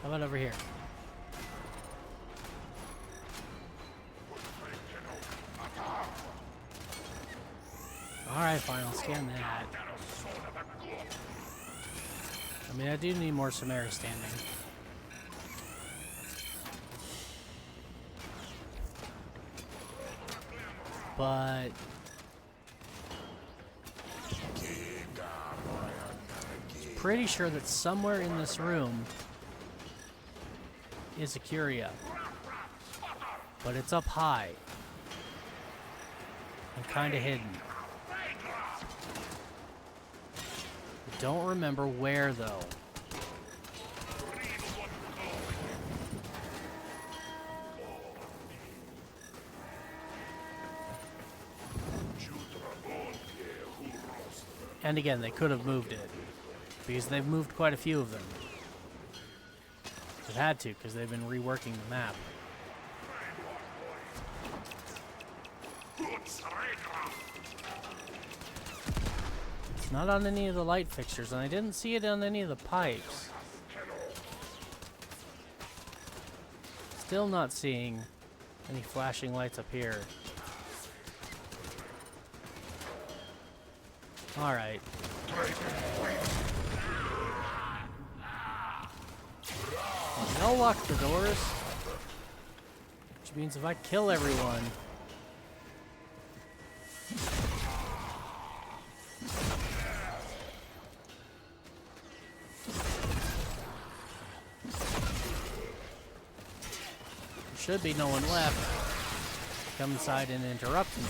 How about over here? Alright, fine, I'll scan that. I mean, I do need more Samari standing. But pretty sure that somewhere in this room is a curia, but it's up high and kind of hidden. I don't remember where though. And again, they could have moved it, because they've moved quite a few of them. They've had to, because they've been reworking the map. It's not on any of the light fixtures, and I didn't see it on any of the pipes. Still not seeing any flashing lights up here. Alright. They'll lock the doors. Which means if I kill everyone... there should be no one left. Come inside and interrupt me.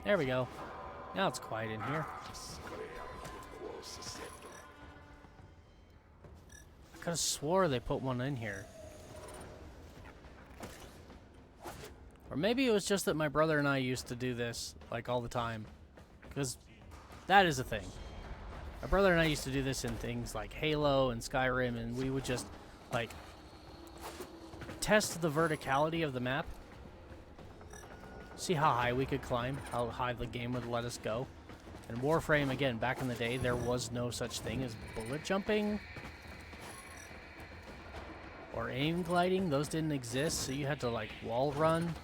There we go. Now it's quiet in here. I could have swore they put one in here. Or maybe it was just that my brother and I used to do this, like, all the time. Because that is a thing. My brother and I used to do this in things like Halo and Skyrim, and we would just, like, test the verticality of the map. See how high we could climb, how high the game would let us go. And Warframe, again, back in the day, there was no such thing as bullet jumping or aim gliding. Those didn't exist, so you had to, like, wall run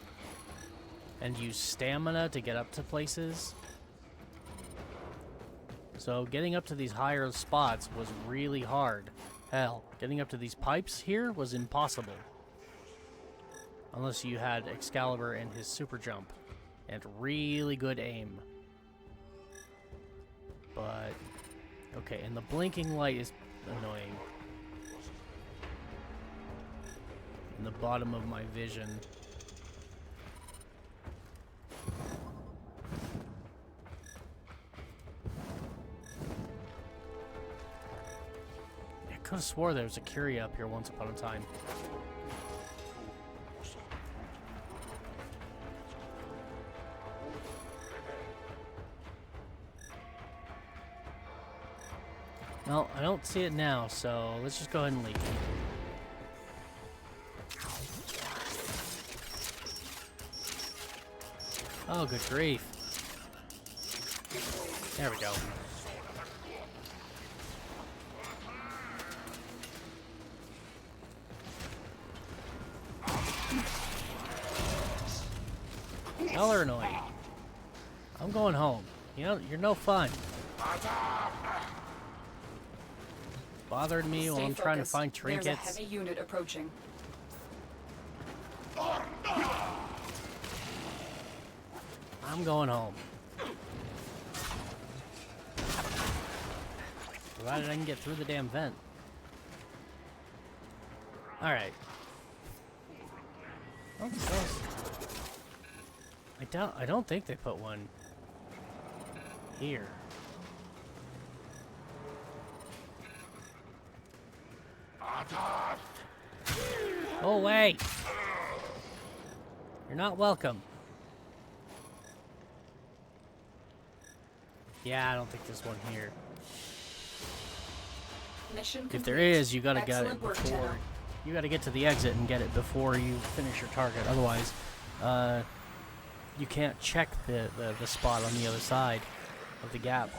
and use stamina to get up to places. So getting up to these higher spots was really hard. Hell, getting up to these pipes here was impossible. Unless you had Excalibur and his super jump and really good aim. But, okay, and the blinking light is annoying. In the bottom of my vision. could have swore there was a Curia up here once upon a time. Well, I don't see it now, so let's just go ahead and leave. Oh, good grief. There we go. Y'all are annoying. I'm going home. You know, you're no fun. Bothered me while I'm trying to find trinkets. There's a heavy unit approaching. I'm going home. Provided I can get through the damn vent. Alright. Oh, I don't think they put one here. Go away! You're not welcome. Yeah, I don't think there's one here. Mission If there complete. is, you gotta get it Excellent work, before. Tenno. You gotta get to the exit and get it before you finish your target. Otherwise, you can't check the spot on the other side of the gap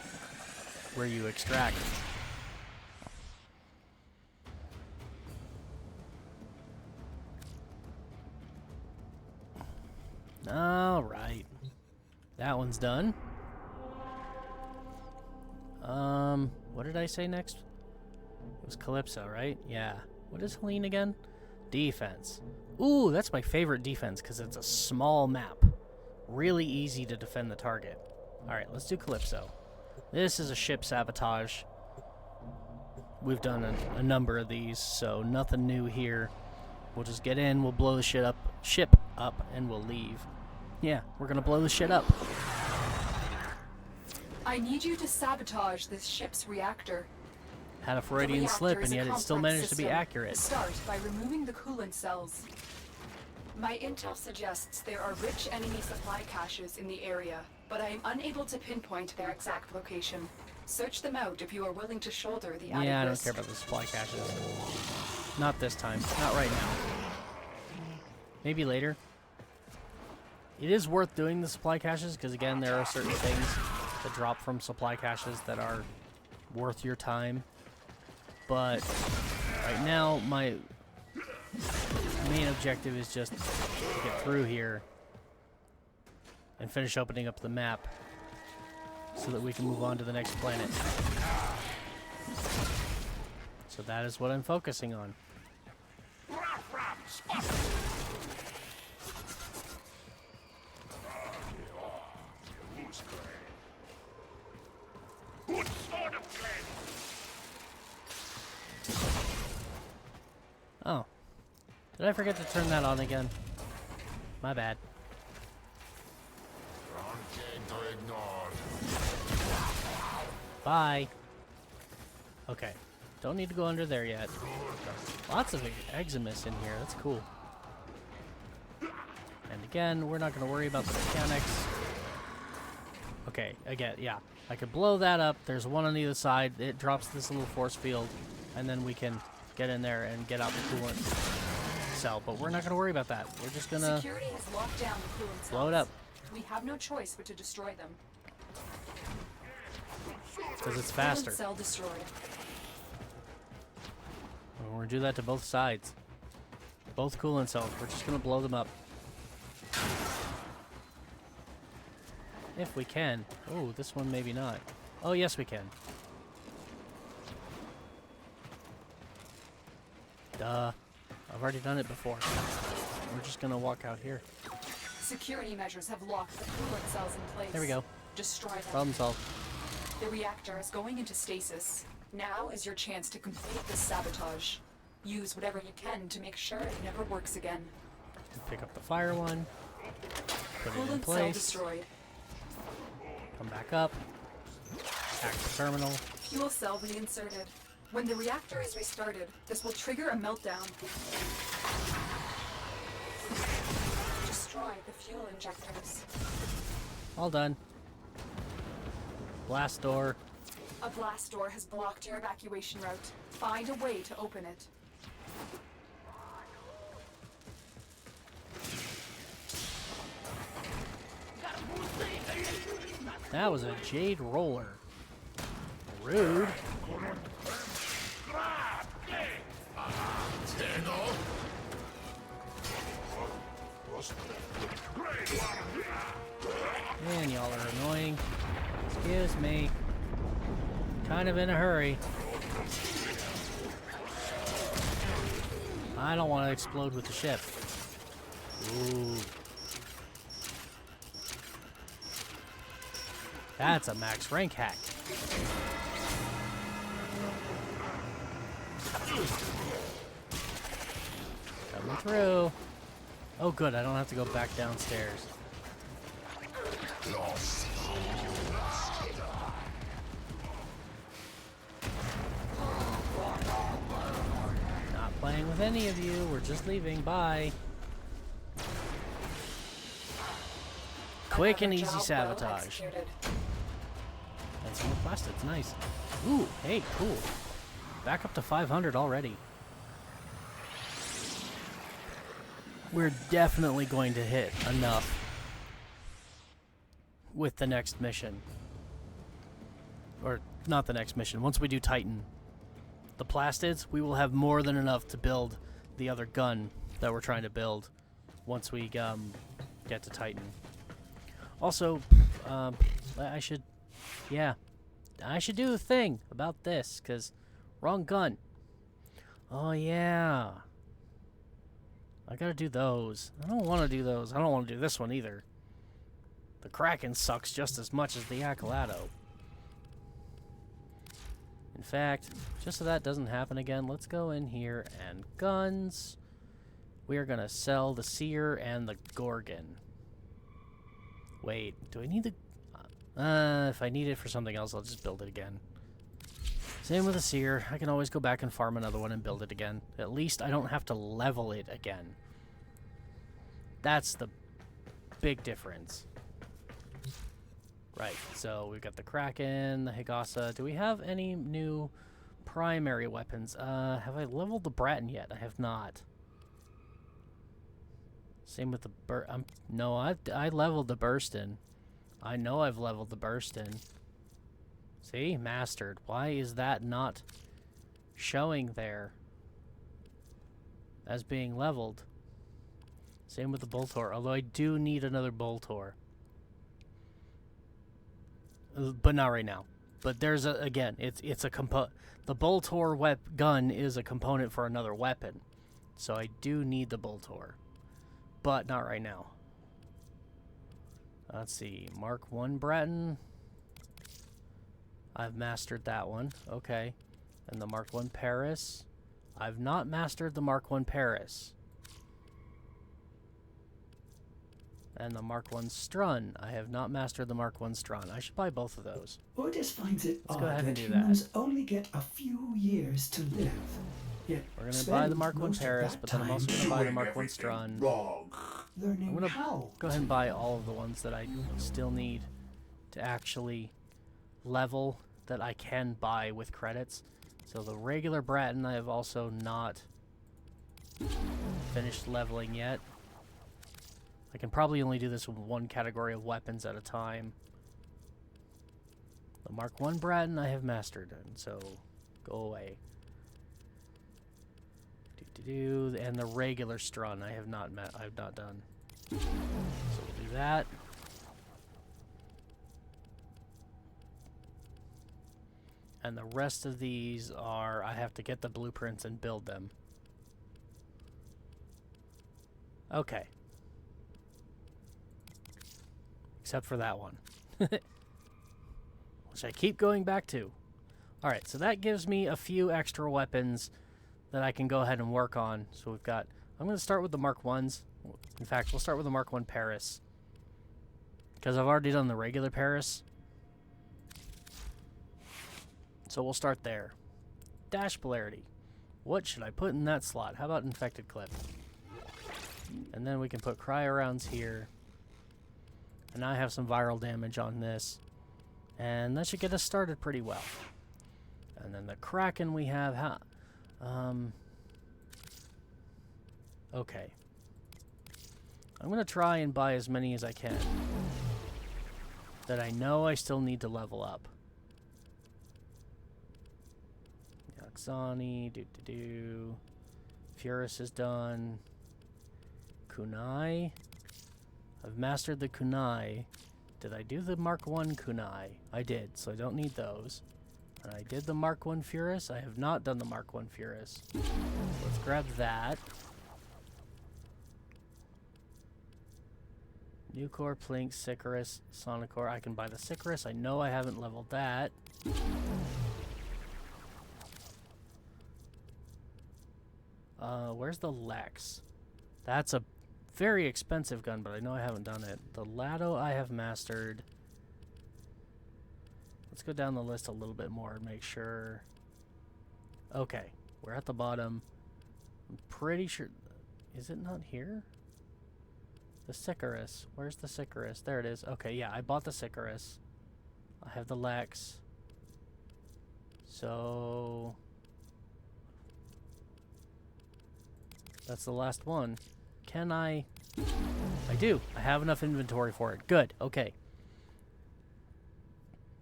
where you extract. Alright. That one's done. What did I say next? It was Calypso, right? Yeah. What is Helene again? Defense. Ooh, that's my favorite defense because it's a small map. Really easy to defend the target. Alright, let's do Calypso. This is a ship sabotage. We've done a number of these, so nothing new here. We'll just get in, we'll blow the ship up, and we'll leave. Yeah, we're gonna blow the shit up. I need you to sabotage this ship's reactor. Had a Freudian slip, and yet it still managed to be accurate. Start by removing the coolant cells. My intel suggests there are rich enemy supply caches in the area, but I am unable to pinpoint their exact location. Search them out if you are willing to shoulder the added Yeah, I don't risk. care about the supply caches. Not this time. Not right now. Maybe later. It is worth doing the supply caches, because again, there are certain things that drop from supply caches that are worth your time. But right now, my main objective is just to get through here and finish opening up the map so that we can move on to the next planet. So that is what I'm focusing on. Oh. Did I forget to turn that on again? My bad. Bye. Okay. Don't need to go under there yet. Lots of Eximus in here. That's cool. And again, we're not going to worry about the mechanics. Okay, again, yeah. I could blow that up. There's one on either side. It drops this little force field. And then we can get in there and get out the coolant cell. But we're not going to worry about that. We're just going to Security has locked down the coolant cells. blow it up. We have no choice but to destroy them. Because it's faster. Coolant cell destroyed. And we're going to do that to both sides. Both coolant cells. We're just going to blow them up. If we can. Oh, this one maybe not. Oh, yes we can. Duh. I've already done it before. We're just going to walk out here. Security measures have locked the coolant cells in place. There we go. Destroy them. Problem solved. The reactor is going into stasis. Now is your chance to complete this sabotage. Use whatever you can to make sure it never works again. Pick up the fire one. Put it in Coolant cell place. destroyed. Come back up. Hack the terminal. Fuel cell reinserted. When the reactor is restarted, this will trigger a meltdown. Destroy the fuel injectors. All done. Blast door. A blast door has blocked your evacuation route. Find a way to open it. That was a jade roller. Rude. Man, y'all are annoying. Excuse me. Kind of in a hurry. I don't want to explode with the ship. Ooh. That's a max rank hack. Coming through. Oh good, I don't have to go back downstairs. Not playing with any of you, we're just leaving, bye. Quick and easy sabotage. And some more plastics, nice. Ooh, hey, cool. Back up to 500 already. We're definitely going to hit enough with the next mission. Or, not the next mission. Once we do Titan, the plastids, we will have more than enough to build the other gun that we're trying to build once we get to Titan. Also, I should do a thing about this, because wrong gun. Oh, yeah. I gotta do those. I don't want to do those. I don't want to do this one either. The Kraken sucks just as much as the Accolado. In fact, just so that doesn't happen again, let's go in here and guns. We are gonna sell the Seer and the Gorgon. Wait, do I need the... if I need it for something else, I'll just build it again. Same with the Seer. I can always go back and farm another one and build it again. At least I don't have to level it again. That's the big difference. Right, so we've got the Kraken, the Higasa. Do we have any new primary weapons? Have I leveled the Bratton yet? I have not. Same with the no, I leveled the Burstin. I know I've leveled the Burstin. See? Mastered. Why is that not showing there as being leveled? Same with the Boltor, although I do need another Boltor. But not right now. But there's a, again, it's a the Boltor gun is a component for another weapon. So I do need the Boltor. But not right now. Let's see, Mark 1 Bratton. I've mastered that one. Okay. And the Mark 1 Paris. I've not mastered the Mark 1 Paris. And the Mark 1 Strun. I have not mastered the Mark 1 Strun. I should buy both of those. Otis finds it Let's go odd ahead and that do humans that. only get a few years to live. Yet We're going to buy the Mark 1 Paris, but then I'm also going to buy the Mark 1 Strun. learning I'm going to how. go ahead and buy all of the ones that I still need to actually level that I can buy with credits. So the regular Bratton I have also not finished leveling yet. I can probably only do this with one category of weapons at a time. The Mark 1 Bratton I have mastered, and so go away. And the regular Strun I have not done. So we'll do that. And the rest of these are, I have to get the blueprints and build them. Okay. Except for that one. Which I keep going back to. Alright, so that gives me a few extra weapons that I can go ahead and work on. So we've got, I'm going to start with the Mark 1s. In fact, we'll start with the Mark 1 Paris. Because I've already done the regular Paris. So we'll start there. Dash polarity. What should I put in that slot? How about infected clip? And then we can put cryo rounds here. And I have some viral damage on this. And that should get us started pretty well. And then the Kraken we have... okay. I'm going to try and buy as many as I can. That I know I still need to level up. Yaxani, Furus is done. Kunai. I've mastered the Kunai. Did I do the Mark 1 Kunai? I did, so I don't need those. And I did the Mark 1 Furus. I have not done the Mark 1 Furus. So let's grab that. Nucor, Plink, Sicarus, Sonicor. I can buy the Sicarus. I know I haven't leveled that. Where's the Lex? That's a very expensive gun, but I know I haven't done it. The Lado I have mastered. Let's go down the list a little bit more and make sure. Okay, we're at the bottom. I'm pretty sure... Is it not here? The Sicarus. Where's the Sicarus? There it is. Okay, yeah, I bought the Sicarus. I have the Lex. So... That's the last one. Can I... I do. I have enough inventory for it. Good. Okay.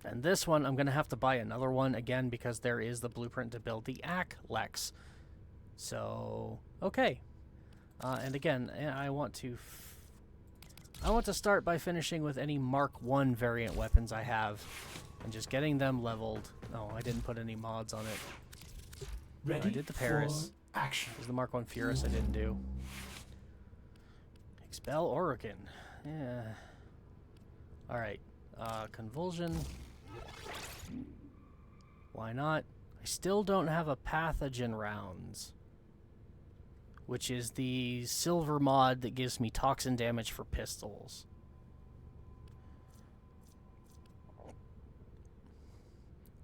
And this one, I'm going to have to buy another one again because there is the blueprint to build the AK Lex. So, okay. And again, I want to start by finishing with any Mark 1 variant weapons I have and just getting them leveled. Oh, I didn't put any mods on it. Ready I did the Paris. Action. There's the Mark 1 Furus I didn't do. Expel Orokin. Yeah. Alright. Convulsion. Why not? I still don't have a Pathogen Rounds, which is the silver mod that gives me toxin damage for pistols.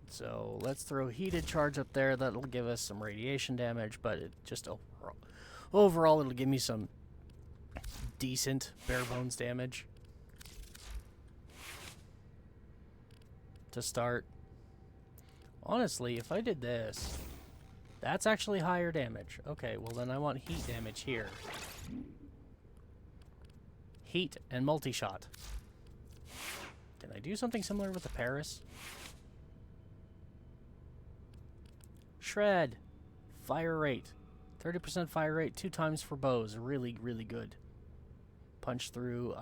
So let's throw Heated Charge up there. That'll give us some radiation damage, but it just overall it'll give me some decent bare bones damage to start. Honestly, if I did this, that's actually higher damage. Okay, well then I want heat damage here. Heat and multi-shot. Can I do something similar with the Paris? Shred. Fire rate. 30% fire rate, 2 times for bows. Really, really good. Punch through.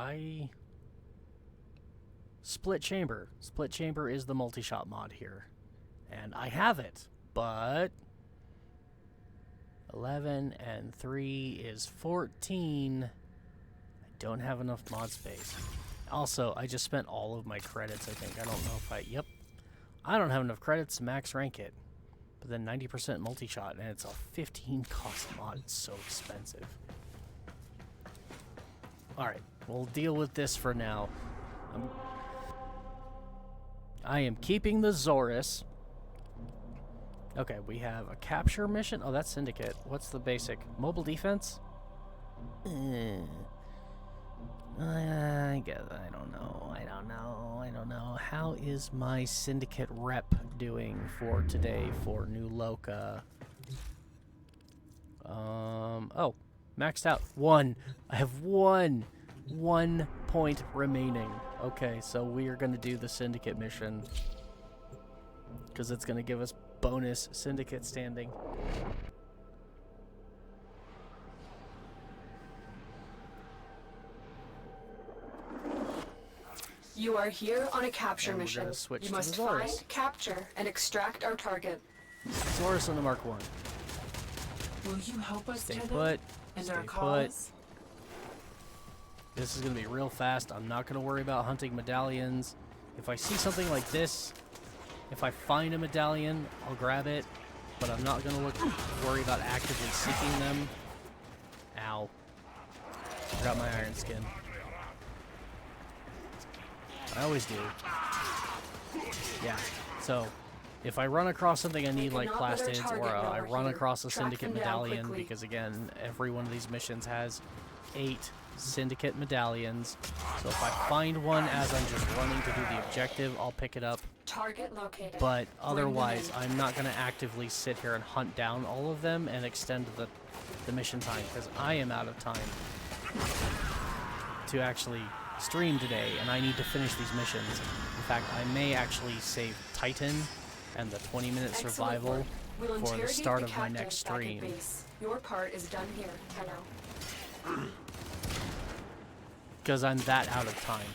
Split chamber. Split chamber is the multi-shot mod here. And I have it, but 11 and 3 is 14. I don't have enough mod space. Also, I just spent all of my credits, I think. I don't know if yep. I don't have enough credits to max rank it. But then 90% multi-shot, and it's a 15 cost mod. It's so expensive. Alright, we'll deal with this for now. I am keeping the Zorus. Okay, we have a capture mission. Oh, that's Syndicate. What's the basic? Mobile defense? I guess, I don't know. How is my Syndicate rep doing for today for New Loka? Oh, maxed out. 1. I have 1 point remaining. Okay, so we are going to do the Syndicate mission because it's going to give us bonus Syndicate standing. You are here on a capture And mission. switch You to must the Zorus. find, capture, and extract our target. Zorus on the Mark 1. Will you help us, Stay Teddy? put. And Stay our put. cause? This is going to be real fast. I'm not going to worry about hunting medallions. If I see something like this, if I find a medallion, I'll grab it. But I'm not going to worry about actively seeking them. Ow. Forgot my iron skin. I always do. Yeah. So, If I run across something I need, like cannot let our plastids, target or know I we're run here. across a Track syndicate them down medallion, quickly. because again, every one of these missions has 8 syndicate medallions. So if I find one as I'm just running to do the objective, I'll pick it up. Target located. But Bring them otherwise, in. I'm not going to actively sit here and hunt down all of them and extend the mission time, because I am out of time to actually stream today, and I need to finish these missions. In fact, I may actually save Titan and the 20-minute Excellent survival work. We'll for the interrogate start the of my captives next back at stream. base. Your part is done here, Tenno. Because I'm that out of time.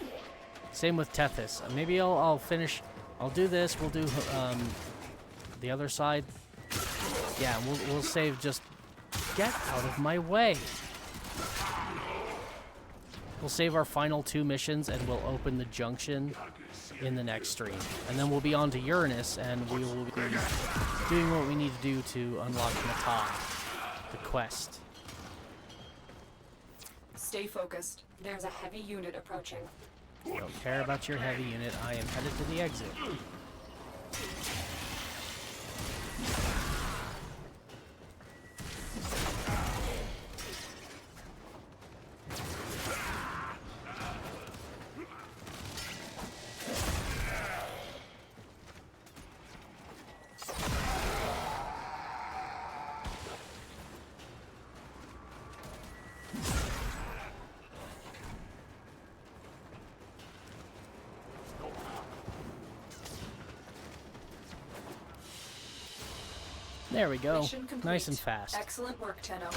Same with Tethys. Maybe I'll finish. I'll do this. We'll do the other side. Yeah, we'll save. Just get out of my way. We'll save our final 2 missions, and we'll open the junction in the next stream. And then we'll be on to Uranus, and we will be doing what we need to do to unlock Mata, the quest. Stay focused. There's a heavy unit approaching. Don't care about your heavy unit. I am headed to the exit. There we go. Mission complete. Nice and fast. Excellent work, Tenno.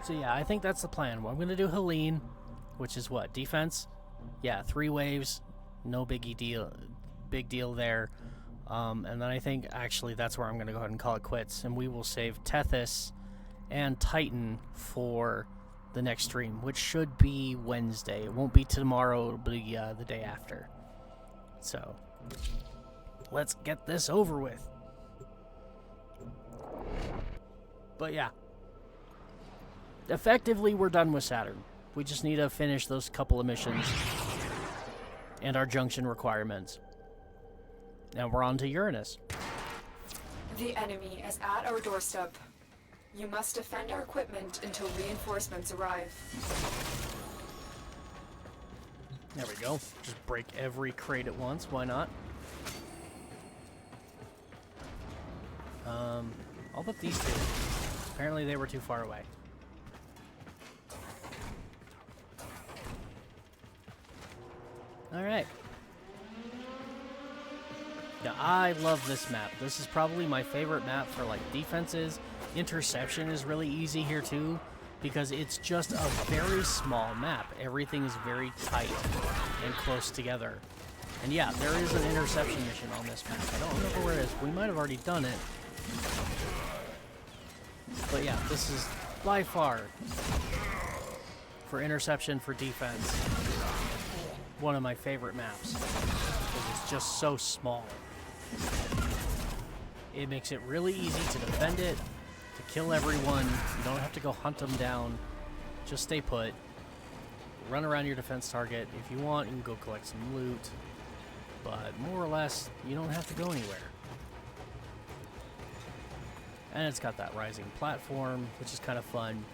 So yeah, I think that's the plan. Well, I'm going to do Helene, which is what? Defense? Yeah, 3 waves. No big deal there. And then I think actually that's where I'm going to go ahead and call it quits. And we will save Tethys and Titan for the next stream, which should be Wednesday. It won't be tomorrow, it'll be the day after. So, let's get this over with. But yeah. Effectively, we're done with Saturn. We just need to finish those couple of missions and our junction requirements. Now we're on to Uranus. The enemy is at our doorstep. You must defend our equipment until reinforcements arrive. There we go. Just break every crate at once. Why not? I'll put these 2. Apparently they were too far away. Alright. Yeah, I love this map. This is probably my favorite map for like defenses. Interception is really easy here too, because it's just a very small map. Everything is very tight and close together. And yeah, there is an interception mission on this map. I don't remember where it is. We might have already done it. But yeah, this is by far, for interception, for defense, one of my favorite maps, because it's just so small. It makes it really easy to defend it, to kill everyone. You don't have to go hunt them down. Just stay put. Run around your defense target. If you want, you can go collect some loot. But more or less, you don't have to go anywhere. And it's got that rising platform, which is kind of fun.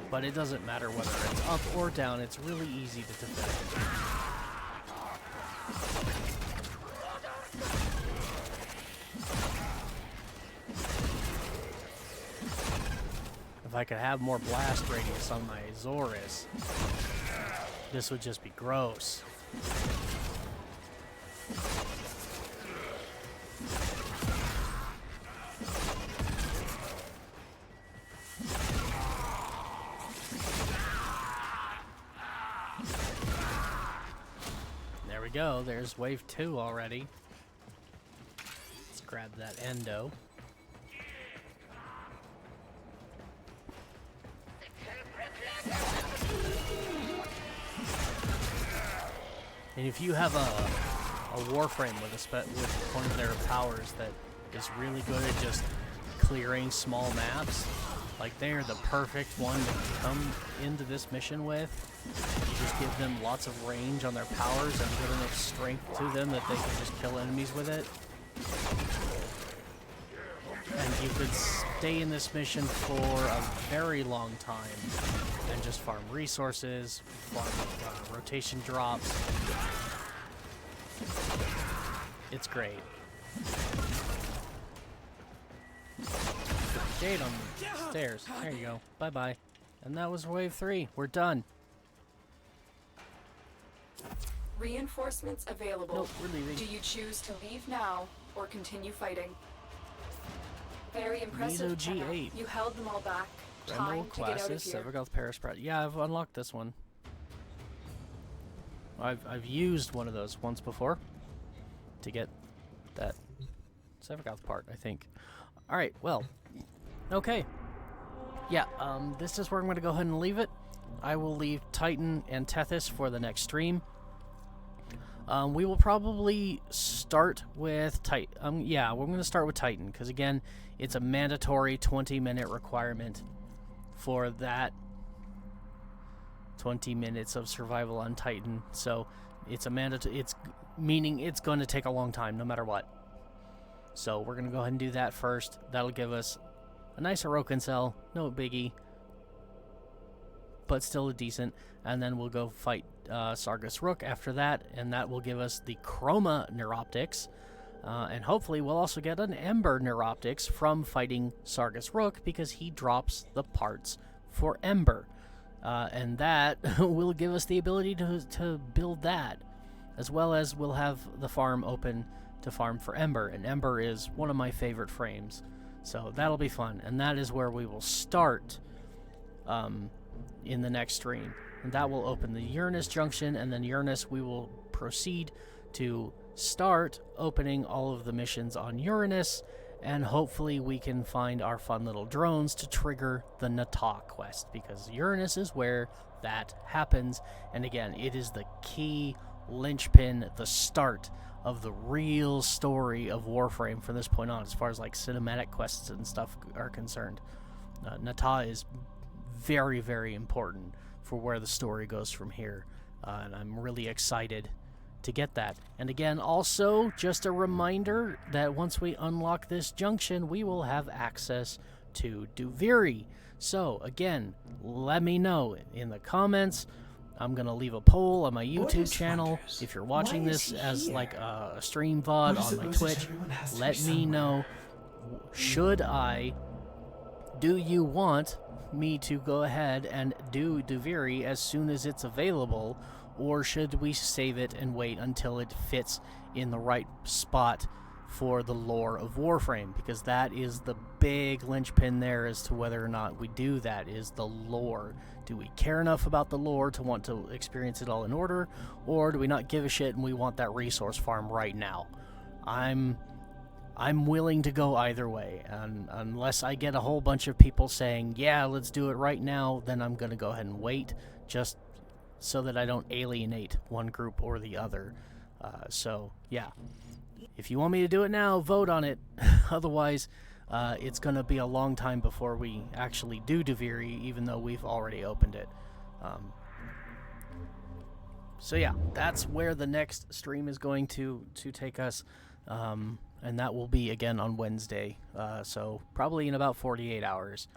But it doesn't matter whether it's up or down, it's really easy to defend. If I could have more blast radius on my Azores, this would just be gross. There we go, there's wave 2 already. Let's grab that endo. And if you have a Warframe with one of their powers that is really good at just clearing small maps, like they are the perfect one to come into this mission with. You just give them lots of range on their powers and good enough strength to them that they can just kill enemies with it. And you could stay in this mission for a very long time and just farm resources, farm rotation drops. It's great. Jade on the stairs. There you go. Bye-bye. And that was wave 3. We're done. Reinforcements available. Nope, we're leaving. Do you choose to leave now or continue fighting? Very impressive. G8. Tenna. You held them all back. Brendel Time to get out of classes, here. Severgoth Paris Pride. Yeah, I've unlocked this one. I've used one of those once before to get that Severgoth part, I think. Alright, well, okay. Yeah, this is where I'm going to go ahead and leave it. I will leave Titan and Tethys for the next stream. We will probably start with Titan. Yeah, we're going to start with Titan, because again, it's a mandatory 20-minute requirement for that 20 minutes of survival on Titan. So it's a mandatory. It's meaning it's going to take a long time, no matter what. So we're going to go ahead and do that first. That'll give us a nice Orokin cell, no biggie, but still a decent. And then we'll go fight Sargus Rook after that, and that will give us the Chroma Neuroptics. And hopefully we'll also get an Ember Neuroptics from fighting Sargus Rook, because he drops the parts for Ember. And that will give us the ability to build that, as well as we'll have the farm open to farm for Ember. And Ember is one of my favorite frames, so that'll be fun. And that is where we will start in the next stream. And that will open the Uranus junction, and then Uranus we will proceed to start opening all of the missions on Uranus, and hopefully we can find our fun little drones to trigger the Nata quest, because Uranus is where that happens. And again, it is the key linchpin, the start of the real story of Warframe from this point on, as far as like cinematic quests and stuff are concerned. Nata is very, very important for where the story goes from here, and I'm really excited to get that. And again, also just a reminder that once we unlock this junction, we will have access to Duviri. So again, let me know in the comments. I'm gonna leave a poll on my YouTube channel. If you're watching this as like a stream VOD on my Twitch, let me know, do you want me to go ahead and do Duviri as soon as it's available, or should we save it and wait until it fits in the right spot for the lore of Warframe? Because that is the big linchpin there as to whether or not we do that, is the lore. Do we care enough about the lore to want to experience it all in order, or do we not give a shit and we want that resource farm right now? I'm willing to go either way, and unless I get a whole bunch of people saying, yeah, let's do it right now, then I'm going to go ahead and wait, just so that I don't alienate one group or the other. So, yeah. If you want me to do it now, vote on it. Otherwise, it's going to be a long time before we actually do Duviri, even though we've already opened it. So, yeah, that's where the next stream is going to take us. And that will be again on Wednesday, so probably in about 48 hours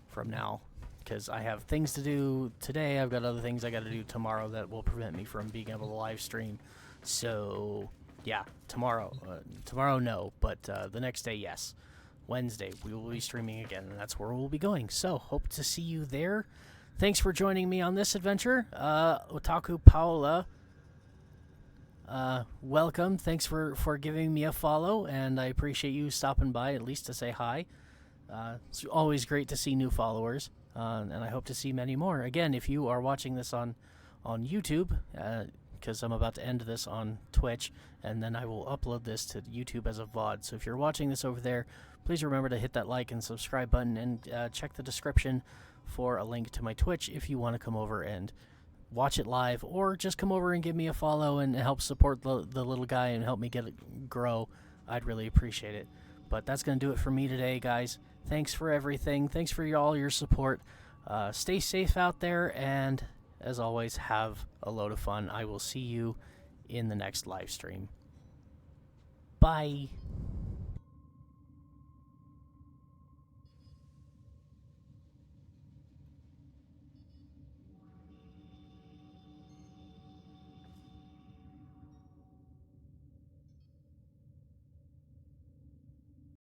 from now, because I have things to do today. I've got other things I got to do tomorrow that will prevent me from being able to live stream. So yeah, tomorrow no, but the next day, yes. Wednesday we will be streaming again, and that's where we'll be going. So hope to see you there. Thanks for joining me on this adventure. Otaku Paola, welcome. Thanks for giving me a follow, and I appreciate you stopping by at least to say hi. It's always great to see new followers, and I hope to see many more. Again, if you are watching this on YouTube, because I'm about to end this on Twitch, and then I will upload this to YouTube as a VOD. So if you're watching this over there, please remember to hit that like and subscribe button, and check the description for a link to my Twitch if you want to come over and watch it live, or just come over and give me a follow and help support the little guy and help me get it grow, I'd really appreciate it. But that's going to do it for me today, guys. Thanks for everything. Thanks for all your support. Stay safe out there, and as always, have a load of fun. I will see you in the next live stream. Bye.